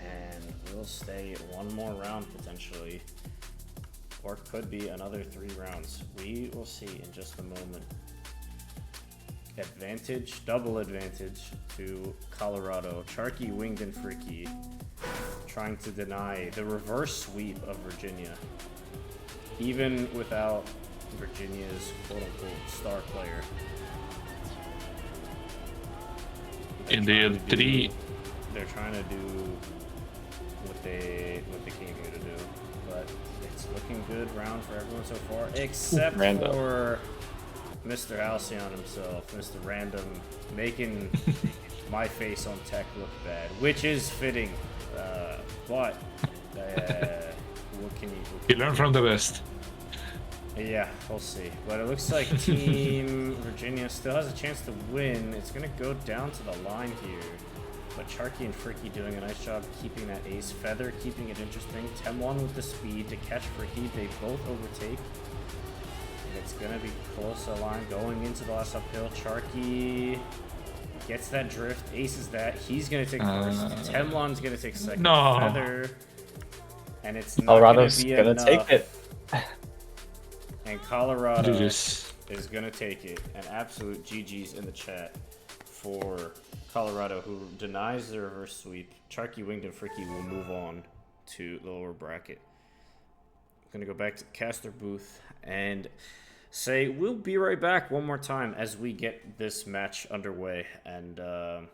Speaker 1: And we'll stay one more round potentially. Or could be another 3 rounds. We will see in just a moment. Advantage, double advantage to Colorado. Sharky, Winged, and Freaky trying to deny the reverse sweep of Virginia. Even without Virginia's quote-unquote star player.
Speaker 3: Indeed,
Speaker 1: They're trying to do what they came here to do, but it's looking good round for everyone so far, except for Mr. Halcyon himself, Mr. Random, making my face on tech look bad, which is fitting. But what can
Speaker 3: you learn from the best?
Speaker 1: Yeah, we'll see. But it looks like Team Virginia still has a chance to win. It's going to go down to the line here. But Sharky and Fricky doing a nice job keeping that ace. Feather keeping it interesting. Temlon with the speed to catch Fricky. They both overtake. And it's going to be close to the line going into the last uphill. Sharky gets that drift, aces that. He's going to take first. Temlon's going to take second.
Speaker 3: No.
Speaker 1: Feather. And it's not
Speaker 2: Colorado's
Speaker 1: going to
Speaker 2: gonna take it.
Speaker 1: And Colorado
Speaker 3: GG's.
Speaker 1: is going to take it. An absolute GG's in the chat for Colorado, who denies the reverse sweep. Sharky, Winged, and Fricky will move on to the lower bracket. I'm going to go back to the caster booth and say we'll be right back one more time as we get this match underway. And I'm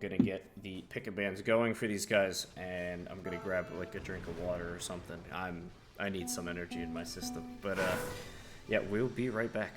Speaker 1: going to get the pick-a bands going for these guys, and I'm going to grab like a drink of water or something. I need some energy in my system. But yeah, we'll be right back.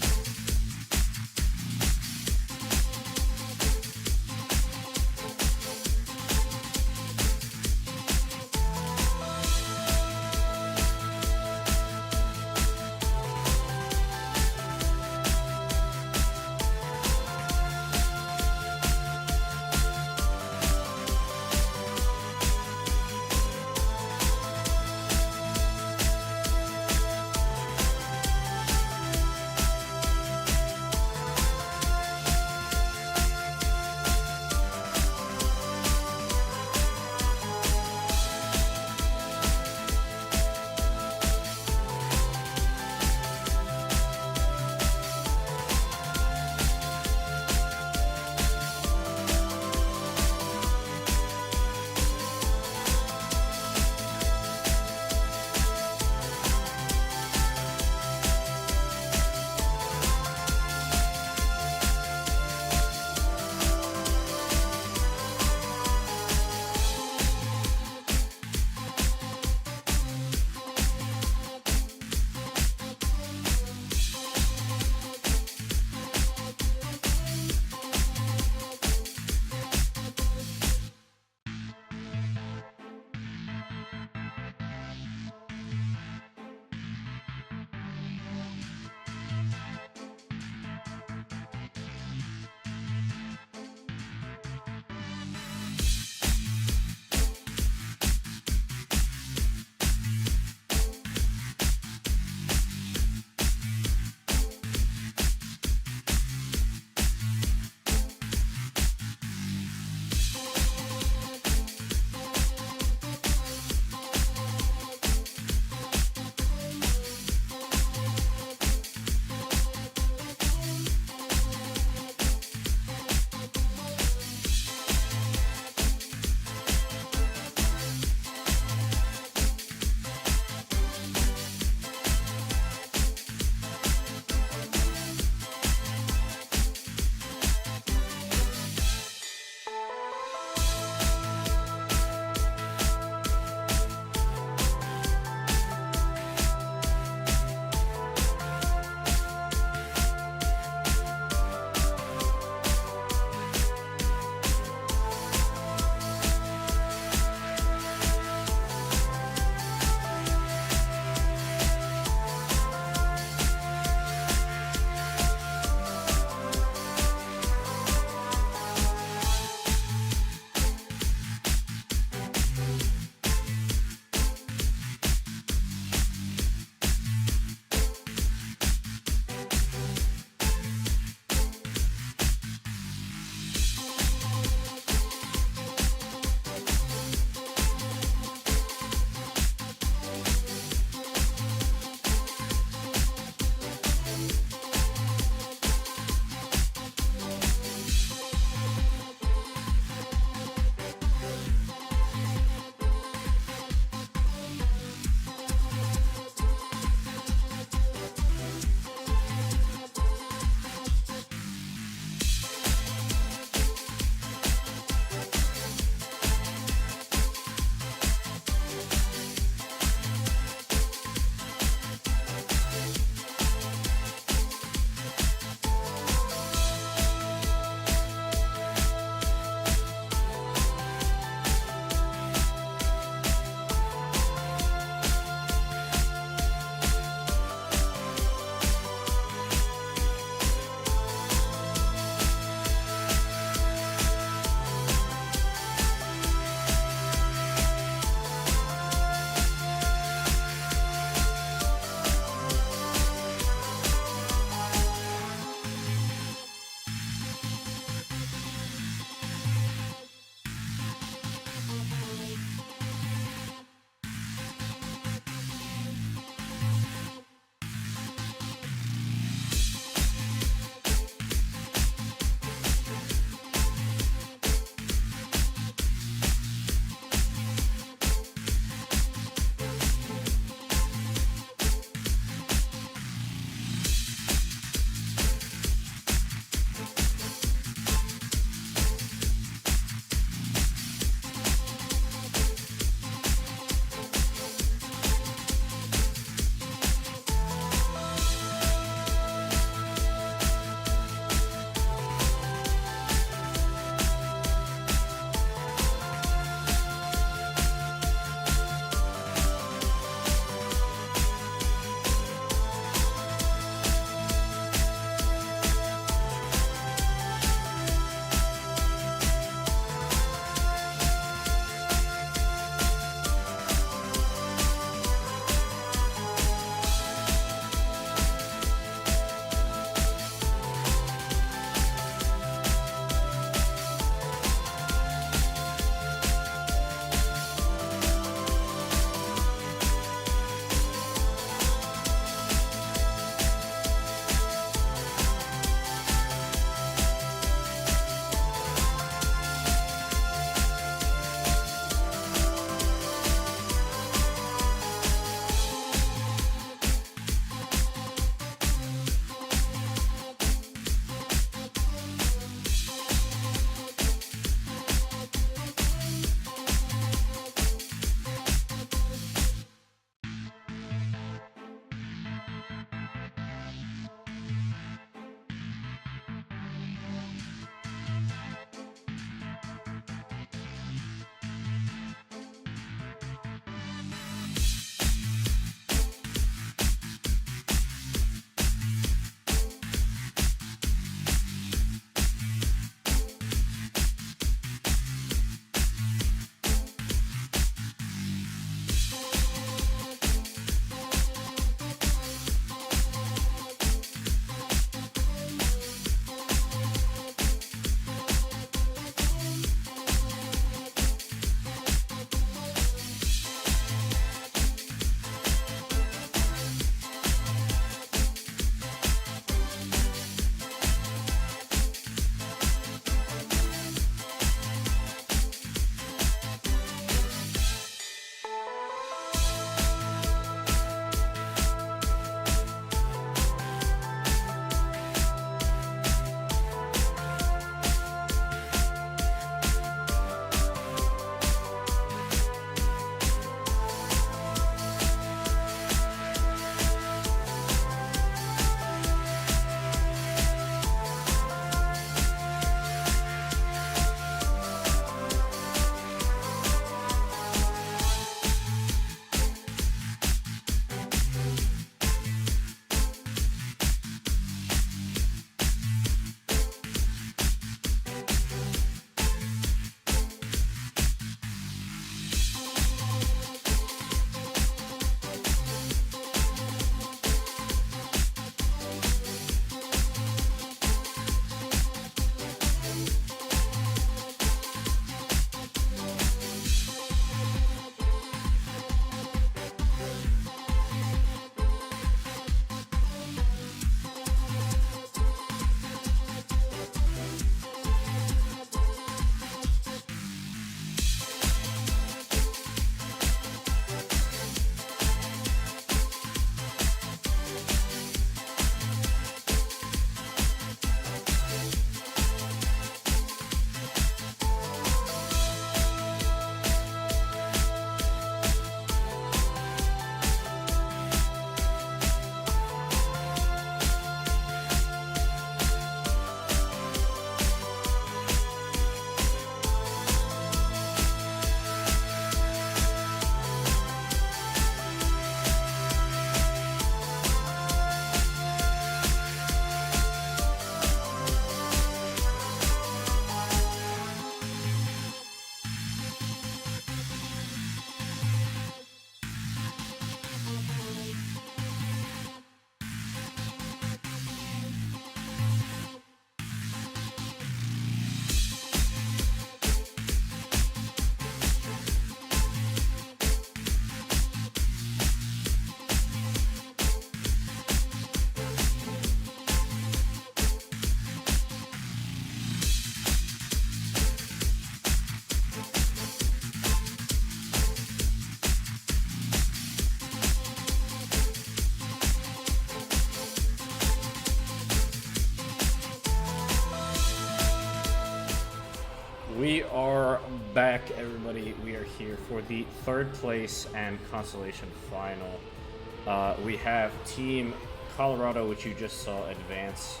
Speaker 1: We are back, everybody. We are here for the third place and consolation final. We have Team Colorado, which you just saw advance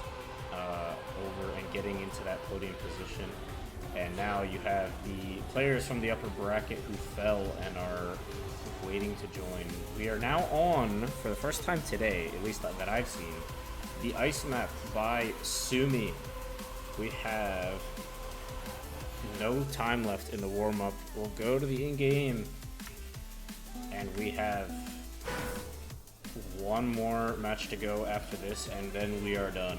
Speaker 1: over and getting into that podium position. And now you have the players from the upper bracket who fell and are waiting to join. We are now on, for the first time today, at least that I've seen, the ice map by Tysumii. We have no time left in the warm-up. We'll go to the in-game, and we have one more match to go after this, and then we are done.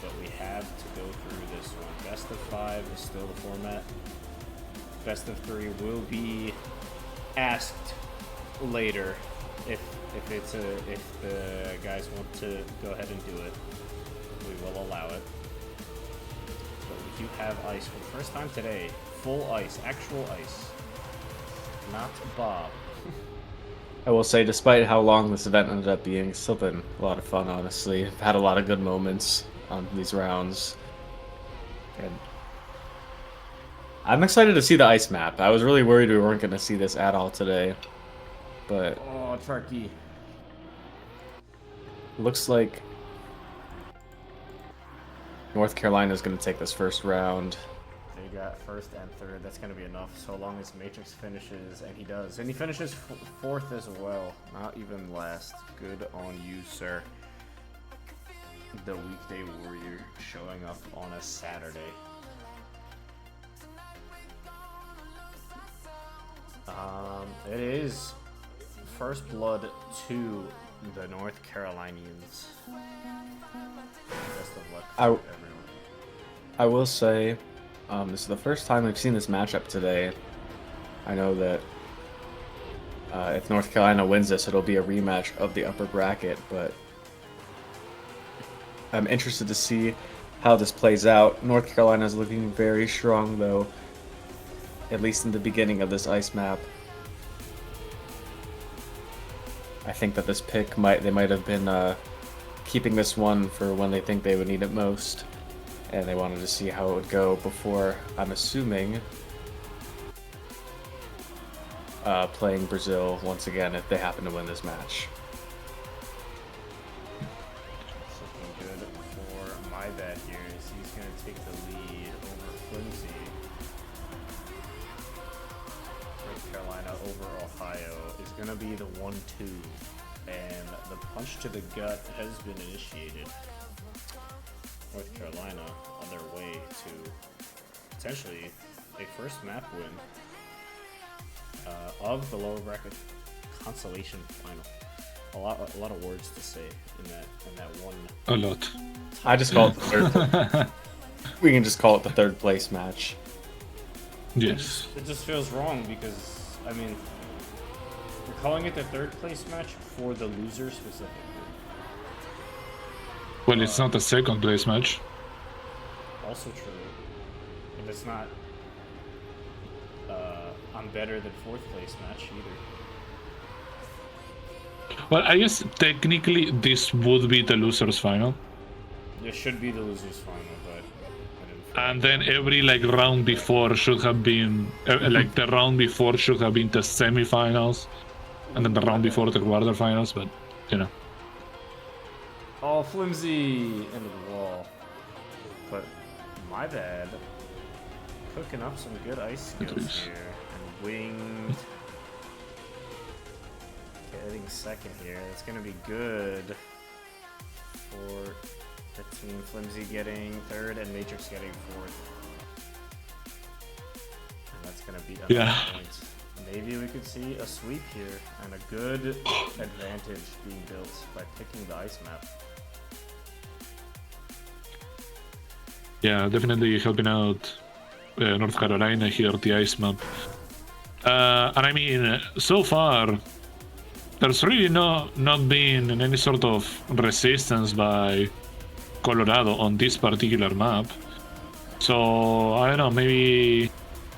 Speaker 1: But we have to go through this one. Best of 5 is still the format. Best of 3 will be asked later if the guys want to go ahead and do it. We will allow it. But we do have ice for the first time today. Full ice, actual ice, not Bob.
Speaker 2: I will say, despite how long this event ended up being, it's still been a lot of fun, honestly. I've had a lot of good moments on these rounds. And I'm excited to see the ice map. I was really worried we weren't going to see this at all today. But
Speaker 1: Oh, Turkey.
Speaker 2: looks like North Carolina is going to take this first round.
Speaker 1: They got first and third. That's going to be enough so long as Matrix finishes, and he does. And he finishes fourth as well, not even last. Good on you, sir. The weekday warrior showing up on a Saturday. It is first blood to the North Carolinians. Best of luck to everyone.
Speaker 2: I will say, this is the first time I've seen this matchup today. I know that if North Carolina wins this, it'll be a rematch of the upper bracket, but I'm interested to see how this plays out. North Carolina is looking very strong, though, at least in the beginning of this ice map. I think that this pick they might have been keeping this one for when they think they would need it most, and they wanted to see how it would go before, I'm assuming, playing Brazil once again if they happen to win this match.
Speaker 1: It's looking good for my bet here is he's going to take the lead over Flimsy. North Carolina over Ohio is going to be the 1-2, and the punch to the gut has been initiated. North Carolina on their way to potentially a first map win of the lower bracket consolation final. A lot of words to say in that one.
Speaker 3: A lot.
Speaker 2: I just call it the third. We can just call it the third place match.
Speaker 3: Yes.
Speaker 1: It just feels wrong because, I mean, we're calling it the third place match for the loser specifically.
Speaker 3: Well, it's not a second place match.
Speaker 1: Also true. And it's not I'm better than fourth place match either.
Speaker 3: Well, I guess technically this would be the losers final.
Speaker 1: It should be the losers final, but I didn't feel
Speaker 3: And then every round before should have been the round before should have been the semifinals, and then the round before the quarterfinals. But you know,
Speaker 1: oh, Flimsy into the wall. But my bad. Cooking up some good ice skills here. And winged. Getting second here. That's gonna be good for the team. Flimsy getting third and Matrix getting fourth. And that's gonna be points. Maybe we could see a sweep here and a good advantage being built by picking the ice map.
Speaker 3: yeah, definitely helping out North Carolina here at the ice map. And I mean, so far, there's really not been any sort of resistance by Colorado on this particular map. So, I don't know, maybe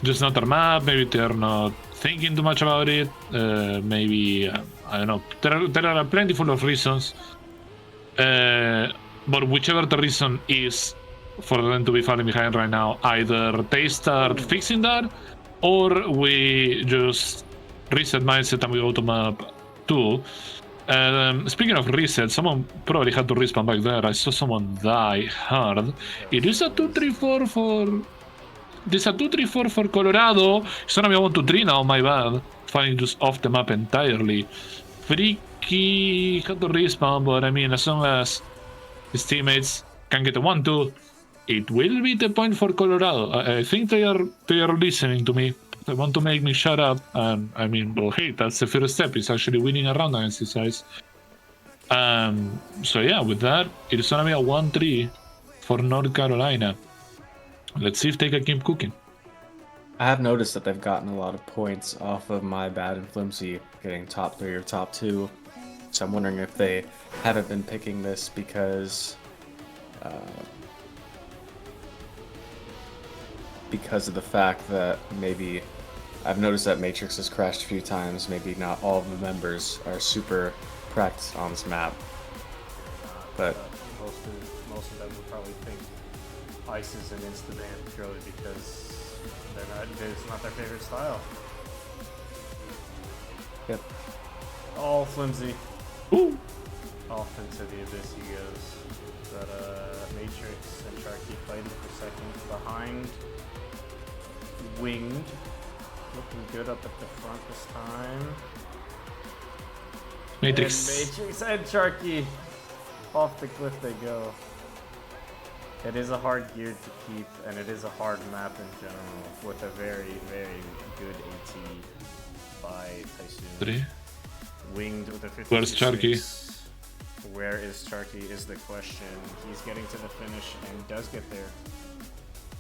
Speaker 3: just not their map, maybe they're not thinking too much about it, maybe, I don't know, there are plentiful of reasons, but whichever the reason is, for them to be falling behind right now. Either they start fixing that, or we just reset mindset and we go to map 2. Speaking of reset, someone probably had to respawn back there. I saw someone die hard. It is a 2-3-4 for... This is a 2-3-4 for Colorado. It's gonna be a 1-2-3 now, my bad. Falling just off the map entirely. Freaky had to respawn, but I mean, as long as his teammates can get a 1-2, it will be the point for Colorado. I think they are listening to me. They want to make me shut up, and I mean, well, hey, that's the first step. It's actually winning a round against these guys. So yeah, with that, it's gonna be a 1-3 for North Carolina. Let's see if they can keep cooking.
Speaker 2: I have noticed that they've gotten a lot of points off of My Bad and Flimsy getting top 3 or top 2. So I'm wondering if they haven't been picking this because of the fact that maybe I've noticed that Matrix has crashed a few times. Maybe not all of the members are super practiced on this map, but
Speaker 1: most of them would probably think Ice is an insta-ban purely because it's not their favorite style.
Speaker 2: Yep.
Speaker 1: All Flimsy.
Speaker 3: Ooh.
Speaker 1: Off into the abyss he goes. But Matrix and Sharky fighting for second behind. Winged. Looking good up at the front this time.
Speaker 3: Matrix.
Speaker 1: And Matrix and Sharky. Off the cliff they go. It is a hard gear to keep, and it is a hard map in general, with a very, very good AT by Tysumii. Winged with a 56.
Speaker 3: Where's Sharky?
Speaker 1: Where is Sharky is the question. He's getting to the finish and does get there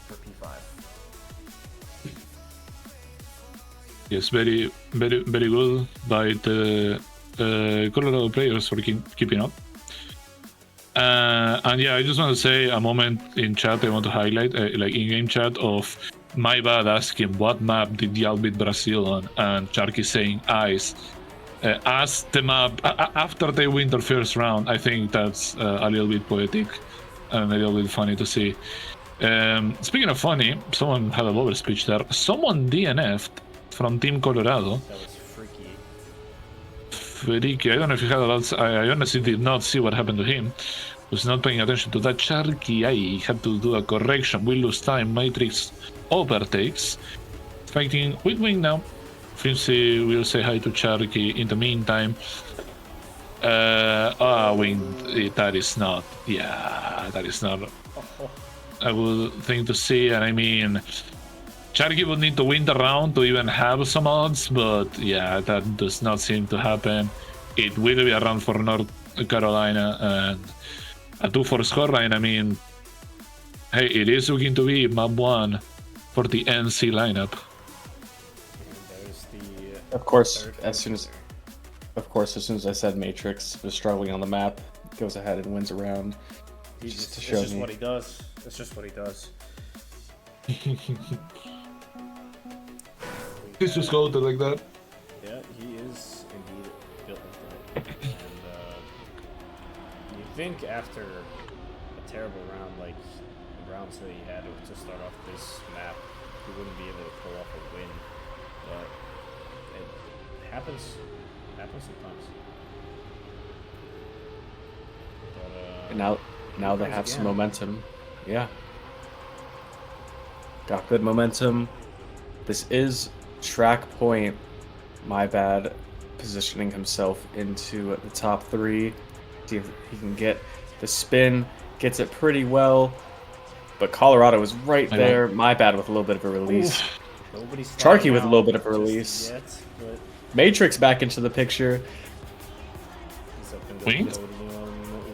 Speaker 1: for P5.
Speaker 3: Yes, very, very, very good by the Colorado players for keeping up. And yeah, I just want to say a moment in chat I want to highlight, like in-game chat of My Bad asking what map did y'all beat Brazil on, and Sharky saying Ice. As the map, after they win their first round, I think that's a little bit poetic and a little bit funny to see. Speaking of funny, someone had a lower speech there. Someone DNF'd from Team Colorado.
Speaker 1: That was freaky.
Speaker 3: Freaky. I don't know if you had a lot. I honestly did not see what happened to him. Was not paying attention to that. Sharky, I had to do a correction. We lose time. Matrix overtakes. Fighting with Wing now. Flimsy will say hi to Sharky in the meantime. Wing, that is not. Yeah, that is not a good thing to see. And I mean, Sharky would need to win the round to even have some odds, but yeah, that does not seem to happen. It will be a round for North Carolina and a 2-4 scoreline. I mean, hey, it is looking to be map 1 for the NC lineup.
Speaker 2: of course, as soon as I said Matrix was struggling on the map, goes ahead and wins a round.
Speaker 1: It's just what he does. It's just what he does.
Speaker 3: He's just goated like that.
Speaker 1: Yeah, he is indeed built like that. And you think after a terrible round like the rounds that he had to start off this map, he wouldn't be able to pull off a win. But it happens sometimes. But,
Speaker 2: now they have some momentum. Yeah. Got good momentum. This is Track Point, My Bad, positioning himself into the top 3. See if he can get the spin. Gets it pretty well. But Colorado is right there. My Bad with a little bit of a release. Sharky with a little bit of a release. Matrix back into the picture.
Speaker 3: Winged?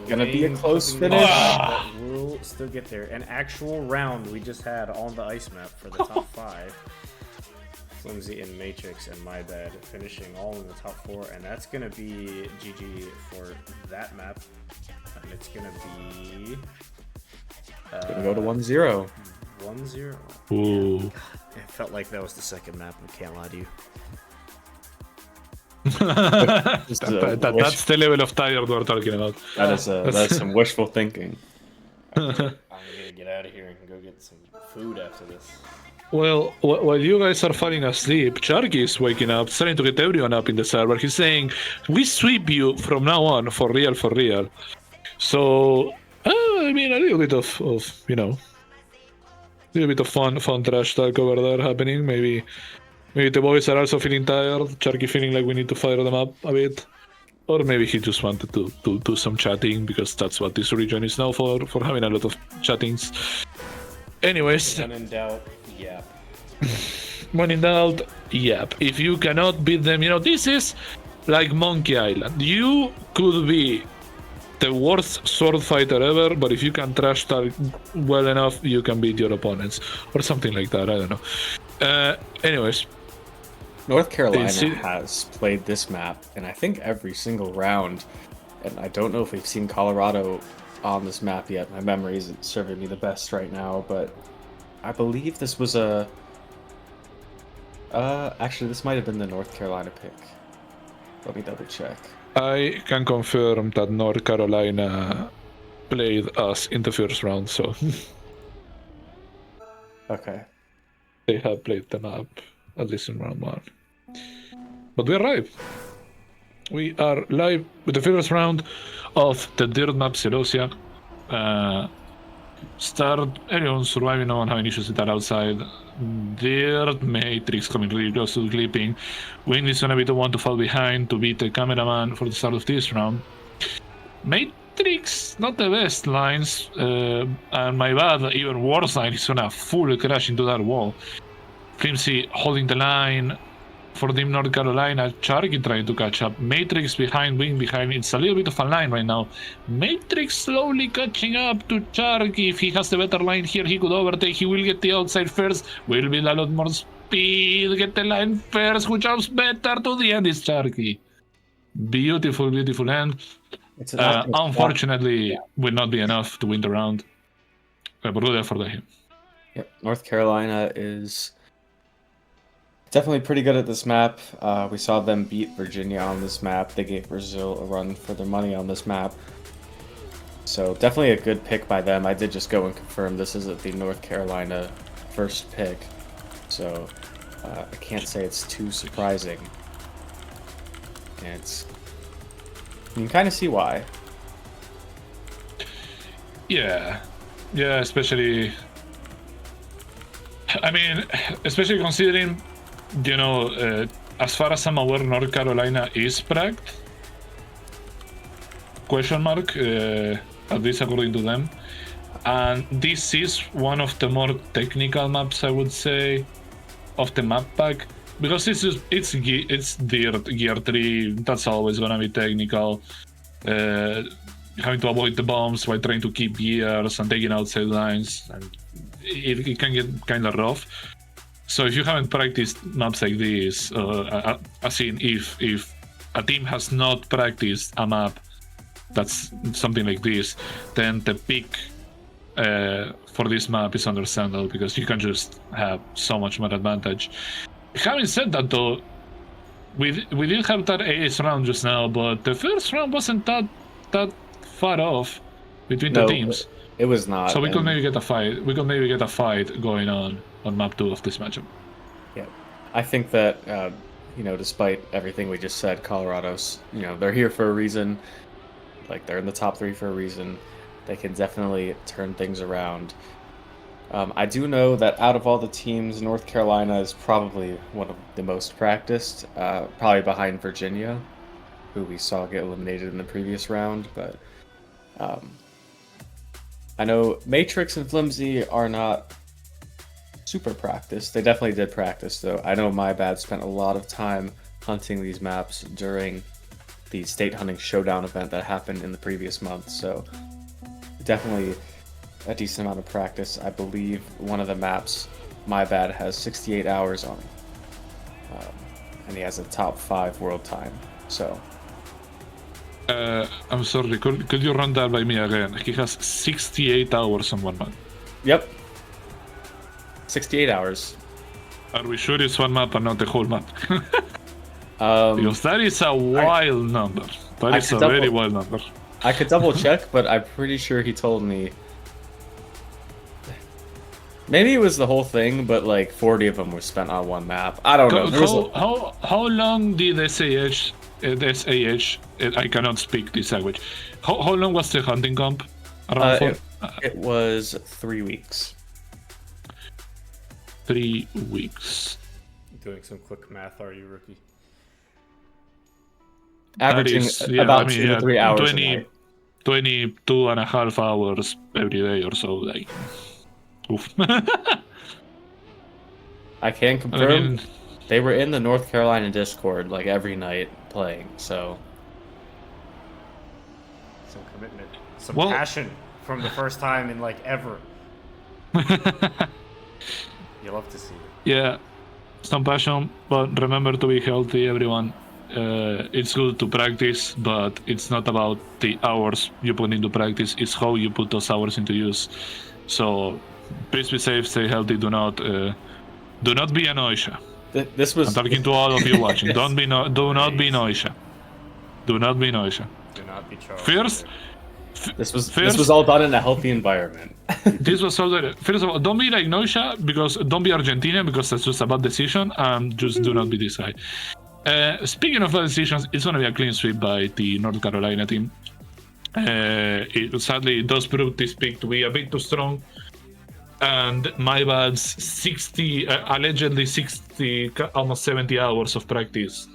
Speaker 2: Gonna be a close finish.
Speaker 1: We'll still get there. An actual round we just had on the ice map for the top 5. Flimsy and Matrix and My Bad finishing all in the top 4, and that's gonna be GG for that map. And it's gonna be
Speaker 2: Gonna go to 1-0.
Speaker 1: 1-0.
Speaker 3: Ooh.
Speaker 1: It felt like that was the second map. I can't lie to you.
Speaker 3: That's the level of tired we're talking about.
Speaker 2: That is some wishful thinking.
Speaker 1: I'm gonna get out
Speaker 2: out of here and can go get some food after this.
Speaker 3: Well, while you guys are falling asleep, Charky is waking up, trying to get everyone up in the server. He's saying, "We sweep you from now on, for real, for real." So, I mean, a little bit of you know, a little bit of fun trash talk over there happening. Maybe the boys are also feeling tired. Charky feeling like we need to fire them up a bit. Or maybe he just wanted to do some chatting, because that's what this region is now for having a lot of chattings. Anyways.
Speaker 2: When in doubt, yap.
Speaker 3: When in doubt, yap. If you cannot beat them, you know, this is like Monkey Island. You could be the worst sword fighter ever, but if you can trash talk well enough, you can beat your opponents. Or something like that, I don't know. Anyways.
Speaker 2: North Carolina has played this map in I think every single round, and I don't know if we've seen Colorado on this map yet. My memory isn't serving me the best right now, but I believe this was a... actually, this might have been the North Carolina pick. Let me double check.
Speaker 3: I can confirm that North Carolina played us in the first round, so...
Speaker 2: Okay.
Speaker 3: They have played the map, at least in round 1. But we're live. We are live with the first round of the dirt map Celosia. Everyone surviving, no one having issues with that outside. Dirt Matrix coming really close to the clipping. Wing is gonna be the one to fall behind to beat the cameraman for the start of this round. Matrix, not the best lines, and my bad, even worse line, he's gonna full crash into that wall. Flimsy holding the line for Team North Carolina. Charky trying to catch up. Matrix behind, Wing behind. It's a little bit of a line right now. Matrix slowly catching up to Charky. If he has the better line here, he could overtake. He will get the outside first. Will be a lot more speed. Get the line first. Who jumps better to the end is Charky. Beautiful, beautiful end. Unfortunately, will not be enough to win the round. But good effort by him.
Speaker 2: Yep, North Carolina is definitely pretty good at this map. We saw them beat Virginia on this map. They gave Brazil a run for their money on this map. So definitely a good pick by them. I did just go and confirm this isn't the North Carolina first pick. So I can't say it's too surprising. And you can kind of see why.
Speaker 3: Yeah, especially... I mean, especially considering, you know, as far as I'm aware, North Carolina is pracked. Question mark, at least according to them. And this is one of the more technical maps, I would say, of the map pack. Because it's Dirt, Gear 3, that's always gonna be technical. Having to avoid the bombs while trying to keep gears and taking outside lines. And it can get kind of rough. So if you haven't practiced maps like this, as in if a team has not practiced a map that's something like this, then the pick for this map is understandable, because you can just have so much more advantage. Having said that though, we did have that ace round just now, but the first round wasn't that far off between the teams.
Speaker 2: It was not.
Speaker 3: So we could maybe get a fight. We could maybe get a fight going on map 2 of this matchup.
Speaker 2: Yeah, I think that you know, despite everything we just said, Colorado's, you know, they're here for a reason. Like, they're in the top 3 for a reason. They can definitely turn things around. I do know that out of all the teams, North Carolina is probably one of the most practiced, probably behind Virginia, who we saw get eliminated in the previous round. But I know Matrix and Flimsy are not super practiced. They definitely did practice, though. I know My Bad spent a lot of time hunting these maps during the state hunting showdown event that happened in the previous month, so definitely a decent amount of practice. I believe one of the maps, My Bad, has 68 hours on it, and he has a top 5 world time. So
Speaker 3: I'm sorry, could you run that by me again? He has 68 hours on one map.
Speaker 2: Yep, 68 hours.
Speaker 3: Are we sure it's one map and not the whole map? Because that is a wild number. That is a very wild number.
Speaker 2: I could double check, but I'm pretty sure he told me Maybe it was the whole thing, but like 40 of them were spent on one map. I don't know.
Speaker 3: How long did SAH, I cannot speak this language. How long was the hunting camp? Around
Speaker 2: it was 3 weeks.
Speaker 3: 3 weeks.
Speaker 1: Doing some quick math, are you, rookie?
Speaker 2: Averaging about 2 to 3 hours
Speaker 3: 22 and a half hours every day or so. Like, oof.
Speaker 2: I can confirm they were in the North Carolina Discord like every night playing, so
Speaker 1: some commitment, some passion from the first time in like ever. You love to see it.
Speaker 3: Yeah, some passion, but remember to be healthy, everyone. It's good to practice, but it's not about the hours you put into practice, it's how you put those hours into use. So please be safe, stay healthy, do not be a noisha.
Speaker 2: This was
Speaker 3: I'm talking to all of you watching. Yes. Do not be noisha. Do not be noisha.
Speaker 1: Do not be Charles.
Speaker 2: This was all done in a healthy environment.
Speaker 3: This was all done. First of all, don't be like noisha, because don't be Argentina, because that's just a bad decision, and just do not be this guy. Speaking of bad decisions, it's going to be a clean sweep by the North Carolina team. Sadly, it does prove this pick to be a bit too strong. And my bad's 60, allegedly 60, almost 70 hours of practice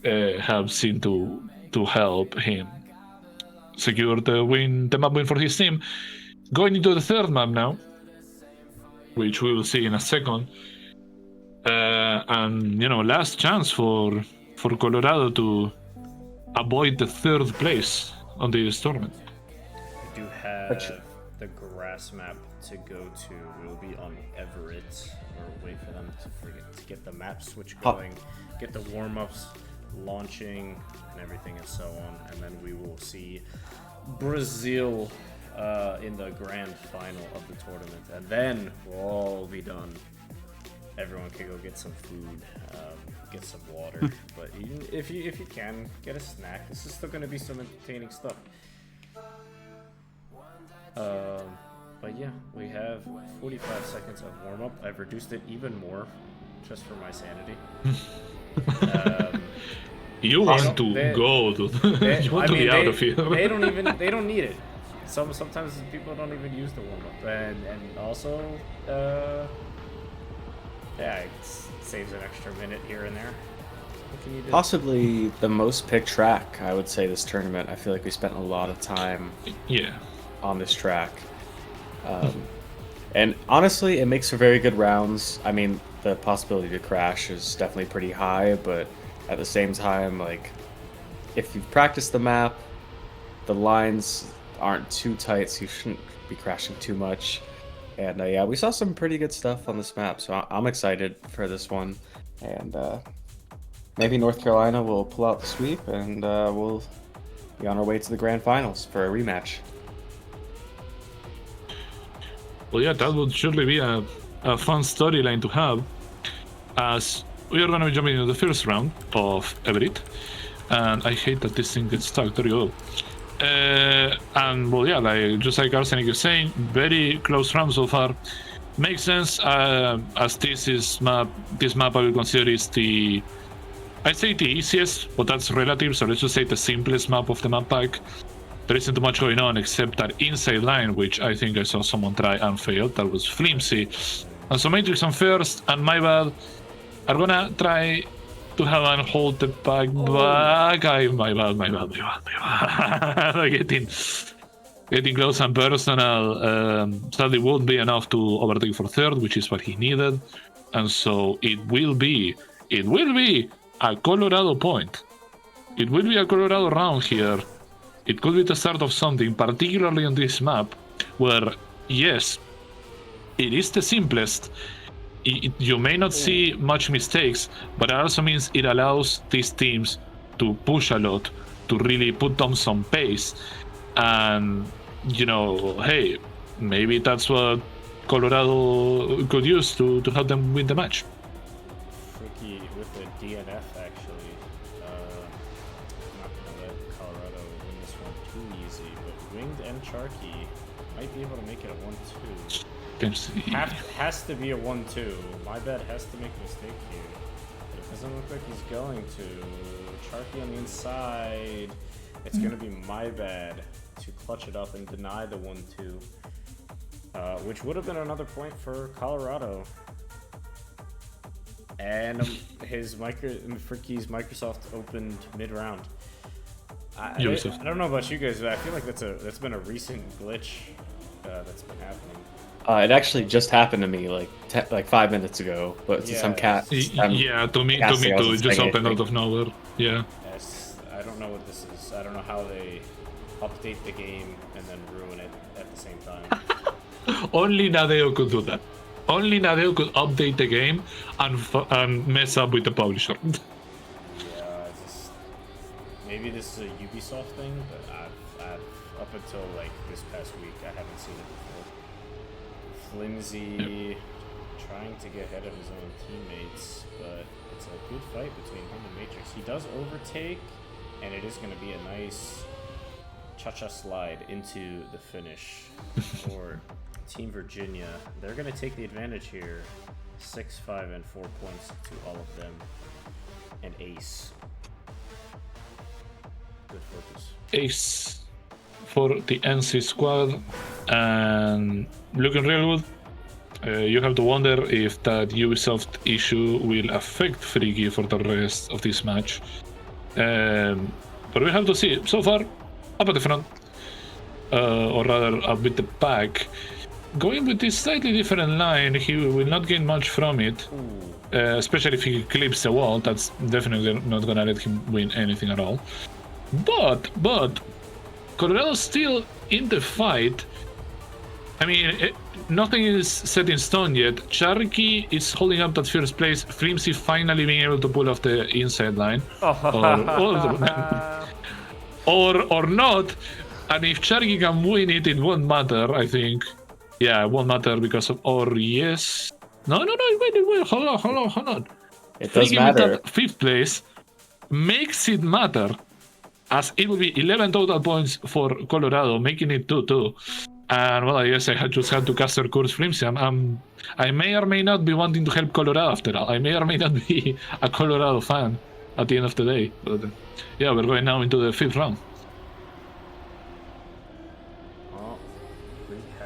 Speaker 3: have seemed to help him secure the map win for his team. Going into the third map now, which we will see in a second. And last chance for Colorado to avoid the third place on this tournament.
Speaker 1: We do have the grass map to go to. We'll be on Everett. We'll wait for them to get the map switch going, get the warm-ups launching and everything and so on, and then we will see Brazil in the grand final of the tournament, and then we'll all be done. Everyone can go get some food, get some water, but even if you can, get a snack. This is still going to be some entertaining stuff. But yeah, we have 45 seconds of warm-up. I've reduced it even more, just for my sanity.
Speaker 3: You want to go to you want to be out of here.
Speaker 1: They don't need it. Sometimes people don't even use the warm-up, and also it saves an extra minute here and there. What can you do?
Speaker 2: Possibly the most picked track, I would say, this tournament. I feel like we spent a lot of time on this track. And honestly, it makes for very good rounds. I mean, the possibility to crash is definitely pretty high, but at the same time, like, if you've practiced the map, the lines aren't too tight, so you shouldn't be crashing too much. And we saw some pretty good stuff on this map, so I'm excited for this one. And maybe North Carolina will pull out the sweep, and we'll be on our way to the grand finals for a rematch.
Speaker 3: Well, yeah, that would surely be a fun storyline to have, as we are going to be jumping into the first round of Everett. And I hate that this thing gets stuck. There you go. And well, yeah, just like Arsenic is saying, very close round so far. Makes sense, as this map I will consider is I'd say the easiest, but that's relative, so let's just say the simplest map of the map pack. There isn't too much going on except that inside line, which I think I saw someone try and failed. That was flimsy. And so Matrix on first, and my bad are gonna try to have and hold the pack back. My bad. Getting close and personal. Sadly won't be enough to overtake for third, which is what he needed. And so it will be a Colorado point. It will be a Colorado round here. It could be the start of something, particularly on this map, where, yes, it is the simplest. You may not see much mistakes, but it also means it allows these teams to push a lot, to really put them some pace. And, hey, maybe that's what Colorado could use to help them win the match.
Speaker 1: Tricky with the DNF, actually. Not going to let Colorado win this one too easy, but Winged and Sharky might be able to make it a 1-2. Has to be a 1-2. My bad has to make a mistake here. But it doesn't look like he's going to. Charky on the inside. It's going to be my bad to clutch it up and deny the 1-2. Which would have been another point for Colorado. And Fricky's Microsoft opened mid-round. I don't know about you guys, but I feel like that's been a recent glitch that's been happening.
Speaker 2: It actually just happened to me like 5 minutes ago, but some cat.
Speaker 3: Yeah, to me too. It just happened out of nowhere. Yeah.
Speaker 1: Yes, I don't know what this is. I don't know how they update the game and then ruin it at the same time.
Speaker 3: Only Nadeo could do that. Only Nadeo could update the game and mess up with the publisher.
Speaker 1: Yeah, maybe this is a Ubisoft thing, but I've up until like this past week, I haven't seen it before. Flimsy trying to get ahead of his own teammates, but it's a good fight between him and Matrix. He does overtake, and it is going to be a nice cha-cha slide into the finish for Team Virginia. They're going to take the advantage here. 6, 5, and 4 points to all of them. And ace. Good focus.
Speaker 3: Ace for the NC squad, and looking real good. You have to wonder if that Ubisoft issue will affect Freaky for the rest of this match. But we have to see. So far, up at the front, or rather up with the back. Going with this slightly different line, he will not gain much from it, especially if he clips the wall. That's definitely not gonna let him win anything at all. But Colorado's still in the fight. I mean, nothing is set in stone yet. Charky is holding up that first place. Flimsy finally being able to pull off the inside line, or not. And if Charky can win it, it won't matter. I think. Yeah, it won't matter because of yes. No, wait, hold on.
Speaker 2: It does matter.
Speaker 3: Fifth place makes it matter, as it will be 11 total points for Colorado, making it 2-2. And well, I guess I just had to cast a course Flimsy. I may or may not be wanting to help Colorado after all. I may or may not be a Colorado fan at the end of the day. But yeah, we're going now into the 5th round.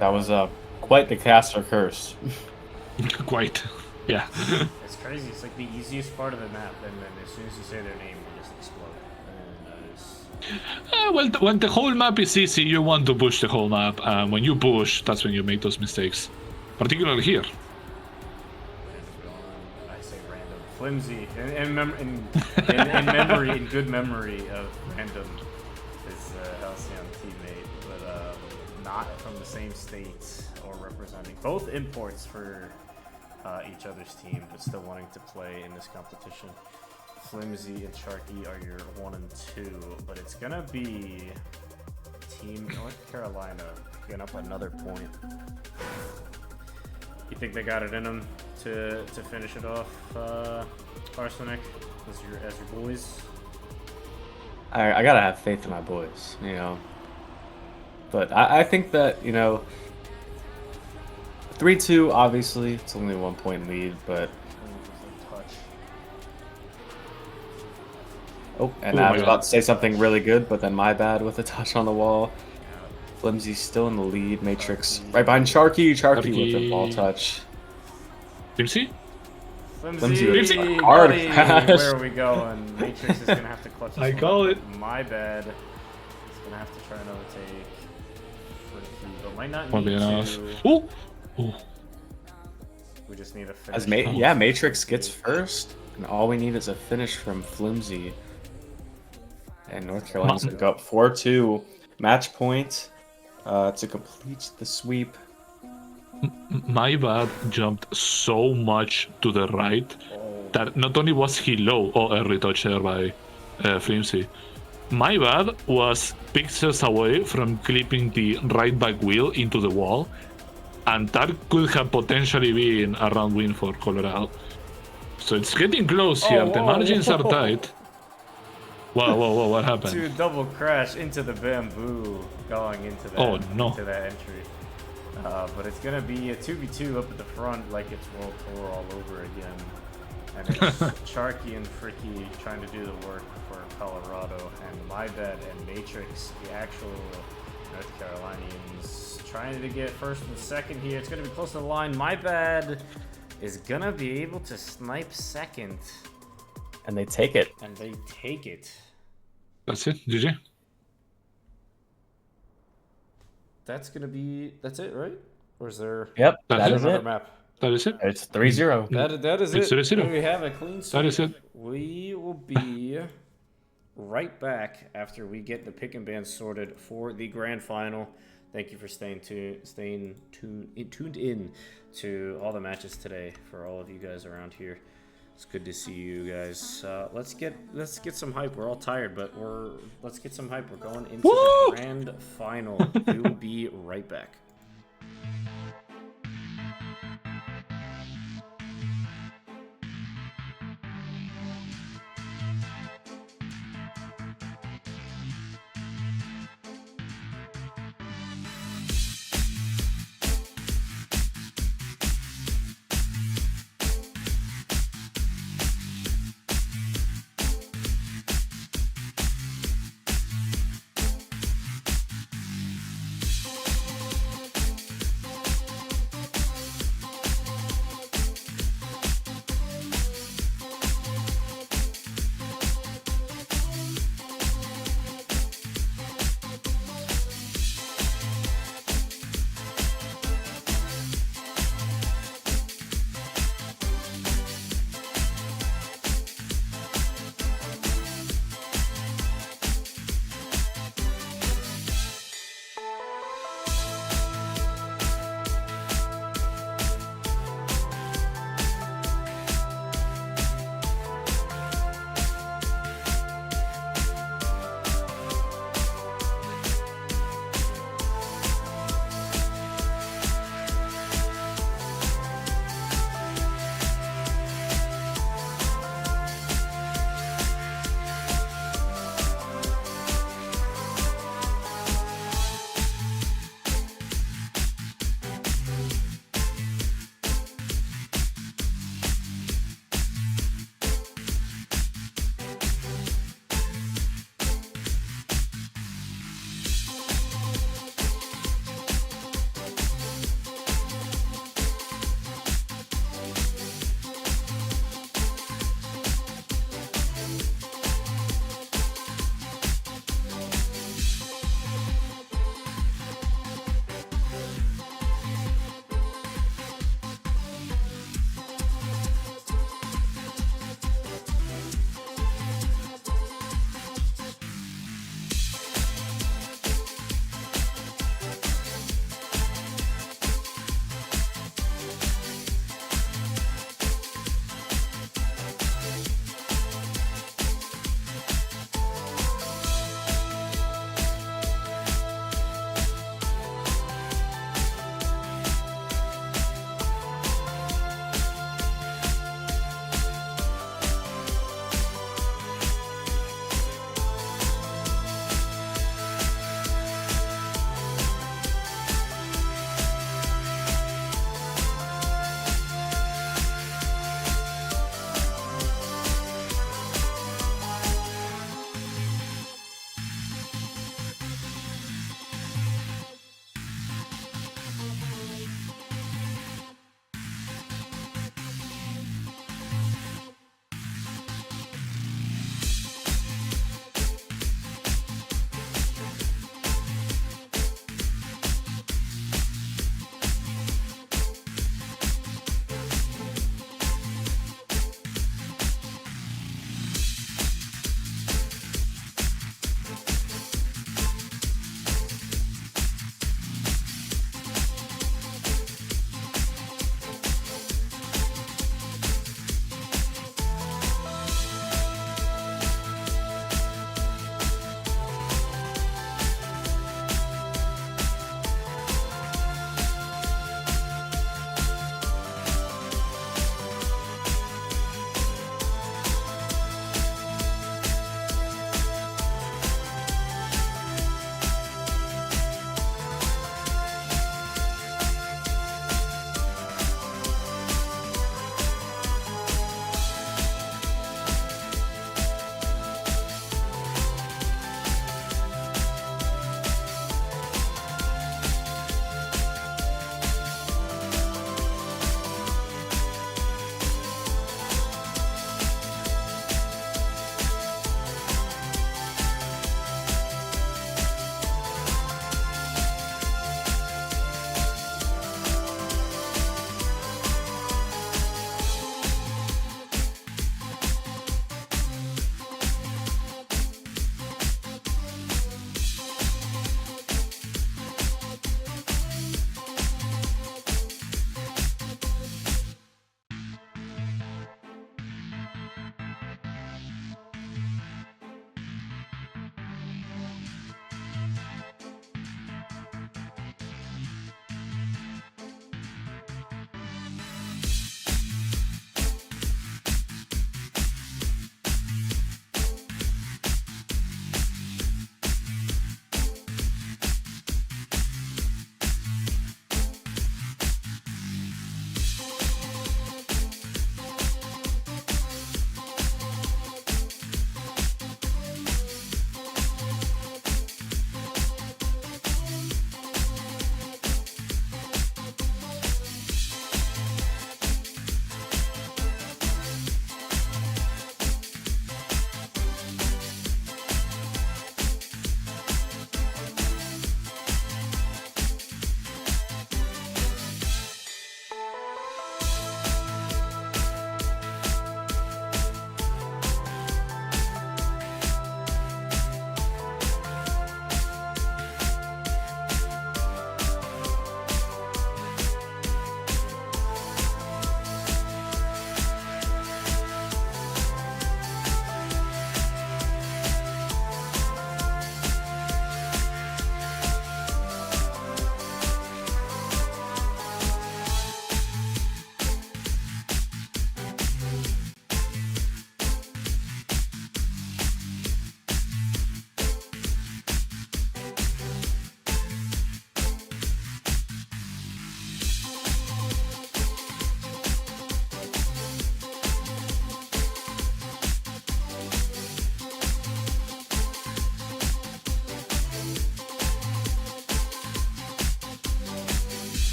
Speaker 2: That was quite the caster curse.
Speaker 3: Quite, yeah.
Speaker 1: It's crazy. It's like the easiest part of the map, and then as soon as you say their name, they just explode. And
Speaker 3: well, when the whole map is easy, you want to push the whole map. When you push, that's when you make those mistakes. Particularly here.
Speaker 1: I say random. Flimsy. In good memory of random, his Halcyon teammate, but not from the same states or representing both imports for each other's team, but still wanting to play in this competition. Flimsy and Charky are your 1 and 2, but it's gonna be Team North Carolina picking up another point. You think they got it in them to finish it off, Arsenic, as your boys?
Speaker 2: I gotta have faith in my boys, you know. But I think that, 3-2, obviously, it's only 1 point lead, but... Oh, and I was about to say something really good, but then my bad with a touch on the wall. Flimsy's still in the lead. Matrix right behind Charky with the ball touch.
Speaker 3: Flimsy?
Speaker 2: Flimsy with a hard pass.
Speaker 1: Where are we going? Matrix is going to have to clutch this
Speaker 3: I call it.
Speaker 1: My bad. He's going to have to try and overtake. But might not
Speaker 3: Won't
Speaker 1: need
Speaker 3: be enough.
Speaker 1: to.
Speaker 3: Ooh.
Speaker 1: We just need a finish.
Speaker 2: Matrix gets first. And all we need is a finish from Flimsy. And North Carolina's going to go up 4-2. Match point to complete the sweep.
Speaker 3: My bad jumped so much to the right that not only was he low, a retouch there by Flimsy. My bad was pixels away from clipping the right back wheel into the wall, and that could have potentially been a round win for Colorado. So it's getting close here. The margins are tight. Whoa, what happened?
Speaker 1: Dude, double crash into the bamboo going into that, into that entry. But it's gonna be a 2v2 up at the front, like it's World Tour all over again. And it's Charky and Fricky trying to do the work for Colorado, and My Bet and Matrix, the actual North Carolinians, trying to get first and second here. It's gonna be close to the line. My Bad is gonna be able to snipe second.
Speaker 2: And they take it.
Speaker 1: And they take it.
Speaker 3: That's it. GG.
Speaker 1: That's it, right? Or is there
Speaker 2: Yep,
Speaker 3: That's
Speaker 2: that
Speaker 3: it.
Speaker 2: is
Speaker 1: another
Speaker 2: it.
Speaker 1: map?
Speaker 3: That is it.
Speaker 2: It's 3-0.
Speaker 1: That is
Speaker 3: It's
Speaker 1: it.
Speaker 3: 0-0.
Speaker 1: We have a clean sweep.
Speaker 3: That is it.
Speaker 1: We will be right back after we get the pick and ban sorted for the grand final. Thank you for staying tuned in to all the matches today. For all of you guys around here, it's good to see you guys. Let's get some hype. We're all tired, but let's get some hype. We're going into the grand final. We will be right back.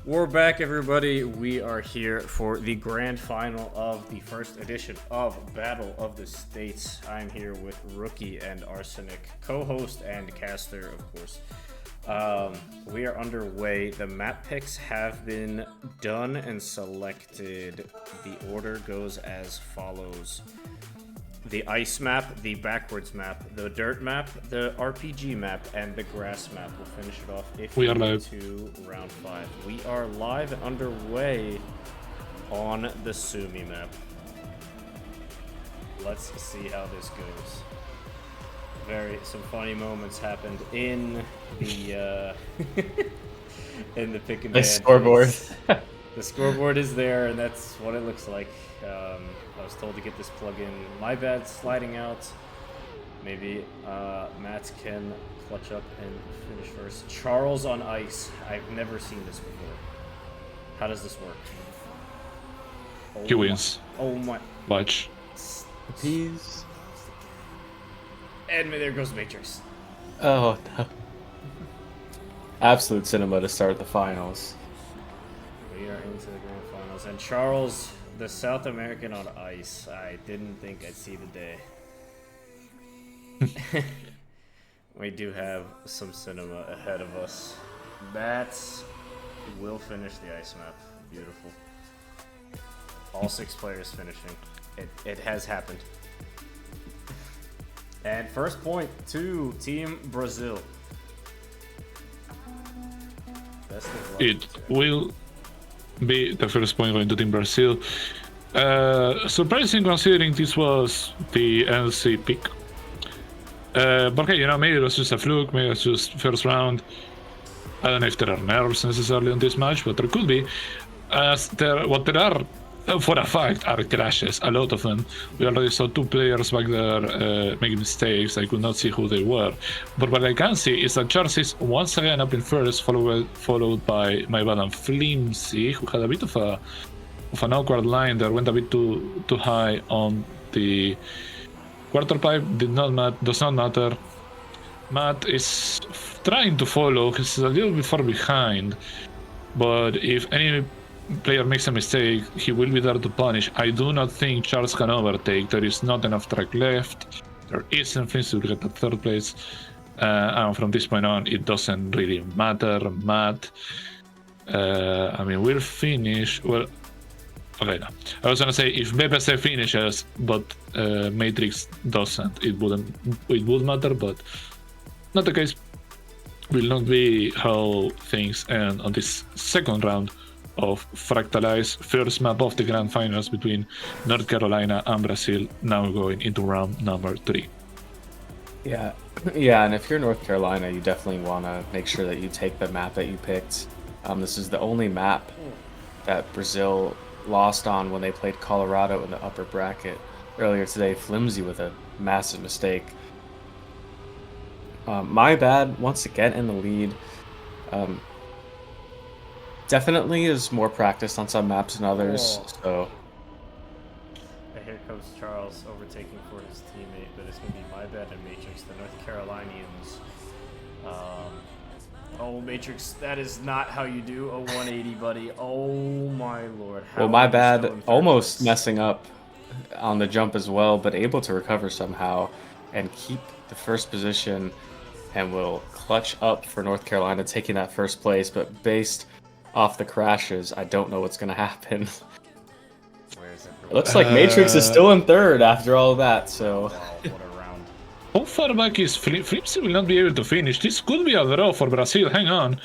Speaker 1: We're back, everybody. We are here for the grand final of the first edition of Battle of the States. I'm here with Rookie and Arsenic, co-host and caster, of course. We are underway. The map picks have been done and selected. The order goes as follows. The ice map, the backwards map, the dirt map, the RPG map, and the grass map. We'll finish it off if we are live to round 5. We are live and underway on the Tysumii map. Let's see how this goes. Some funny moments happened in the in the pick and ban.
Speaker 2: The scoreboard.
Speaker 1: The scoreboard is there, and that's what it looks like. I was told to get this plug in. My bad, sliding out. Maybe Matt can clutch up and finish first. Charles on ice. I've never seen this before. How does this work? Oh,
Speaker 3: he wins.
Speaker 1: Oh my.
Speaker 3: Watch.
Speaker 2: Peas.
Speaker 1: And there goes Matrix.
Speaker 2: Oh no. Absolute cinema to start the finals.
Speaker 1: We are into the grand finals. And Charles, the South American on ice. I didn't think I'd see the day. We do have some cinema ahead of us. Matt will finish the ice map. Beautiful. All 6 players finishing. It has happened. And first point to Team Brazil. Best of luck.
Speaker 3: It will be the first point going to Team Brazil. Surprising considering this was the NSCA pick. But okay, you know, maybe it was just a fluke, maybe it was just first round. I don't know if there are nerves necessarily on this match, but there could be. What there are, for a fact, are crashes, a lot of them. We already saw 2 players back there making mistakes. I could not see who they were. But what I can see is that Charles is once again up in first, followed by my bad and Flimsy, who had a bit of an awkward line there, went a bit too high on the quarter pipe. Does not matter. Matt is trying to follow. He's a little bit far behind, but if any player makes a mistake, he will be there to punish. I do not think Charles can overtake. There is not enough track left. There isn't things to get the 3rd place. And from this point on, it doesn't really matter. Matt, I mean, we'll finish. Well, okay, no. I was gonna say if BBC finishes, but Matrix doesn't, it would matter, but not the case. Will not be how things end on this second round of Fractalize, first map of the grand finals between North Carolina and Brazil, now going into round number 3.
Speaker 2: Yeah, and if you're North Carolina, you definitely want to make sure that you take the map that you picked. This is the only map that Brazil lost on when they played Colorado in the upper bracket earlier today. Flimsy with a massive mistake. My bad, once again in the lead. Definitely is more practiced on some maps than others, so...
Speaker 1: And here comes Charles overtaking for his teammate, but it's going to be my bad and Matrix, the North Carolinians. Oh, Matrix, that is not how you do a 180, buddy. Oh, my lord.
Speaker 2: Well, my bad, almost messing up on the jump as well, but able to recover somehow and keep the first position, and will clutch up for North Carolina, taking that first place, but based off the crashes, I don't know what's going to happen.
Speaker 1: Where is it?
Speaker 2: It looks like Matrix is still in 3rd after all of that, so...
Speaker 1: Wow, what a round.
Speaker 3: How far back is Flimsy will not be able to finish? This could be a draw for Brazil, hang on.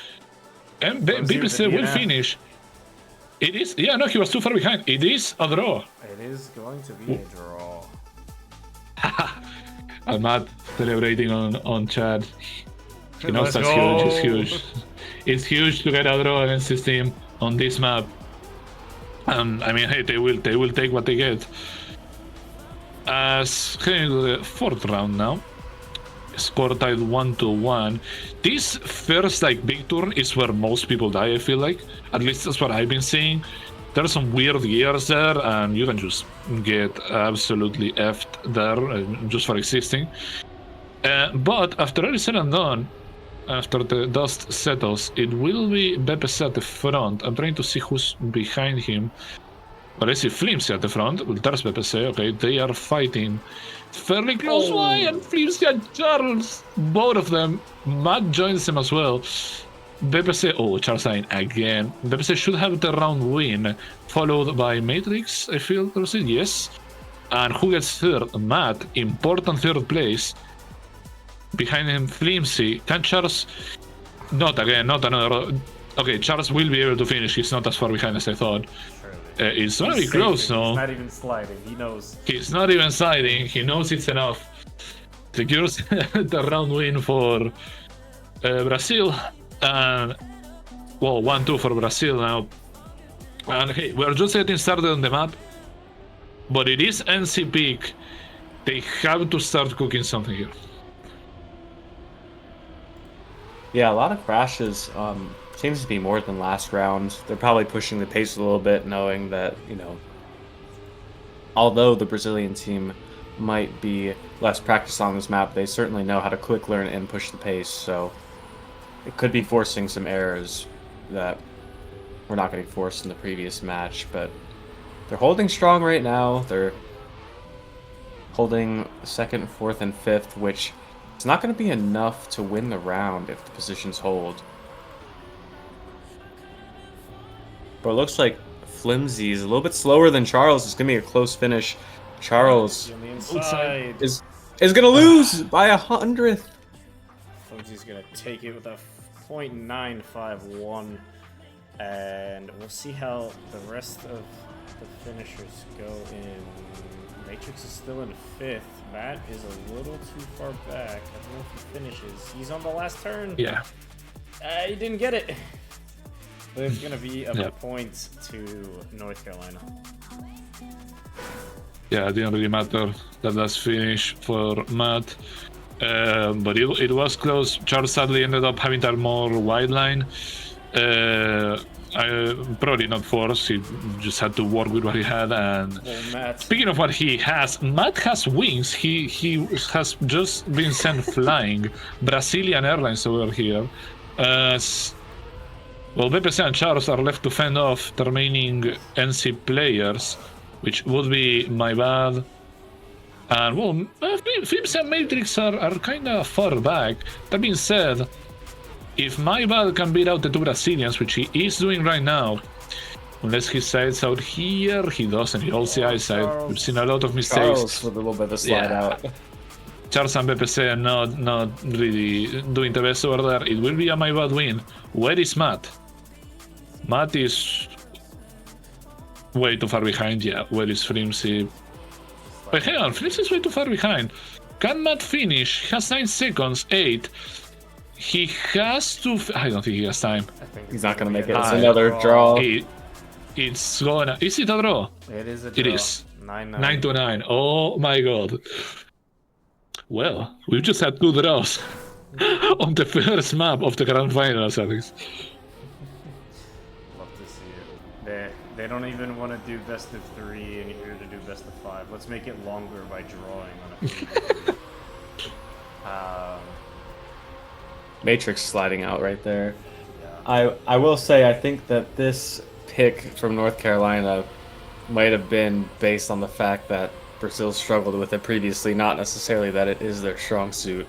Speaker 3: And BBC will finish. It is, yeah, no, he was too far behind. It is a draw.
Speaker 1: It is going to be a draw.
Speaker 3: I'm not celebrating on chat. He knows
Speaker 1: Let's
Speaker 3: that's
Speaker 1: go.
Speaker 3: huge, it's huge. It's huge to get a draw against this team on this map. I mean, hey, they will take what they get. As heading to the 4th round now. Score tied 1-1. This first big turn is where most people die, I feel like. At least that's what I've been seeing. There's some weird gears there, and you can just get absolutely effed there just for existing. But after all is said and done, after the dust settles, it will be BPC at the front. I'm trying to see who's behind him. But I see Flimsy at the front. Well, there's BPC. Okay, they are fighting fairly close by, and Flimsy and Charles, both of them. Matt joins them as well. BPC, oh, Charles dying again. BPC should have the round win, followed by Matrix, I feel, yes. And who gets third? Matt, important third place. Behind him, Flimsy. Can Charles... Not again, not another... Okay, Charles will be able to finish. He's not as far behind as I thought. It's very close, though.
Speaker 1: He's not even sliding. He knows.
Speaker 3: He's not even sliding. He knows it's enough. Secures the round win for Brazil. And, well, 1-2 for Brazil now. And hey, we're just getting started on the map. But it is NC peak. They have to start cooking something here.
Speaker 2: Yeah, a lot of crashes. Seems to be more than last round. They're probably pushing the pace a little bit, knowing that, you know, although the Brazilian team might be less practiced on this map, they certainly know how to quick learn and push the pace, so it could be forcing some errors that were not getting forced in the previous match, but they're holding strong right now. They're holding 2nd, 4th, and 5th, which is not going to be enough to win the round if the positions hold. But it looks like Flimsy is a little bit slower than Charles. It's going to be a close finish. Charles
Speaker 1: On the inside.
Speaker 2: is going to lose by 100th.
Speaker 1: Flimsy's going to take it with a .951. And we'll see how the rest of the finishers go in. Matrix is still in 5th. Matt is a little too far back. I don't know if he finishes. He's on the last turn.
Speaker 3: Yeah.
Speaker 1: He didn't get it. But it's going to be a point to North Carolina.
Speaker 3: Yeah, it didn't really matter that last finish for Matt. But it was close. Charles sadly ended up having that more wide line. Probably not forced. He just had to work with what he had. And speaking of what he has, Matt has wings. He has just been sent flying. Brazilian Airlines over here. Well, BPC and Charles are left to fend off the remaining NC players, which would be my bad. And well, Flips and Matrix are kind of far back. That being said, if my bad can beat out the two Brazilians, which he is doing right now, unless he sides out here, he doesn't. He holds the eye side. We've seen a lot of mistakes.
Speaker 2: Charles with a little bit of a slide out.
Speaker 3: Charles and BPC are not really doing the best over there. It will be a my bad win. Where is Matt? Matt is way too far behind. Yeah, where is Flimsy? But hang on, Flimsy is way too far behind. Can Matt finish? He has 9 seconds, 8. He has to. I don't think he has time.
Speaker 2: He's not gonna make it. It's another draw.
Speaker 3: It's gonna. Is it a draw?
Speaker 1: It is a draw.
Speaker 3: It is.
Speaker 1: 9-9.
Speaker 3: 9-9. Oh my god. Well, we've just had 2 draws on the first map of the grand finals, at least.
Speaker 1: Love to see it. They don't even want to do best of 3 and you're here to do best of 5. Let's make it longer by drawing on a
Speaker 2: Matrix sliding out right there.
Speaker 1: Yeah.
Speaker 2: I will say I think that this pick from North Carolina might have been based on the fact that Brazil struggled with it previously, not necessarily that it is their strong suit.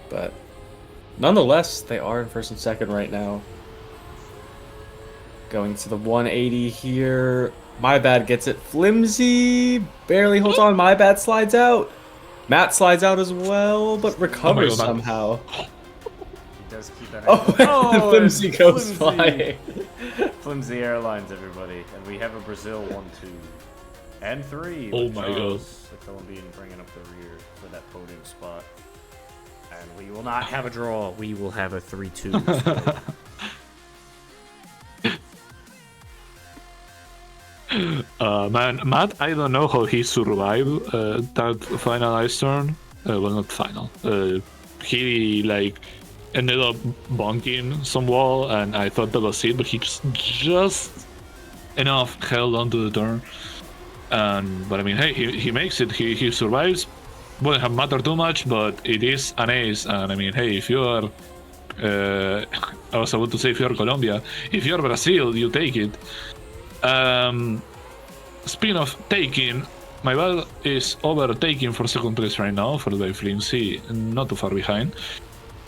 Speaker 2: But nonetheless, they are in 1st and 2nd right now. Going to the 180 here. My bad gets it. Flimsy barely holds on. My bad slides out. Matt slides out as well, but recovers somehow.
Speaker 1: He does keep that.
Speaker 2: Oh, Flimsy goes flying.
Speaker 1: Flimsy Airlines, everybody. And we have a Brazil 1-2. And 3.
Speaker 3: Oh my god.
Speaker 1: The Colombian bringing up the rear for that podium spot. And we will not have a draw. We will have a 3-2.
Speaker 3: Man, Matt, I don't know how he survived that final ice turn. Well, not final. He like ended up bonking some wall, and I thought that was it, but he just enough held onto the turn. But I mean, hey, he makes it. He survives. Wouldn't have mattered too much, but it is an ace. And I mean, hey, if you are I was about to say if you're Colombia. If you're Brazil, you take it. Speaking of taking, my bad is overtaking for second place right now, followed by Flimsy, not too far behind.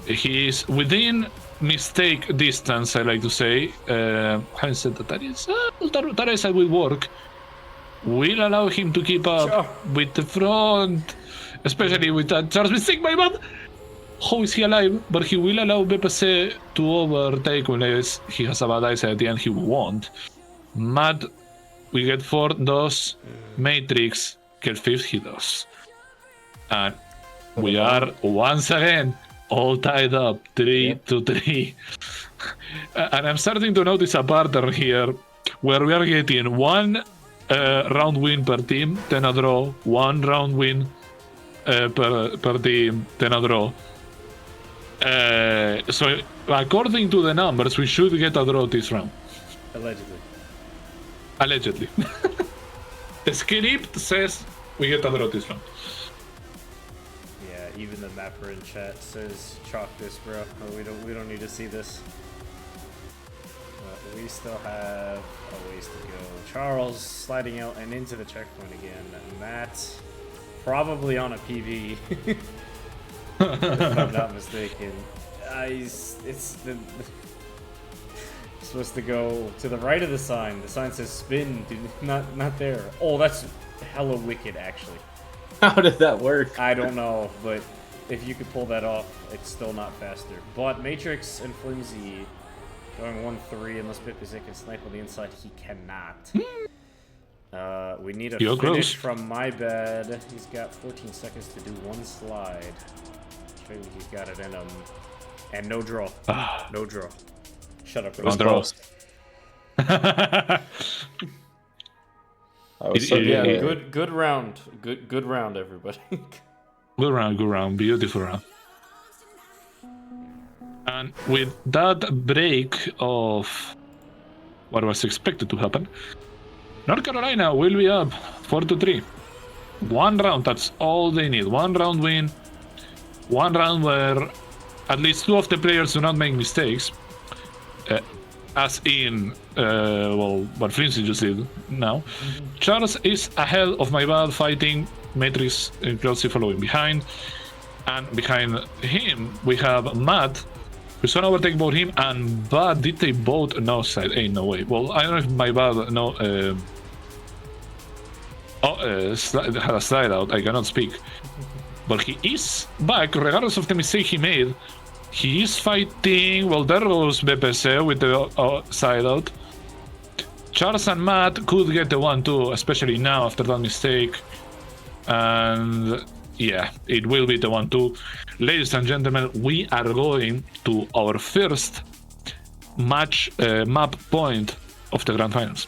Speaker 3: He is within mistake distance, I like to say. Having said that, that is will work. Will allow him to keep up with the front, especially with that Charles mistake, my bad. How is he alive? But he will allow BPC to overtake unless he has a bad eyesight at the end. He won't. Matt, we get 4 does. Matrix, que el 5th he does. And we are once again all tied up 3-3. And I'm starting to notice a pattern here where we are getting 1 round win per team, then a draw, 1 round win per team, then a draw. So according to the numbers, we should get a draw this round. Allegedly. The script says we get a draw this round.
Speaker 1: Yeah, even the mapper in chat says chalk this, bro. We don't need to see this. But we still have a ways to go. Charles sliding out and into the checkpoint again. Matt probably on a PB. If I'm not mistaken. It's supposed to go to the right of the sign. The sign says spin, dude. Not there. Oh, that's hella wicked, actually.
Speaker 2: How did that work?
Speaker 1: I don't know, but if you could pull that off, it's still not faster. But Matrix and Flimsy going 1-3 unless Pipizek can snipe on the inside. He cannot. We need a finish from my bad. He's got 14 seconds to do 1 slide. Maybe he's got it in him. And no draw. No draw. Shut up, bro.
Speaker 2: Close.
Speaker 1: Yeah, good round. Good round, everybody.
Speaker 3: Good round. Beautiful round. And with that break of what was expected to happen, North Carolina will be up 4-3. 1 round, that's all they need. 1 round win. 1 round where at least 2 of the players do not make mistakes. As in, what Flimsy just did now. Charles is ahead of my bad, fighting Matrix closely following behind. And behind him, we have Matt, who's gonna overtake both him and Bad. Did they both? No side? Ain't no way. Well, I don't know if my bad had a slide out. I cannot speak. But he is back, regardless of the mistake he made. He is fighting. Well, there goes BPC with the side out. Charles and Matt could get the 1-2, especially now after that mistake. And yeah, it will be the 1-2. Ladies and gentlemen, we are going to our first map point of the Grand Finals.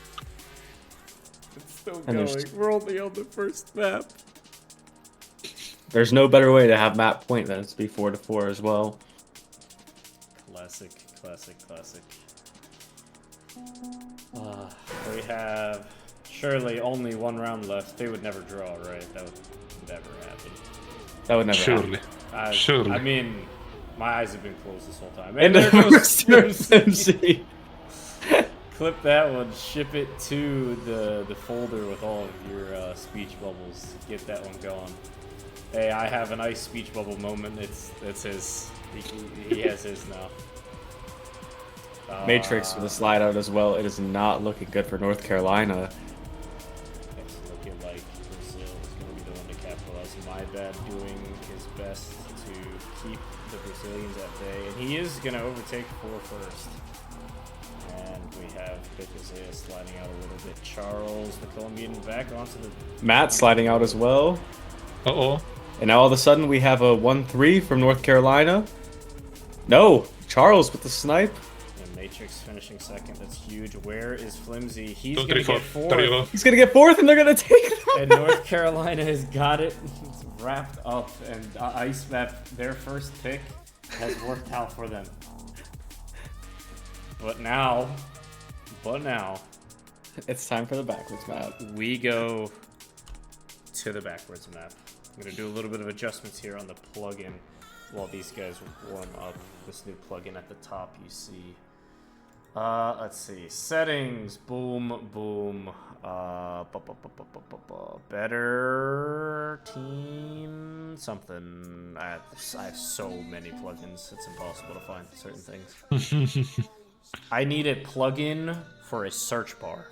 Speaker 1: It's still going. We're only on the first map.
Speaker 2: There's no better way to have map point than to be 4-4 as well.
Speaker 1: Classic. We have surely only 1 round left. They would never draw, right? That would never happen.
Speaker 2: That would never happen.
Speaker 3: Surely.
Speaker 1: I mean, my eyes have been closed this whole time.
Speaker 2: And there goes MC.
Speaker 1: Clip that one, ship it to the folder with all of your speech bubbles. Get that one going. Hey, I have a nice speech bubble moment. It's his. He has his now.
Speaker 2: Matrix with a slide out as well. It is not looking good for North Carolina.
Speaker 1: It's looking like Brazil is going to be the one to capitalize. My bad doing his best to keep the Brazilians at bay. And he is going to overtake 4 first. And we have Bipizea sliding out a little bit. Charles, the Colombian, back onto the...
Speaker 2: Matt sliding out as well.
Speaker 3: Uh-oh.
Speaker 2: And now all of a sudden we have a 1-3 from North Carolina. No, Charles with the snipe.
Speaker 1: And Matrix finishing second. That's huge. Where is Flimsy? He's going to get 4th.
Speaker 2: He's going to get 4th and they're going to take it.
Speaker 1: And North Carolina has got it. It's wrapped up. And Ice Map, their first pick, has worked out for them. But now,
Speaker 2: it's time for the backwards map.
Speaker 1: We go to the backwards map. I'm going to do a little bit of adjustments here on the plugin. while these guys warm up this new plugin at the top. You see, let's see, settings, boom, boom, better team, something. I have so many plugins, it's impossible to find certain things. I need a plugin for a search bar.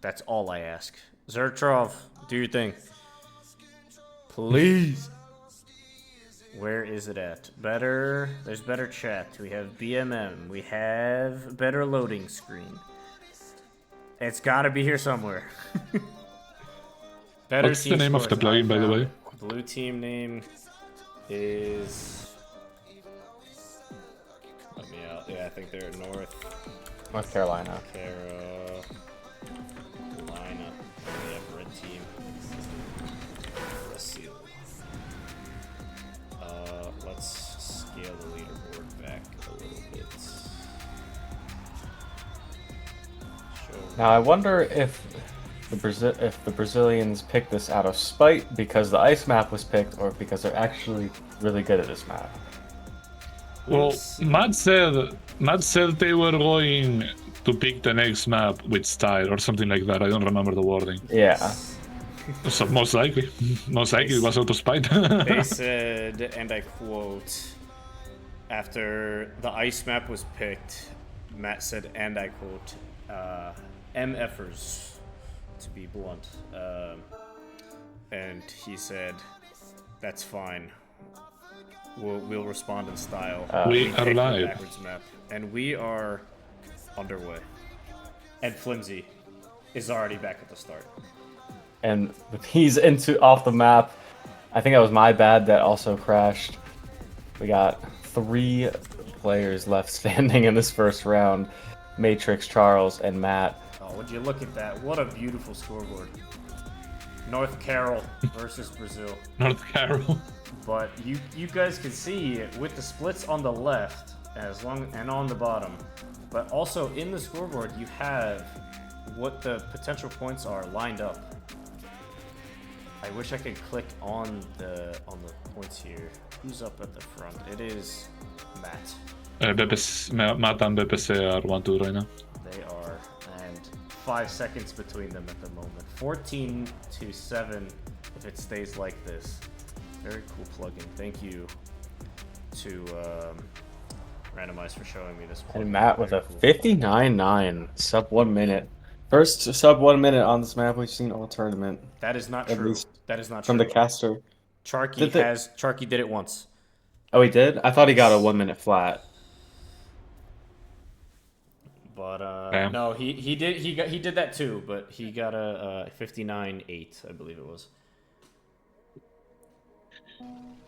Speaker 1: That's all I ask. Zertrov, do your thing. Please. Where is it at? Better. There's better chat. We have BMM. We have better loading screen. It's gotta be here somewhere. Better.
Speaker 3: What's the name of the plugin, by the way?
Speaker 1: Blue team name is. Let me out. Yeah, I think they're
Speaker 2: North Carolina.
Speaker 1: Carolina. They have red team. Brazil. Let's scale the leaderboard back a little bit.
Speaker 2: Now I wonder if the Brazilians picked this out of spite because the ice map was picked, or because they're actually really good at this map.
Speaker 3: Well, Matt said they were going to pick the next map with style or something like that. I don't remember the wording.
Speaker 2: Yeah.
Speaker 3: So most likely it was out of spite.
Speaker 1: They said, and I quote, after the ice map was picked, Matt said, and I quote, MFers, to be blunt. And he said, that's fine. We'll respond in style.
Speaker 3: We are live.
Speaker 1: Backwards map, and we are underway. And Flimsy is already back at the start.
Speaker 2: And he's off the map. I think that was my bad that also crashed. We got 3 players left standing in this first round. Matrix, Charles, and Matt.
Speaker 1: Oh, would you look at that? What a beautiful scoreboard. North Carol versus Brazil.
Speaker 3: North Carol.
Speaker 1: But you guys can see with the splits on the left and on the bottom, but also in the scoreboard you have what the potential points are lined up. I wish I could click on the points here. Who's up at the front? It is Matt.
Speaker 3: Matt and BPC are 1-2 right now.
Speaker 1: They are, and 5 seconds between them at the moment. 14-7 if it stays like this. Very cool plugin. Thank you to Randomize for showing me this plugin.
Speaker 2: And Matt with a 59.9 sub 1 minute. First sub 1 minute on this map we've seen all tournament.
Speaker 1: That is not true. That is not
Speaker 2: from
Speaker 1: true.
Speaker 2: The caster.
Speaker 1: Charky did it once.
Speaker 2: Oh, he did? I thought he got a 1 minute flat.
Speaker 1: But no, he did that too. But he got a 59.8, I believe it was.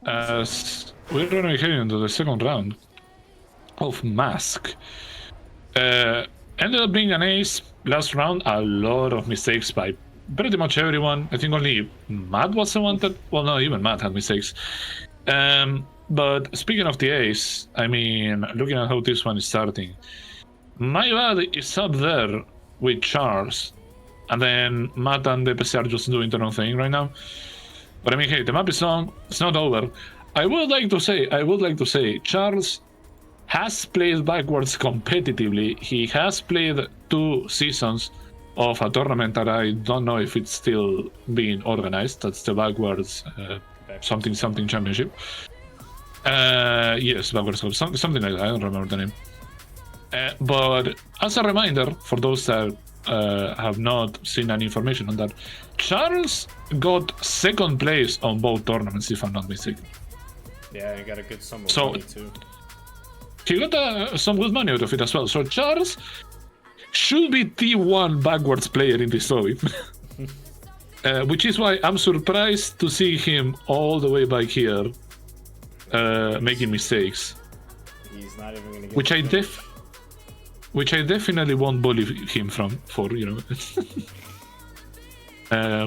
Speaker 3: As we're going to head into the second round of Mask. Ended up being an ace. Last round, a lot of mistakes by pretty much everyone. I think only Matt was the one that... Well, no, even Matt had mistakes. But speaking of the ace, I mean, looking at how this one is starting, my bad is up there with Charles, and then Matt and the PC are just doing their own thing right now. But I mean, hey, the map is on. It's not over. I would like to say, Charles has played backwards competitively. He has played 2 seasons of a tournament that I don't know if it's still being organized. That's the backwards something championship. Yes, backwards something like that. I don't remember the name. But as a reminder for those that have not seen any information on that, Charles got 2nd place on both tournaments, if I'm not mistaken.
Speaker 1: Yeah, he got a good sum of money too.
Speaker 3: He got some good money out of it as well. So Charles should be T1 backwards player in this story. Which is why I'm surprised to see him all the way back here making mistakes.
Speaker 1: He's not even gonna get
Speaker 3: which I definitely won't bully him for, you know.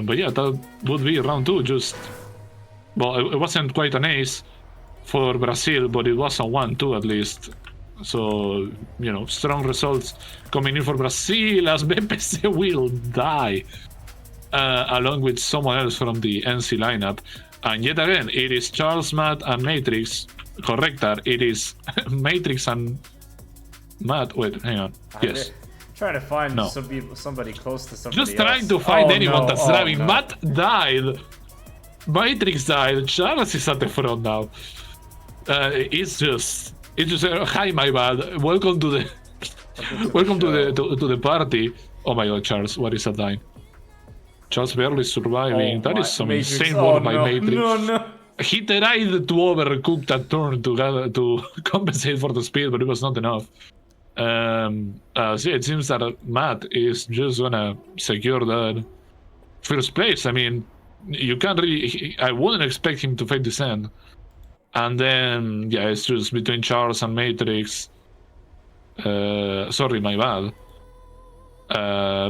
Speaker 3: But yeah, that would be round 2. Just, well, it wasn't quite an ace for Brazil, but it was a 1-2 at least. So, you know, strong results coming in for Brazil, as BPC will die along with someone else from the NC lineup. And yet again, it is Charles, Matt, and Matrix correct that. It is Matrix and Matt. Wait, hang on. Yes.
Speaker 1: Trying to find
Speaker 3: No.
Speaker 1: somebody close to somebody
Speaker 3: Just trying
Speaker 1: else.
Speaker 3: to find
Speaker 1: Oh,
Speaker 3: anyone
Speaker 1: no.
Speaker 3: that's
Speaker 1: Oh,
Speaker 3: driving.
Speaker 1: no.
Speaker 3: Matt died. Matrix died. Charles is at the front now. It's just hi, my bad. Welcome to the party. Oh my god, Charles, what is that line? Charles barely surviving. That is some
Speaker 1: Matrix.
Speaker 3: insane
Speaker 1: Oh,
Speaker 3: work by
Speaker 1: no.
Speaker 3: Matrix.
Speaker 1: No.
Speaker 3: He tried to overcook that turn to compensate for the speed, but it was not enough. So it seems that Matt is just gonna secure that first place. I mean, you can't really. I wouldn't expect him to fake descent. And then, yeah, it's just between Charles and Matrix. Sorry, my bad.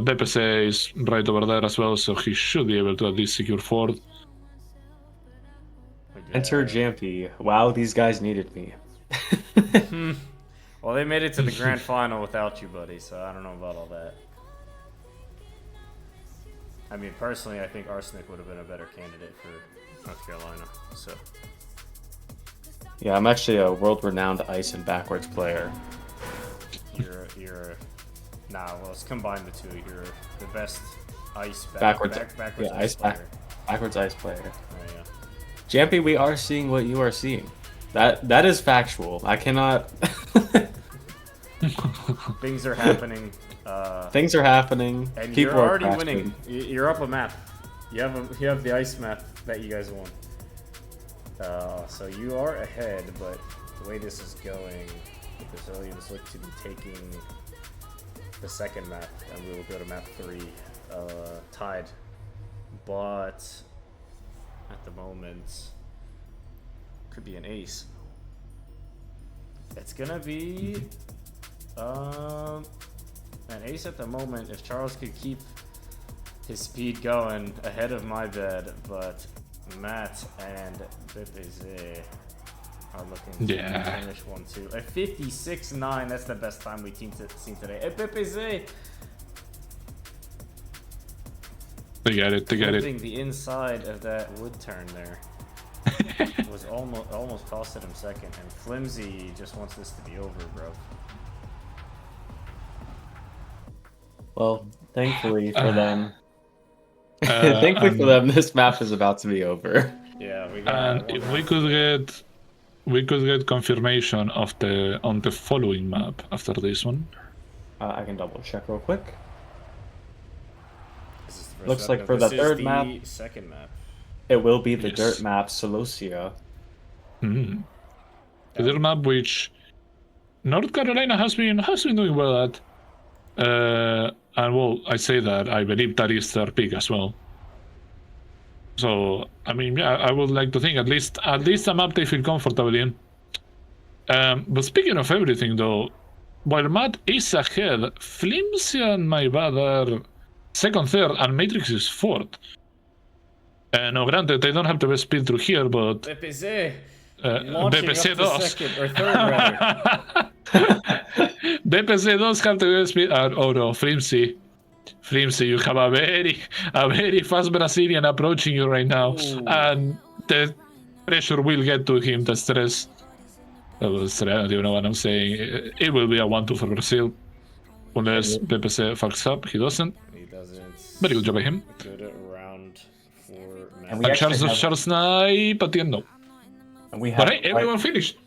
Speaker 3: BPC is right over there as well, so he should be able to at least secure fourth.
Speaker 2: Enter Jampy. Wow, these guys needed me.
Speaker 1: Well, they made it to the grand final without you, buddy, so I don't know about all that. I mean, personally, I think Arsenic would have been a better candidate for North Carolina, so...
Speaker 2: Yeah, I'm actually a world-renowned ice and backwards player.
Speaker 1: Nah, well, let's combine the two. You're the best ice
Speaker 2: Backwards
Speaker 1: ice player.
Speaker 2: Backwards ice player.
Speaker 1: There you go.
Speaker 2: Jampy, we are seeing what you are seeing. That is factual. I cannot...
Speaker 1: Things are happening.
Speaker 2: Things are happening.
Speaker 1: And
Speaker 2: People
Speaker 1: you're
Speaker 2: are
Speaker 1: already
Speaker 2: crashing.
Speaker 1: winning. You're up a map. You have the ice map that you guys won. So you are ahead, but the way this is going, the Brazilians look to be taking the second map, and we will go to map 3 tied. But at the moment, could be an ace. It's gonna be an ace at the moment if Charles could keep his speed going ahead of my bed, but Matt and BPC are looking to finish 1-2. A 56-9, that's the best time we've seen today. Hey, BPC!
Speaker 3: They get it.
Speaker 1: The inside of that wood turn there was almost costed him second, and Flimsy just wants this to be over, bro.
Speaker 2: Well, thankfully for them. Thankfully for them, this map is about to be over.
Speaker 1: Yeah,
Speaker 3: if we could get confirmation of on the following map after this one.
Speaker 2: I can double check real quick.
Speaker 1: This
Speaker 2: Looks like for the third map,
Speaker 1: second map,
Speaker 2: it will be the dirt map Sqlc.
Speaker 3: The dirt map which North Carolina has been doing well at. And well, I say that I believe that is their pick as well. So I mean, yeah, I would like to think at least a map they feel comfortable in. But speaking of everything, though, while Matt is ahead, Flimsy and my bad are second, third, and Matrix is fourth. Now, granted, they don't have the best speed through here, but
Speaker 1: BPC
Speaker 3: BPC does.
Speaker 1: Second or third, rather.
Speaker 3: BPC does have the best speed. Oh no, Flimsy, you have a very fast Brazilian approaching you right now.
Speaker 1: Ooh.
Speaker 3: And the pressure will get to him, the stress. I don't even know what I'm saying. It will be a 1-2 for Brazil. Unless BPC fucks up, he doesn't.
Speaker 1: He doesn't.
Speaker 3: Very good job by him.
Speaker 1: Good round for Matt.
Speaker 2: And we
Speaker 3: And Charles snipe at the end, no.
Speaker 2: And we have
Speaker 3: But hey, everyone finished.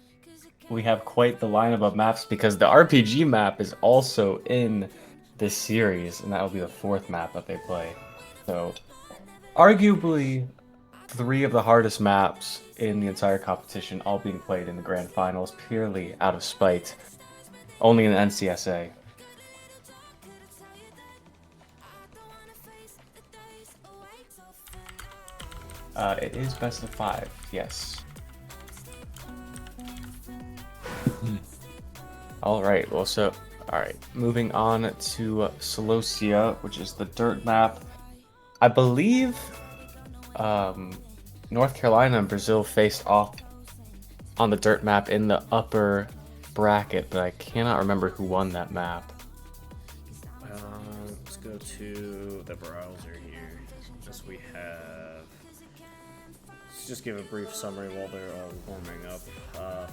Speaker 2: We have quite the lineup of maps because the RPG map is also in this series, and that will be the fourth map that they play. So, arguably, 3 of the hardest maps in the entire competition, all being played in the grand finals purely out of spite, only in the NCSA. It is best of 5, yes. Alright, moving on to Sqlc, which is the dirt map. I believe North Carolina and Brazil faced off on the dirt map in the upper bracket, but I cannot remember who won that map.
Speaker 1: Let's go to the browser here. As we have... Let's just give a brief summary while they're all warming up.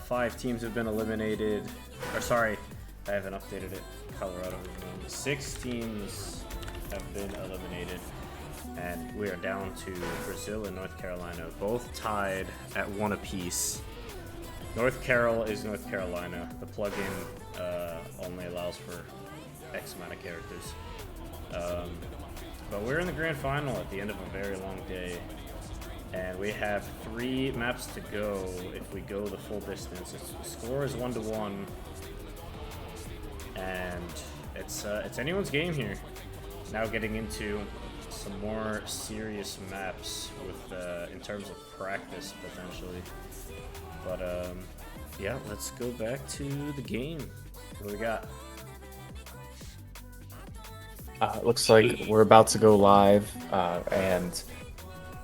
Speaker 1: 5 teams have been eliminated. Or sorry, I haven't updated it. Colorado is one. 6 teams have been eliminated. And we are down to Brazil and North Carolina, both tied at 1 apiece. North Carol is North Carolina. The plugin only allows for X amount of characters. But we're in the grand final at the end of a very long day. And we have 3 maps to go if we go the full distance. The score is 1-1. And it's anyone's game here. Now getting into some more serious maps with in terms of practice potentially. But yeah, let's go back to the game. What do we got?
Speaker 2: Looks like we're about to go live, and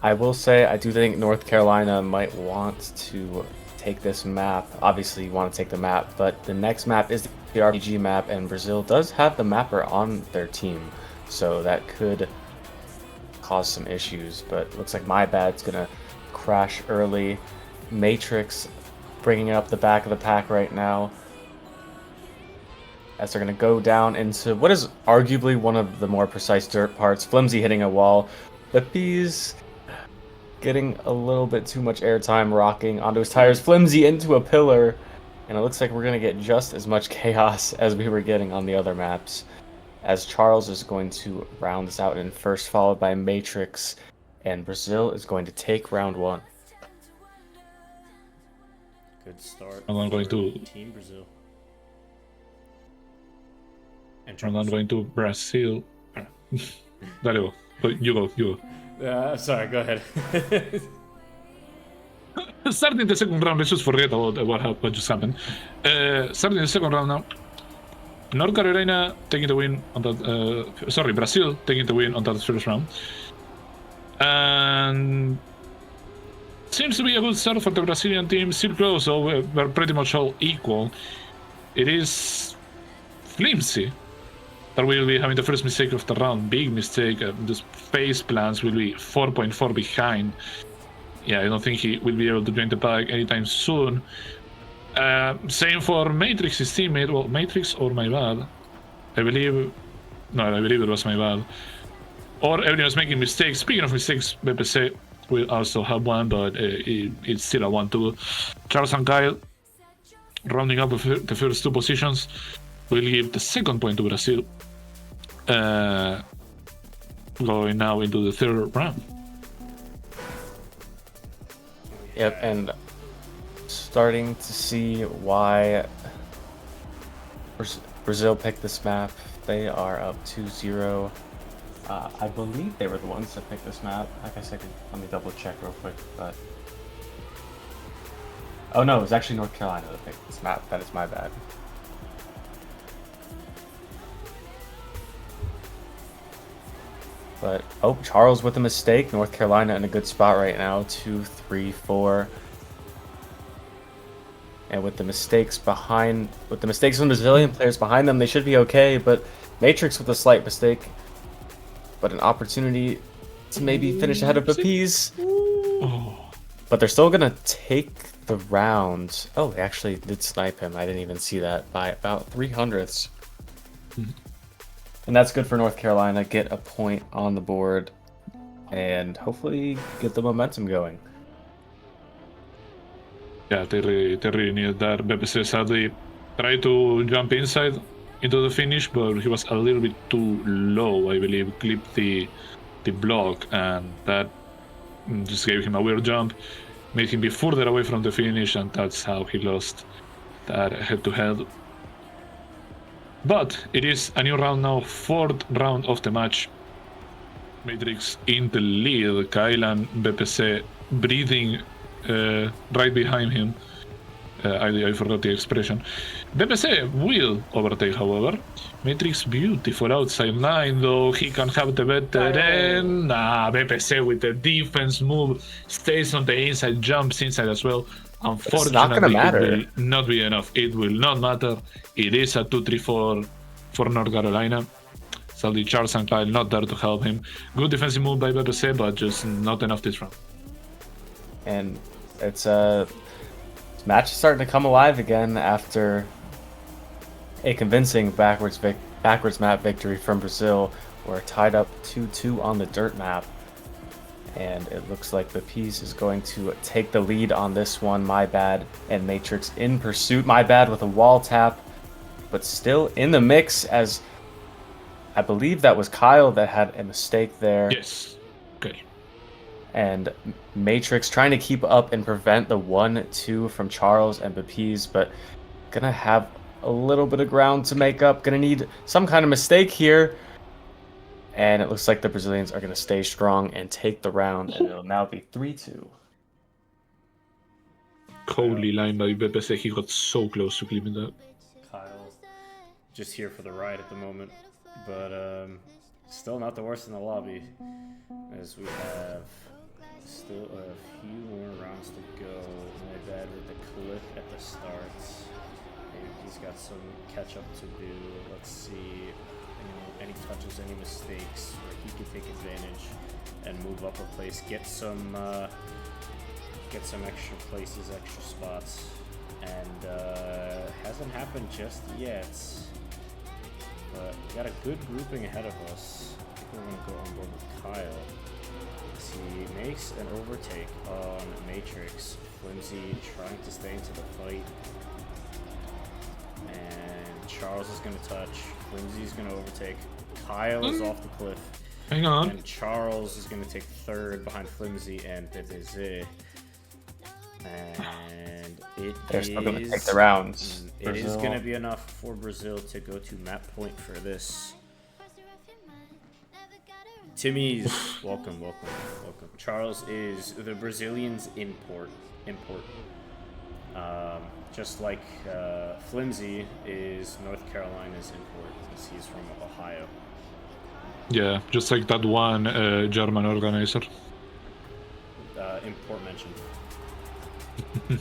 Speaker 2: I will say I do think North Carolina might want to take this map. Obviously, you want to take the map, but the next map is the RPG map, and Brazil does have the mapper on their team, so that could cause some issues. But looks like My Bad's gonna crash early. Matrix bringing it up the back of the pack right now, as they're going to go down into what is arguably one of the more precise dirt parts. Flimsy hitting a wall. Lippy's getting a little bit too much airtime, rocking onto his tires. Flimsy into a pillar, and it looks like we're going to get just as much chaos as we were getting on the other maps, as Charles is going to round this out in first, followed by Matrix, and Brazil is going to take round 1.
Speaker 1: Good start.
Speaker 3: I'm going to
Speaker 1: Team Brazil.
Speaker 3: I'm not going to Brazil. There you go. You go.
Speaker 1: Sorry, go ahead.
Speaker 3: Starting the second round, let's just forget about what just happened. Starting the second round now. North Carolina taking the win on that. Brazil taking the win on that first round. And seems to be a good start for the Brazilian team. Still close, so we're pretty much all equal. It is Flimsy that will be having the first mistake of the round. Big mistake. The face plans will be 4.4 behind. Yeah, I don't think he will be able to join the pack anytime soon. Same for Matrix, his teammate. Well, Matrix or My Bad. I believe it was My Bad. Or everyone was making mistakes. Speaking of mistakes, BPC will also have one, but it's still a 1-2. Charles and Kyle rounding up the first 2 positions will give the second point to Brazil. Going now into the third round.
Speaker 2: Yep, and starting to see why Brazil picked this map. They are up 2-0. I believe they were the ones that picked this map. I guess let me double check real quick, but... Oh no, it was actually North Carolina that picked this map. That is my bad. But, oh, Charles with a mistake. North Carolina in a good spot right now. 2, 3, 4. And with the mistakes from the Brazilian players behind them, they should be okay. But Matrix with a slight mistake. But an opportunity to maybe finish ahead of Bapese. But they're still going to take the round. Oh, they actually did snipe him. I didn't even see that by about 0.03. And that's good for North Carolina. Get a point on the board and hopefully get the momentum going.
Speaker 3: Yeah, they really needed that. BPC sadly tried to jump inside into the finish, but he was a little bit too low, I believe. Clipped the block, and that just gave him a weird jump, made him be further away from the finish, and that's how he lost that head-to-head. But it is a new round now, 4th round of the match. Matrix in the lead, Kyle and BPC breathing right behind him. I forgot the expression. BPC will overtake, however. Matrix beautiful outside line, though he can have the better end. BPC with the defense move stays on the inside, jumps inside as well. Unfortunately,
Speaker 2: it's not gonna matter.
Speaker 3: It will not be enough. It will not matter. It is a 2-3 for North Carolina. Sadly, Charles and Kyle not there to help him. Good defensive move by BPC, but just not enough this round.
Speaker 2: And it's Match is starting to come alive again after a convincing backwards map victory from Brazil. We're tied up 2-2 on the dirt map. And it looks like Baptiste is going to take the lead on this one. My bad. And Matrix in pursuit. My bad with a wall tap. But still in the mix, as I believe that was Kyle that had a mistake there.
Speaker 3: Yes. Okay.
Speaker 2: And Matrix trying to keep up and prevent the 1-2 from Charles and Baptiste. But gonna have a little bit of ground to make up. Gonna need some kind of mistake here. And it looks like the Brazilians are going to stay strong and take the round, and it'll now be 3-2.
Speaker 3: Coldly lined by BPC, he got so close to clipping that.
Speaker 1: Kyle, just here for the ride at the moment, but still not the worst in the lobby, as we have still a few more rounds to go. My bad with the clip at the start. Maybe he's got some catch up to do. Let's see. Any touches, any mistakes, where he can take advantage and move up a place, get some extra places, extra spots, and hasn't happened just yet. But we got a good grouping ahead of us. I think we're gonna go on board with Kyle. He makes an overtake on Matrix. Flimsy trying to stay into the fight. And Charles is going to touch. Flimsy is going to overtake. Kyle is off the cliff.
Speaker 3: Hang on.
Speaker 1: And Charles is going to take third behind Flimsy and TSCC. And
Speaker 2: They're still going to take the rounds.
Speaker 1: It is going to be enough for Brazil to go to map point for this. Timmy's welcome. Charles is the Brazilians' import. Just like Flimsy is North Carolina's import, since he's from Ohio.
Speaker 3: Yeah, just like that one German organizer.
Speaker 1: Import mentioned. The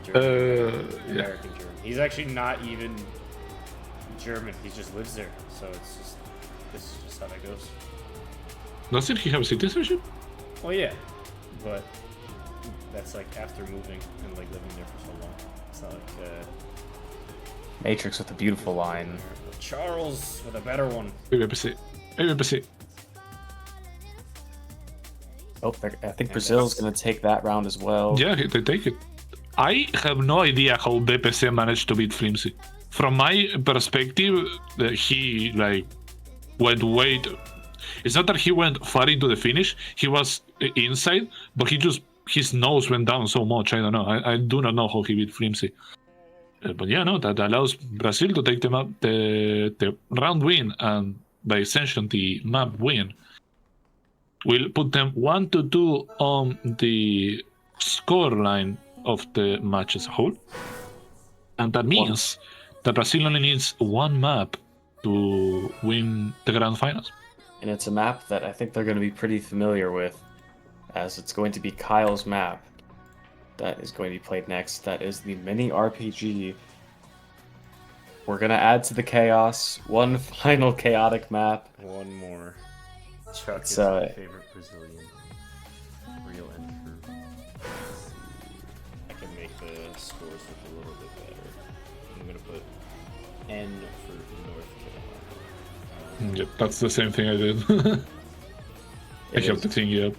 Speaker 1: German, American German. He's actually not even German. He just lives there. So this is just how that goes.
Speaker 3: Doesn't he have citizenship?
Speaker 1: Well, yeah, but that's like after moving and like living there for so long. It's not like
Speaker 2: Matrix with a beautiful line.
Speaker 1: Charles with a better one.
Speaker 3: BPC.
Speaker 2: Oh, I think Brazil's going to take that round as well.
Speaker 3: Yeah, they take it. I have no idea how BPC managed to beat Flimsy. From my perspective, he like went way. It's not that he went far into the finish. He was inside, but his nose went down so much. I don't know. I do not know how he beat Flimsy. But yeah, no, that allows Brazil to take the round win, and by extension the map win. We'll put them 1-2 on the score line of the match as a whole. And that means that Brazil only needs one map to win the grand finals.
Speaker 2: And it's a map that I think they're going to be pretty familiar with, as it's going to be Kyle's map that is going to be played next. That is the mini RPG. We're going to add to the chaos one final chaotic map.
Speaker 1: One more. Chuck
Speaker 2: It's,
Speaker 1: is my favorite Brazilian. Real and true. I can make the scores look a little bit better. I'm going to put N for North Carolina.
Speaker 3: Yep, that's the same thing I did. I kept the thing up.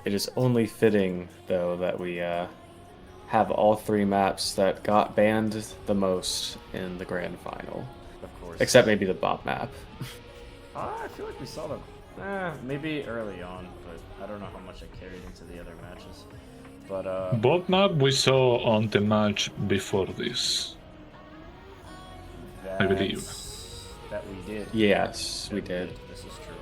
Speaker 2: It is only fitting, though, that we have all three maps that got banned the most in the grand final.
Speaker 1: Of course.
Speaker 2: Except maybe the Bob map.
Speaker 1: I feel like we saw them. Maybe early on, but I don't know how much it carried into the other matches. But
Speaker 3: Both map we saw on the match before this. I believe.
Speaker 1: That we did.
Speaker 2: Yes, we did.
Speaker 1: This is true.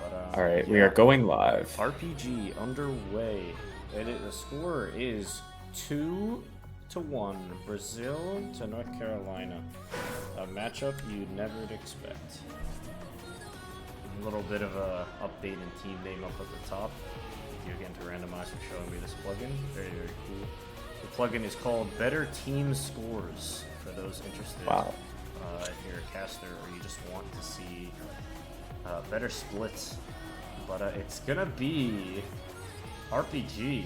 Speaker 1: But,
Speaker 2: Alright, we are going live.
Speaker 1: RPG underway. The score is 2-1. Brazil to North Carolina. A matchup you'd never expect. A little bit of a update in team name up at the top. Thank you again to Randomize for showing me this plugin. Very, very cool. The plugin is called Better Team Scores for those interested.
Speaker 2: Wow.
Speaker 1: If you're a caster or you just want to see better splits. But it's gonna be RPG,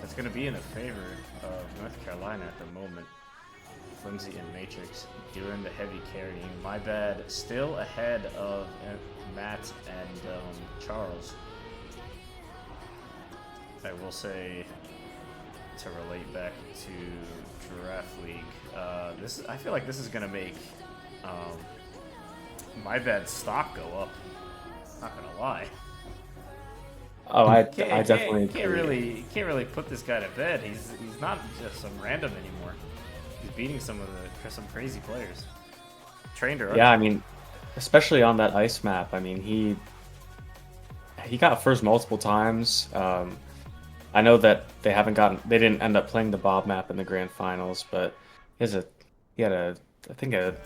Speaker 1: that's going to be in the favor of North Carolina at the moment. Flimsy and Matrix doing the heavy carrying. My bad, still ahead of Matt and Charles. I will say, to relate back to Draft League, I feel like this is going to make My Bad's stock go up. Not going to lie.
Speaker 2: Oh, I definitely
Speaker 1: can't really put this guy to bed. He's not just some random anymore. He's beating some crazy players. Trained her up.
Speaker 2: Yeah, I mean, especially on that ice map. I mean, he got first multiple times. I know that they didn't end up playing the Bob map in the grand finals, but he had a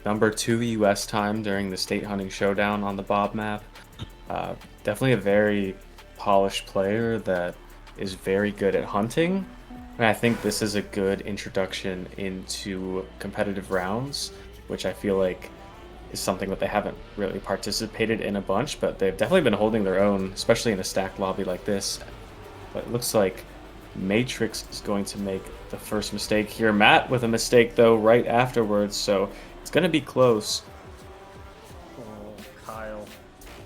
Speaker 2: number 2 US time during the state hunting showdown on the Bob map. Definitely a very polished player that is very good at hunting. And I think this is a good introduction into competitive rounds, which I feel like is something that they haven't really participated in a bunch, but they've definitely been holding their own, especially in a stacked lobby like this. But it looks like Matrix is going to make the first mistake here. Matt with a mistake, though, right afterwards, so it's going to be close.
Speaker 1: Oh, Kyle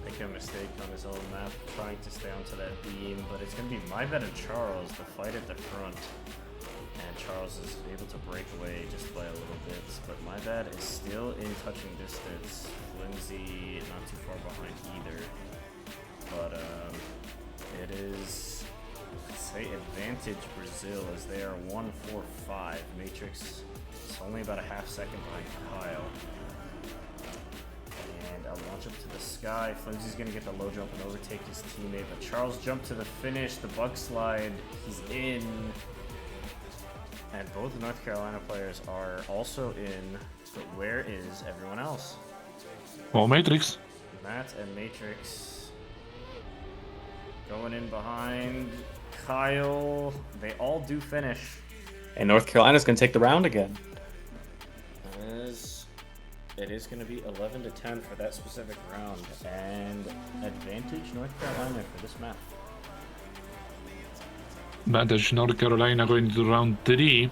Speaker 1: making a mistake on his own map, trying to stay onto that beam, but it's going to be My Bad and Charles, the fight at the front. And Charles is able to break away just by a little bit, but My Bad is still in touching distance. Flimsy not too far behind either. But it is, let's say, advantage Brazil as they are 1-4-5. Matrix is only about a half second behind Kyle. And a launch up to the sky. Flimsy's going to get the low jump and overtake his teammate, but Charles jumped to the finish. The bug slide, he's in. And both North Carolina players are also in, but where is everyone else?
Speaker 3: Oh, Matrix.
Speaker 1: Matt and Matrix going in behind Kyle. They all do finish.
Speaker 2: And North Carolina's going to take the round again.
Speaker 1: It is going to be 11-10 for that specific round, and advantage North Carolina for this map.
Speaker 3: Advantage North Carolina going to round 3.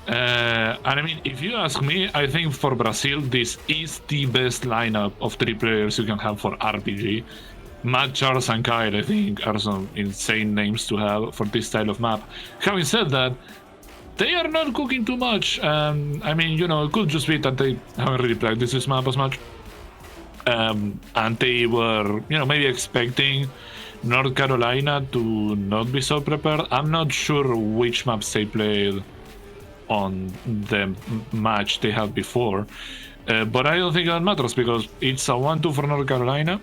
Speaker 3: And I mean, if you ask me, I think for Brazil, this is the best lineup of 3 players you can have for RPG. Matt, Charles, and Kyle, I think, are some insane names to have for this style of map. Having said that, they are not cooking too much. I mean, you know, it could just be that they haven't really practiced this map as much. And they were, you know, maybe expecting North Carolina to not be so prepared. I'm not sure which maps they played on the match they had before, but I don't think that matters because it's a 1-2 for North Carolina.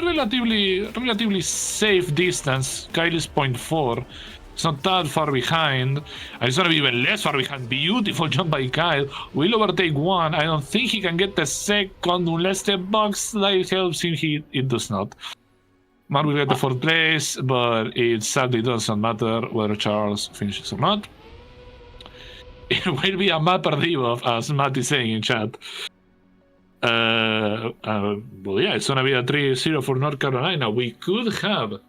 Speaker 3: Relatively safe distance. Kyle is 0.4. It's not that far behind. And it's gonna be even less far behind. Beautiful jump by Kyle. Will overtake 1. I don't think he can get the second unless the bug slide helps him. It does not. Mark will get the 4th place, but it sadly doesn't matter whether Charles finishes or not. It will be a map per debuff, as Matt is saying in chat. Well, yeah, it's gonna be a 3-0 for North Carolina. We could have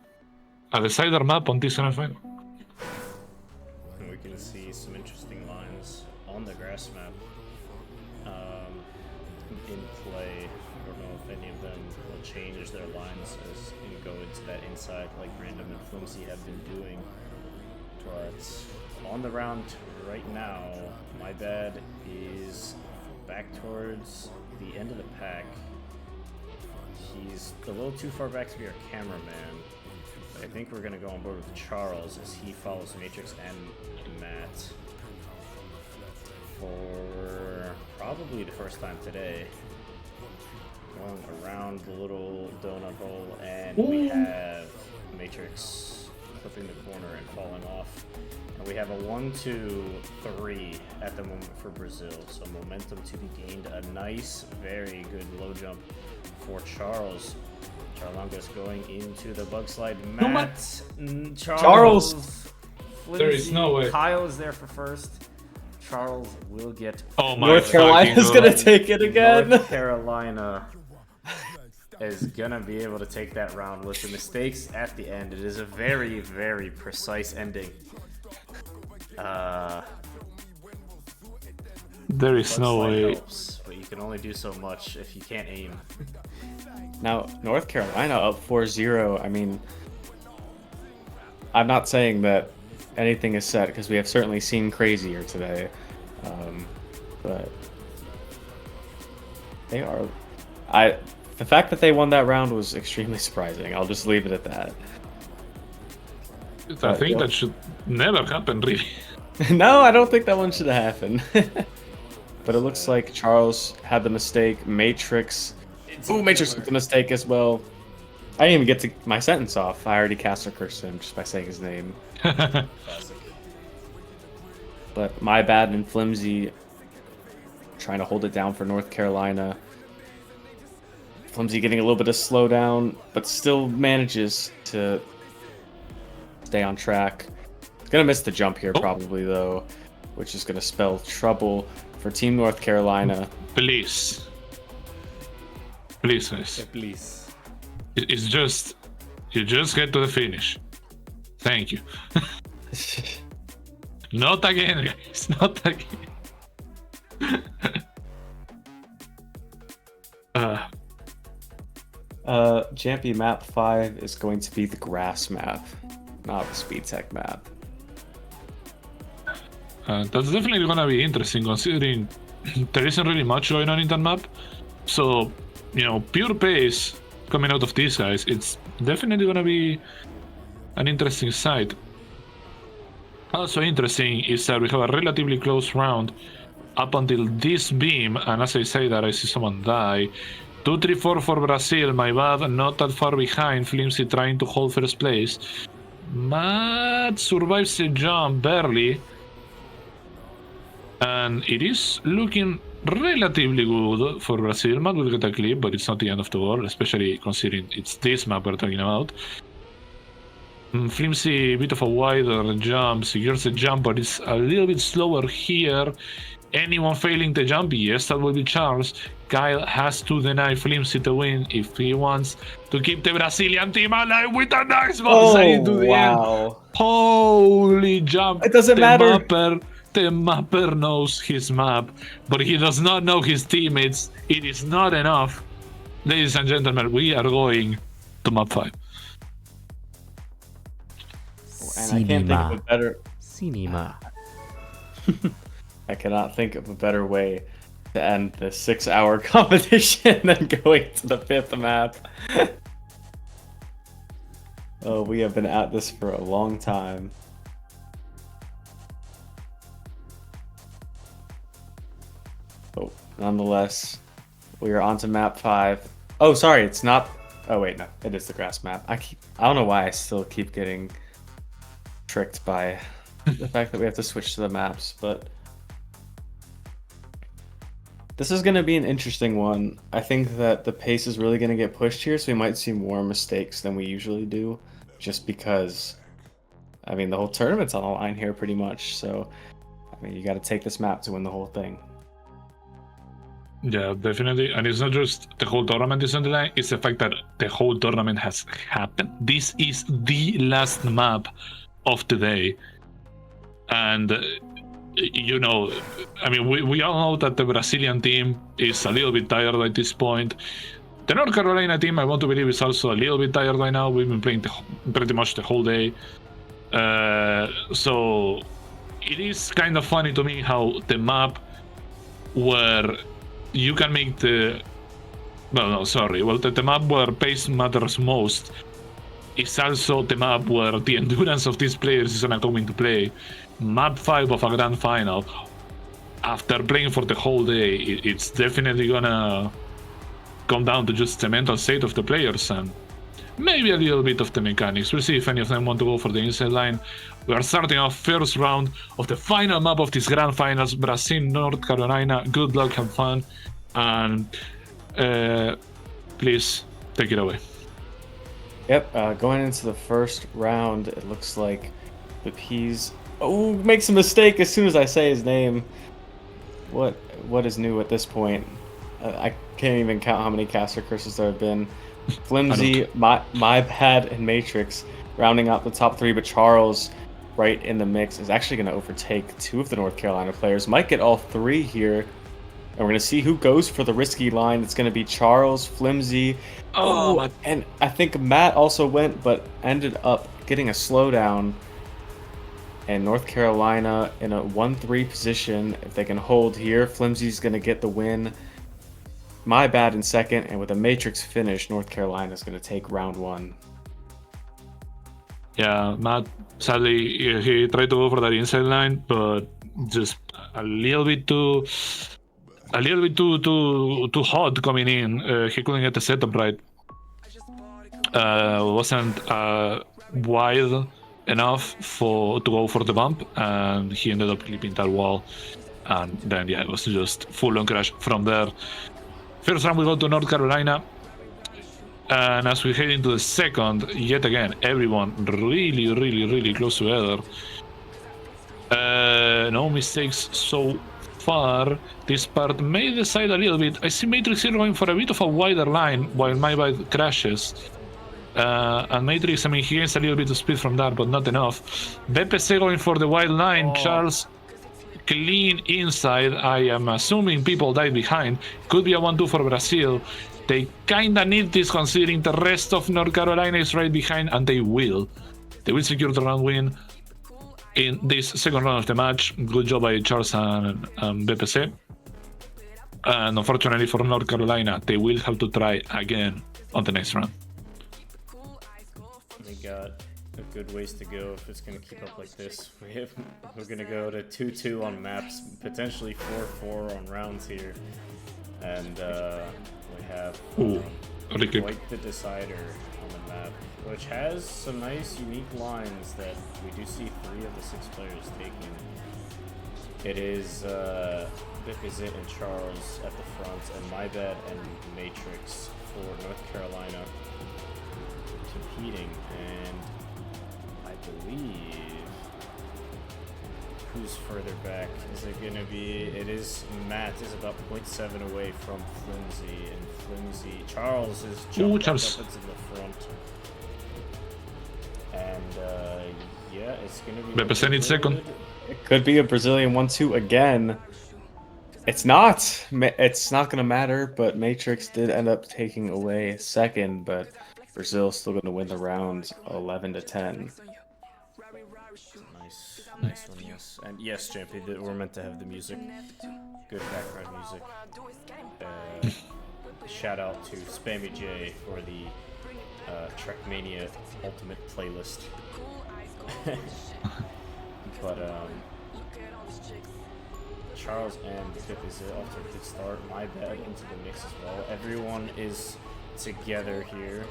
Speaker 3: a decider map on this semifinal.
Speaker 1: We can see some interesting lines on the grass map in play. I don't know if any of them will change their lines as you go into that inside like Random and Flimsy have been doing. But on the round right now, My Bad is back towards the end of the pack. He's a little too far back to be our cameraman. I think we're going to go on board with Charles as he follows Matrix and Matt for probably the first time today. Going around the little donut hole, and we have Matrix clipping the corner and falling off. And we have a 1-2-3 at the moment for Brazil, so momentum to be gained. A nice, very good low jump for Charles. Charlongo's going into the bug slide. Matt, Charles.
Speaker 3: There is no way.
Speaker 1: Kyle is there for first. Charles will get.
Speaker 3: Oh my!
Speaker 2: North Carolina's gonna take it again.
Speaker 1: North Carolina is gonna be able to take that round with the mistakes at the end. It is a very, very precise ending.
Speaker 3: There is no way.
Speaker 1: Helps, but you can only do so much if you can't aim.
Speaker 2: Now, North Carolina up 4-0. I mean, I'm not saying that anything is set because we have certainly seen crazier today. But they are... The fact that they won that round was extremely surprising. I'll just leave it at that.
Speaker 3: I think that should never happen, really.
Speaker 2: No, I don't think that one should happen. But it looks like Charles had the mistake. Matrix. Ooh, Matrix with the mistake as well. I didn't even get to my sentence off. I already cast a curse to him just by saying his name. But my bad and Flimsy trying to hold it down for North Carolina. Flimsy getting a little bit of slowdown, but still manages to stay on track. Gonna miss the jump here probably though, which is gonna spell trouble for Team North Carolina.
Speaker 3: Please, guys.
Speaker 1: Please.
Speaker 3: It's just, you just get to the finish. Thank you. Not again, guys. Not again.
Speaker 2: Jampy map 5 is going to be the grass map, not the speed tech map.
Speaker 3: That's definitely gonna be interesting considering there isn't really much going on in that map. So, you know, pure pace coming out of these guys, it's definitely gonna be an interesting sight. Also interesting is that we have a relatively close round up until this beam, and as I say that, I see someone die. 2-3-4 for Brazil, my bad, not that far behind. Flimsy trying to hold first place. Matt survives the jump barely. And it is looking relatively good for Brazil. Matt will get a clip, but it's not the end of the world, especially considering it's this map we're talking about. Flimsy, a bit of a wider jump, secures the jump, but it's a little bit slower here. Anyone failing the jump? Yes, that will be Charles. Kyle has to deny Flimsy the win if he wants to keep the Brazilian team alive with a nice bonsai to the end. Holy jump.
Speaker 2: It doesn't matter.
Speaker 3: The mapper knows his map, but he does not know his teammates. It is not enough. Ladies and gentlemen, we are going to map 5.
Speaker 2: And I can't think of a better...
Speaker 1: Cinema.
Speaker 2: I cannot think of a better way to end the 6-hour competition than going to the 5th map. Oh, we have been at this for a long time. Oh, nonetheless, we are on to map 5. Oh, sorry, it's not... Oh, wait, no, it is the grass map. I don't know why I still keep getting tricked by the fact that we have to switch to the maps, but... This is going to be an interesting one. I think that the pace is really going to get pushed here, so we might see more mistakes than we usually do, just because, I mean, the whole tournament's on the line here pretty much, so, I mean, you got to take this map to win the whole thing.
Speaker 3: Yeah, definitely. And it's not just the whole tournament is on the line, it's the fact that the whole tournament has happened. This is the last map of the day. And, you know, I mean, we all know that the Brazilian team is a little bit tired at this point. The North Carolina team, I want to believe, is also a little bit tired right now. We've been playing pretty much the whole day. So it is kind of funny to me how the map where you can make the... the map where pace matters most is also the map where the endurance of these players is gonna come into play. Map 5 of a grand final, after playing for the whole day, it's definitely gonna come down to just the mental state of the players and maybe a little bit of the mechanics. We'll see if any of them want to go for the inside line. We are starting our first round of the final map of these grand finals, Brazil, North Carolina. Good luck, have fun, and please take it away.
Speaker 2: Yep, going into the first round, it looks like the P's... Oh, makes a mistake as soon as I say his name. What is new at this point? I can't even count how many caster curses there have been. Flimsy, my bad, and Matrix rounding out the top 3, but Charles, right in the mix, is actually going to overtake 2 of the North Carolina players. Might get all 3 here, and we're going to see who goes for the risky line. It's going to be Charles, Flimsy. Oh, and I think Matt also went, but ended up getting a slowdown. And North Carolina in a 1-3 position. If they can hold here, Flimsy's going to get the win. My bad in second, and with a Matrix finish, North Carolina is going to take round 1.
Speaker 3: Yeah, Matt, sadly, he tried to go for that inside line, but just a little bit too hot coming in. He couldn't get the setup right. Wasn't wide enough to go for the bump, and he ended up clipping that wall. And then, yeah, it was just full-on crash from there. First round we go to North Carolina, and as we head into the second, yet again, everyone really close together. No mistakes so far. This part may decide a little bit. I see Matrix here going for a bit of a wider line while my bad crashes. And Matrix, I mean, he gains a little bit of speed from that, but not enough. BPC going for the wide line. Charles clean inside. I am assuming people died behind. Could be a 1-2 for Brazil. They kinda need this considering the rest of North Carolina is right behind, and they will. They will secure the round win in this second round of the match. Good job by Charles and BPC. And unfortunately for North Carolina, they will have to try again on the next round.
Speaker 1: We got a good ways to go if it's going to keep up like this. We're going to go to 2-2 on maps, potentially 4-4 on rounds here. And we have quite the decider on the map, which has some nice unique lines that we do see 3 of the 6 players taking. It is Bipizit and Charles at the front, and MyBad and Matrix for North Carolina competing, and I believe who's further back? Is it gonna be? It is Matt is about 0.7 away from Flimsy, and Flimsy Charles is jumped up into the front, and yeah, it's gonna be
Speaker 3: represented second.
Speaker 2: It could be a Brazilian 1-2 again. It's not. It's not gonna matter. But Matrix did end up taking away second, but Brazil's still going to win the round 11-10.
Speaker 1: Nice one, yes. And yes, Champy, we're meant to have the music. Good background music. Shout out to Spammy J for the Trackmania Ultimate playlist. But Charles and Pip is off to a good start. My bad into the mix as well. Everyone is together here.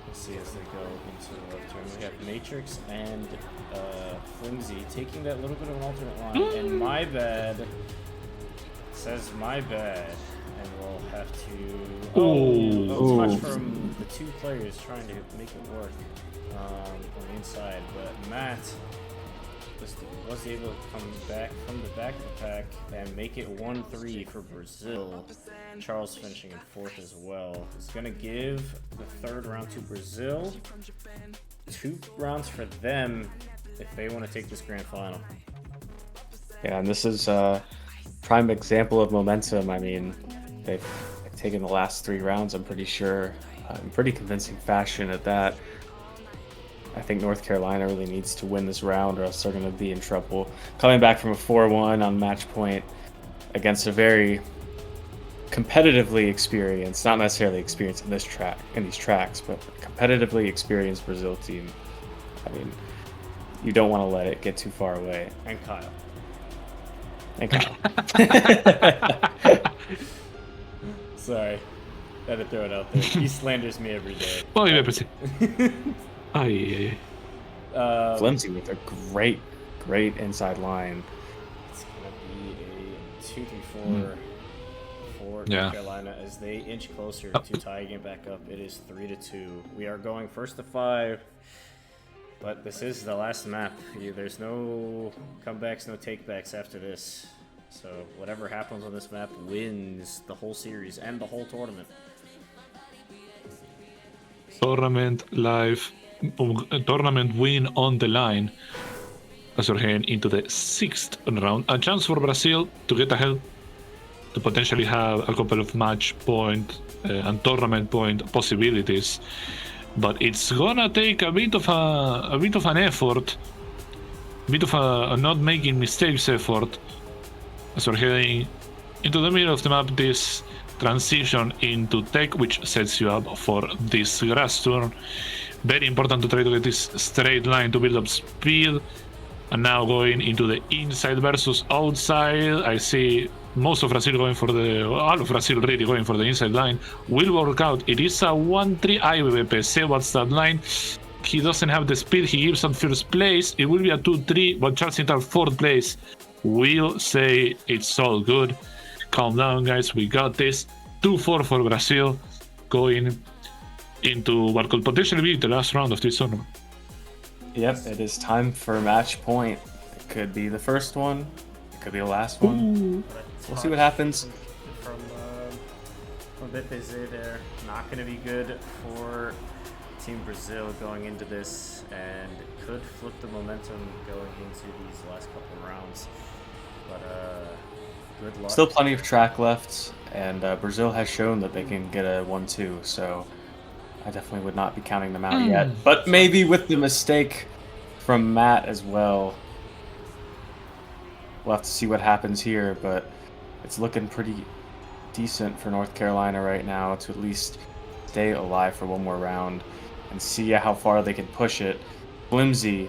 Speaker 1: Let's see as they go into the left turn. We have Matrix and Flimsy taking that little bit of an alternate line, and My Bad says My Bad, and we'll have to. Oh, much from the 2 players trying to make it work on the inside, but Matt was able to come back from the back of the pack and make it 1-3 for Brazil. Charles finishing in 4th as well. It's going to give the 3rd round to Brazil. 2 rounds for them if they want to take this grand final.
Speaker 2: Yeah, and this is a prime example of momentum. I mean, they've taken the last 3 rounds, I'm pretty sure, in pretty convincing fashion at that. I think North Carolina really needs to win this round or else they're going to be in trouble. Coming back from a 4-1 on match point against a very competitively experienced, not necessarily experienced in these tracks, but competitively experienced Brazil team. I mean, you don't want to let it get too far away.
Speaker 1: And Kyle. Sorry. Had to throw it out there. He slanders me every day.
Speaker 2: Flimsy with a great inside line.
Speaker 1: It's gonna be a 2-3-4 for North Carolina as they inch closer to tying it back up. It is 3-2. We are going 1st to 5, but this is the last map. There's no comebacks, no takebacks after this. So whatever happens on this map wins the whole series and the whole tournament.
Speaker 3: tournament live, tournament win on the line as we're heading into the 6th round. A chance for Brazil to get ahead, to potentially have a couple of match point and tournament point possibilities, but it's gonna take a bit of an effort, a bit of a not making mistakes effort as we're heading into the middle of the map. This transition into tech, which sets you up for this grass turn. Very important to try to get this straight line to build up speed. And now going into the inside versus outside. I see most of Brazil going for all of Brazil really going for the inside line. Will work out. It is a 1-3 IVP. What's that line? He doesn't have the speed. He gives up first place. It will be a 2-3, but Charles in 4th place. We'll say it's all good. Calm down, guys. We got this. 2-4 for Brazil, going into what could potentially be the last round of this tournament.
Speaker 2: Yep, it is time for match point. It could be the first one. It could be the last one. We'll see what happens.
Speaker 1: From BPZ there. Not going to be good for Team Brazil going into this, and could flip the momentum going into these last couple of rounds. But good luck.
Speaker 2: Still plenty of track left, and Brazil has shown that they can get a 1-2, so I definitely would not be counting them out yet. But maybe with the mistake from Matt as well. We'll have to see what happens here, but it's looking pretty decent for North Carolina right now to at least stay alive for one more round and see how far they can push it. Flimsy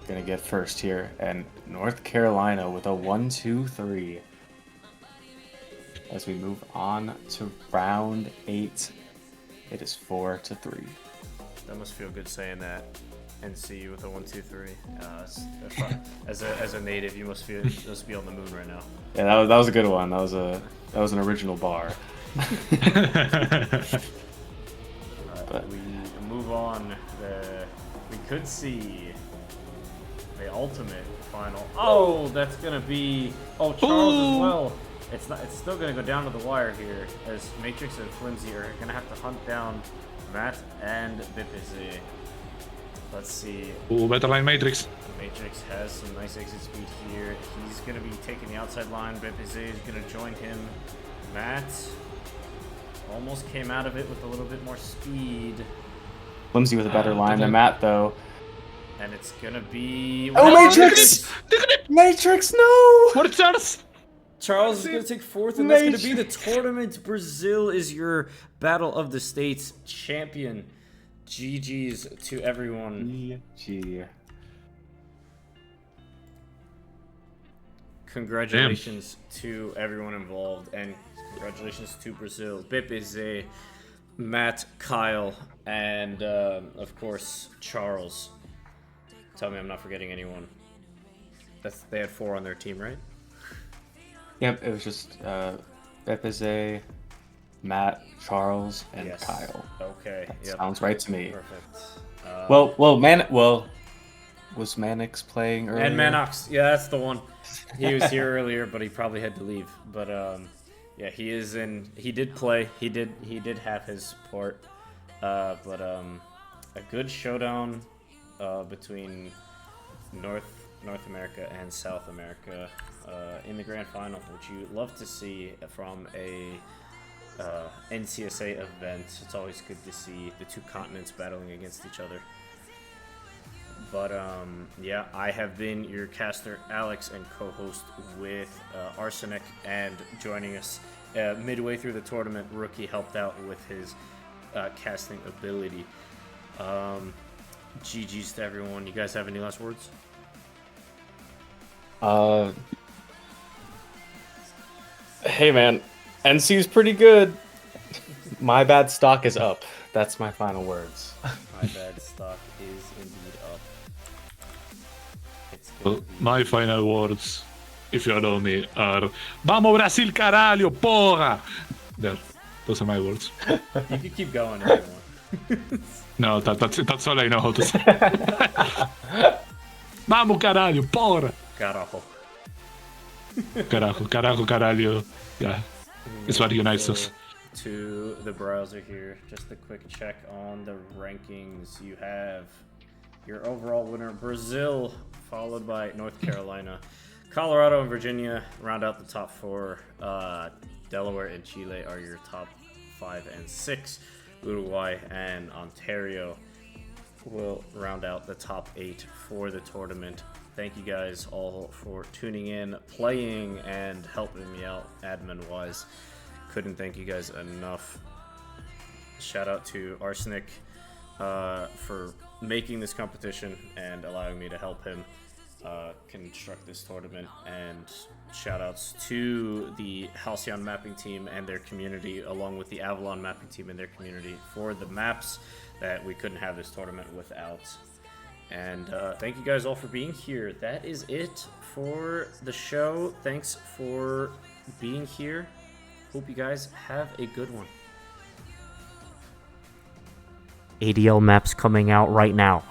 Speaker 2: gonna get first here, and North Carolina with a 1-2-3 as we move on to round 8. It is 4-3.
Speaker 1: That must feel good saying that. NC with a 1-2-3. As a native, you must be on the moon right now.
Speaker 2: Yeah, that was a good one. That was an original bar.
Speaker 1: But we move on. We could see the ultimate final. Oh, that's gonna be Charles as well. It's still gonna go down to the wire here, as Matrix and Flimsy are gonna have to hunt down Matt and BPZ. Let's see.
Speaker 3: Ooh, better line Matrix.
Speaker 1: Matrix has some nice exit speed here. He's gonna be taking the outside line. BPZ is gonna join him. Matt almost came out of it with a little bit more speed.
Speaker 2: Flimsy with a better line than Matt, though.
Speaker 1: And it's gonna be...
Speaker 2: Oh, Matrix! Matrix, no!
Speaker 3: What is Charles?
Speaker 1: Charles is going to take 4th, and that's going to be the tournament. Brazil is your Battle of the States champion. GG's to everyone.
Speaker 2: GG.
Speaker 1: Congratulations to everyone involved, and congratulations to Brazil. BPZ, Matt, Kyle, and of course, Charles. Tell me I'm not forgetting anyone. They had 4 on their team, right?
Speaker 2: Yep, it was just BPZ, Matt, Charles, and
Speaker 1: Yes.
Speaker 2: Kyle.
Speaker 1: Okay.
Speaker 2: That sounds right to me.
Speaker 1: Perfect.
Speaker 2: Was Mannix playing earlier?
Speaker 1: And Manox, yeah, that's the one. He was here earlier, but he probably had to leave. But yeah, he is in. He did play. He did have his part. But a good showdown between North America and South America in the grand final, which you love to see from a NCSA event. It's always good to see the two continents battling against each other. But yeah, I have been your caster Alex and co-host with Arsenic, and joining us midway through the tournament, Rookie helped out with his casting ability. GG's to everyone. You guys have any last words?
Speaker 2: Hey man, NC's pretty good. My bad stock is up. That's my final words.
Speaker 1: My bad stock is indeed up.
Speaker 3: Well, my final words, if you allow me, are Vamos Brasil caralho, porra! There, those are my words.
Speaker 1: You can keep going if you want.
Speaker 3: No, that's all I know how to say. Vamos caralho, porra!
Speaker 1: Carajo.
Speaker 3: Carajo, caralho. Yeah, it's what unites us.
Speaker 1: to the browser here. Just a quick check on the rankings. You have your overall winner, Brazil, followed by North Carolina. Colorado and Virginia round out the top 4. Delaware and Chile are your top 5 and 6. Uruguay and Ontario will round out the top 8 for the tournament. Thank you guys all for tuning in, playing, and helping me out admin-wise. Couldn't thank you guys enough. Shout out to Arsenic for making this competition and allowing me to help him construct this tournament, and shout outs to the Halcyon mapping team and their community, along with the Avalon mapping team and their community, for the maps that we couldn't have this tournament without. And thank you guys all for being here. That is it for the show. Thanks for being here. Hope you guys have a good one. ADL maps coming out right now.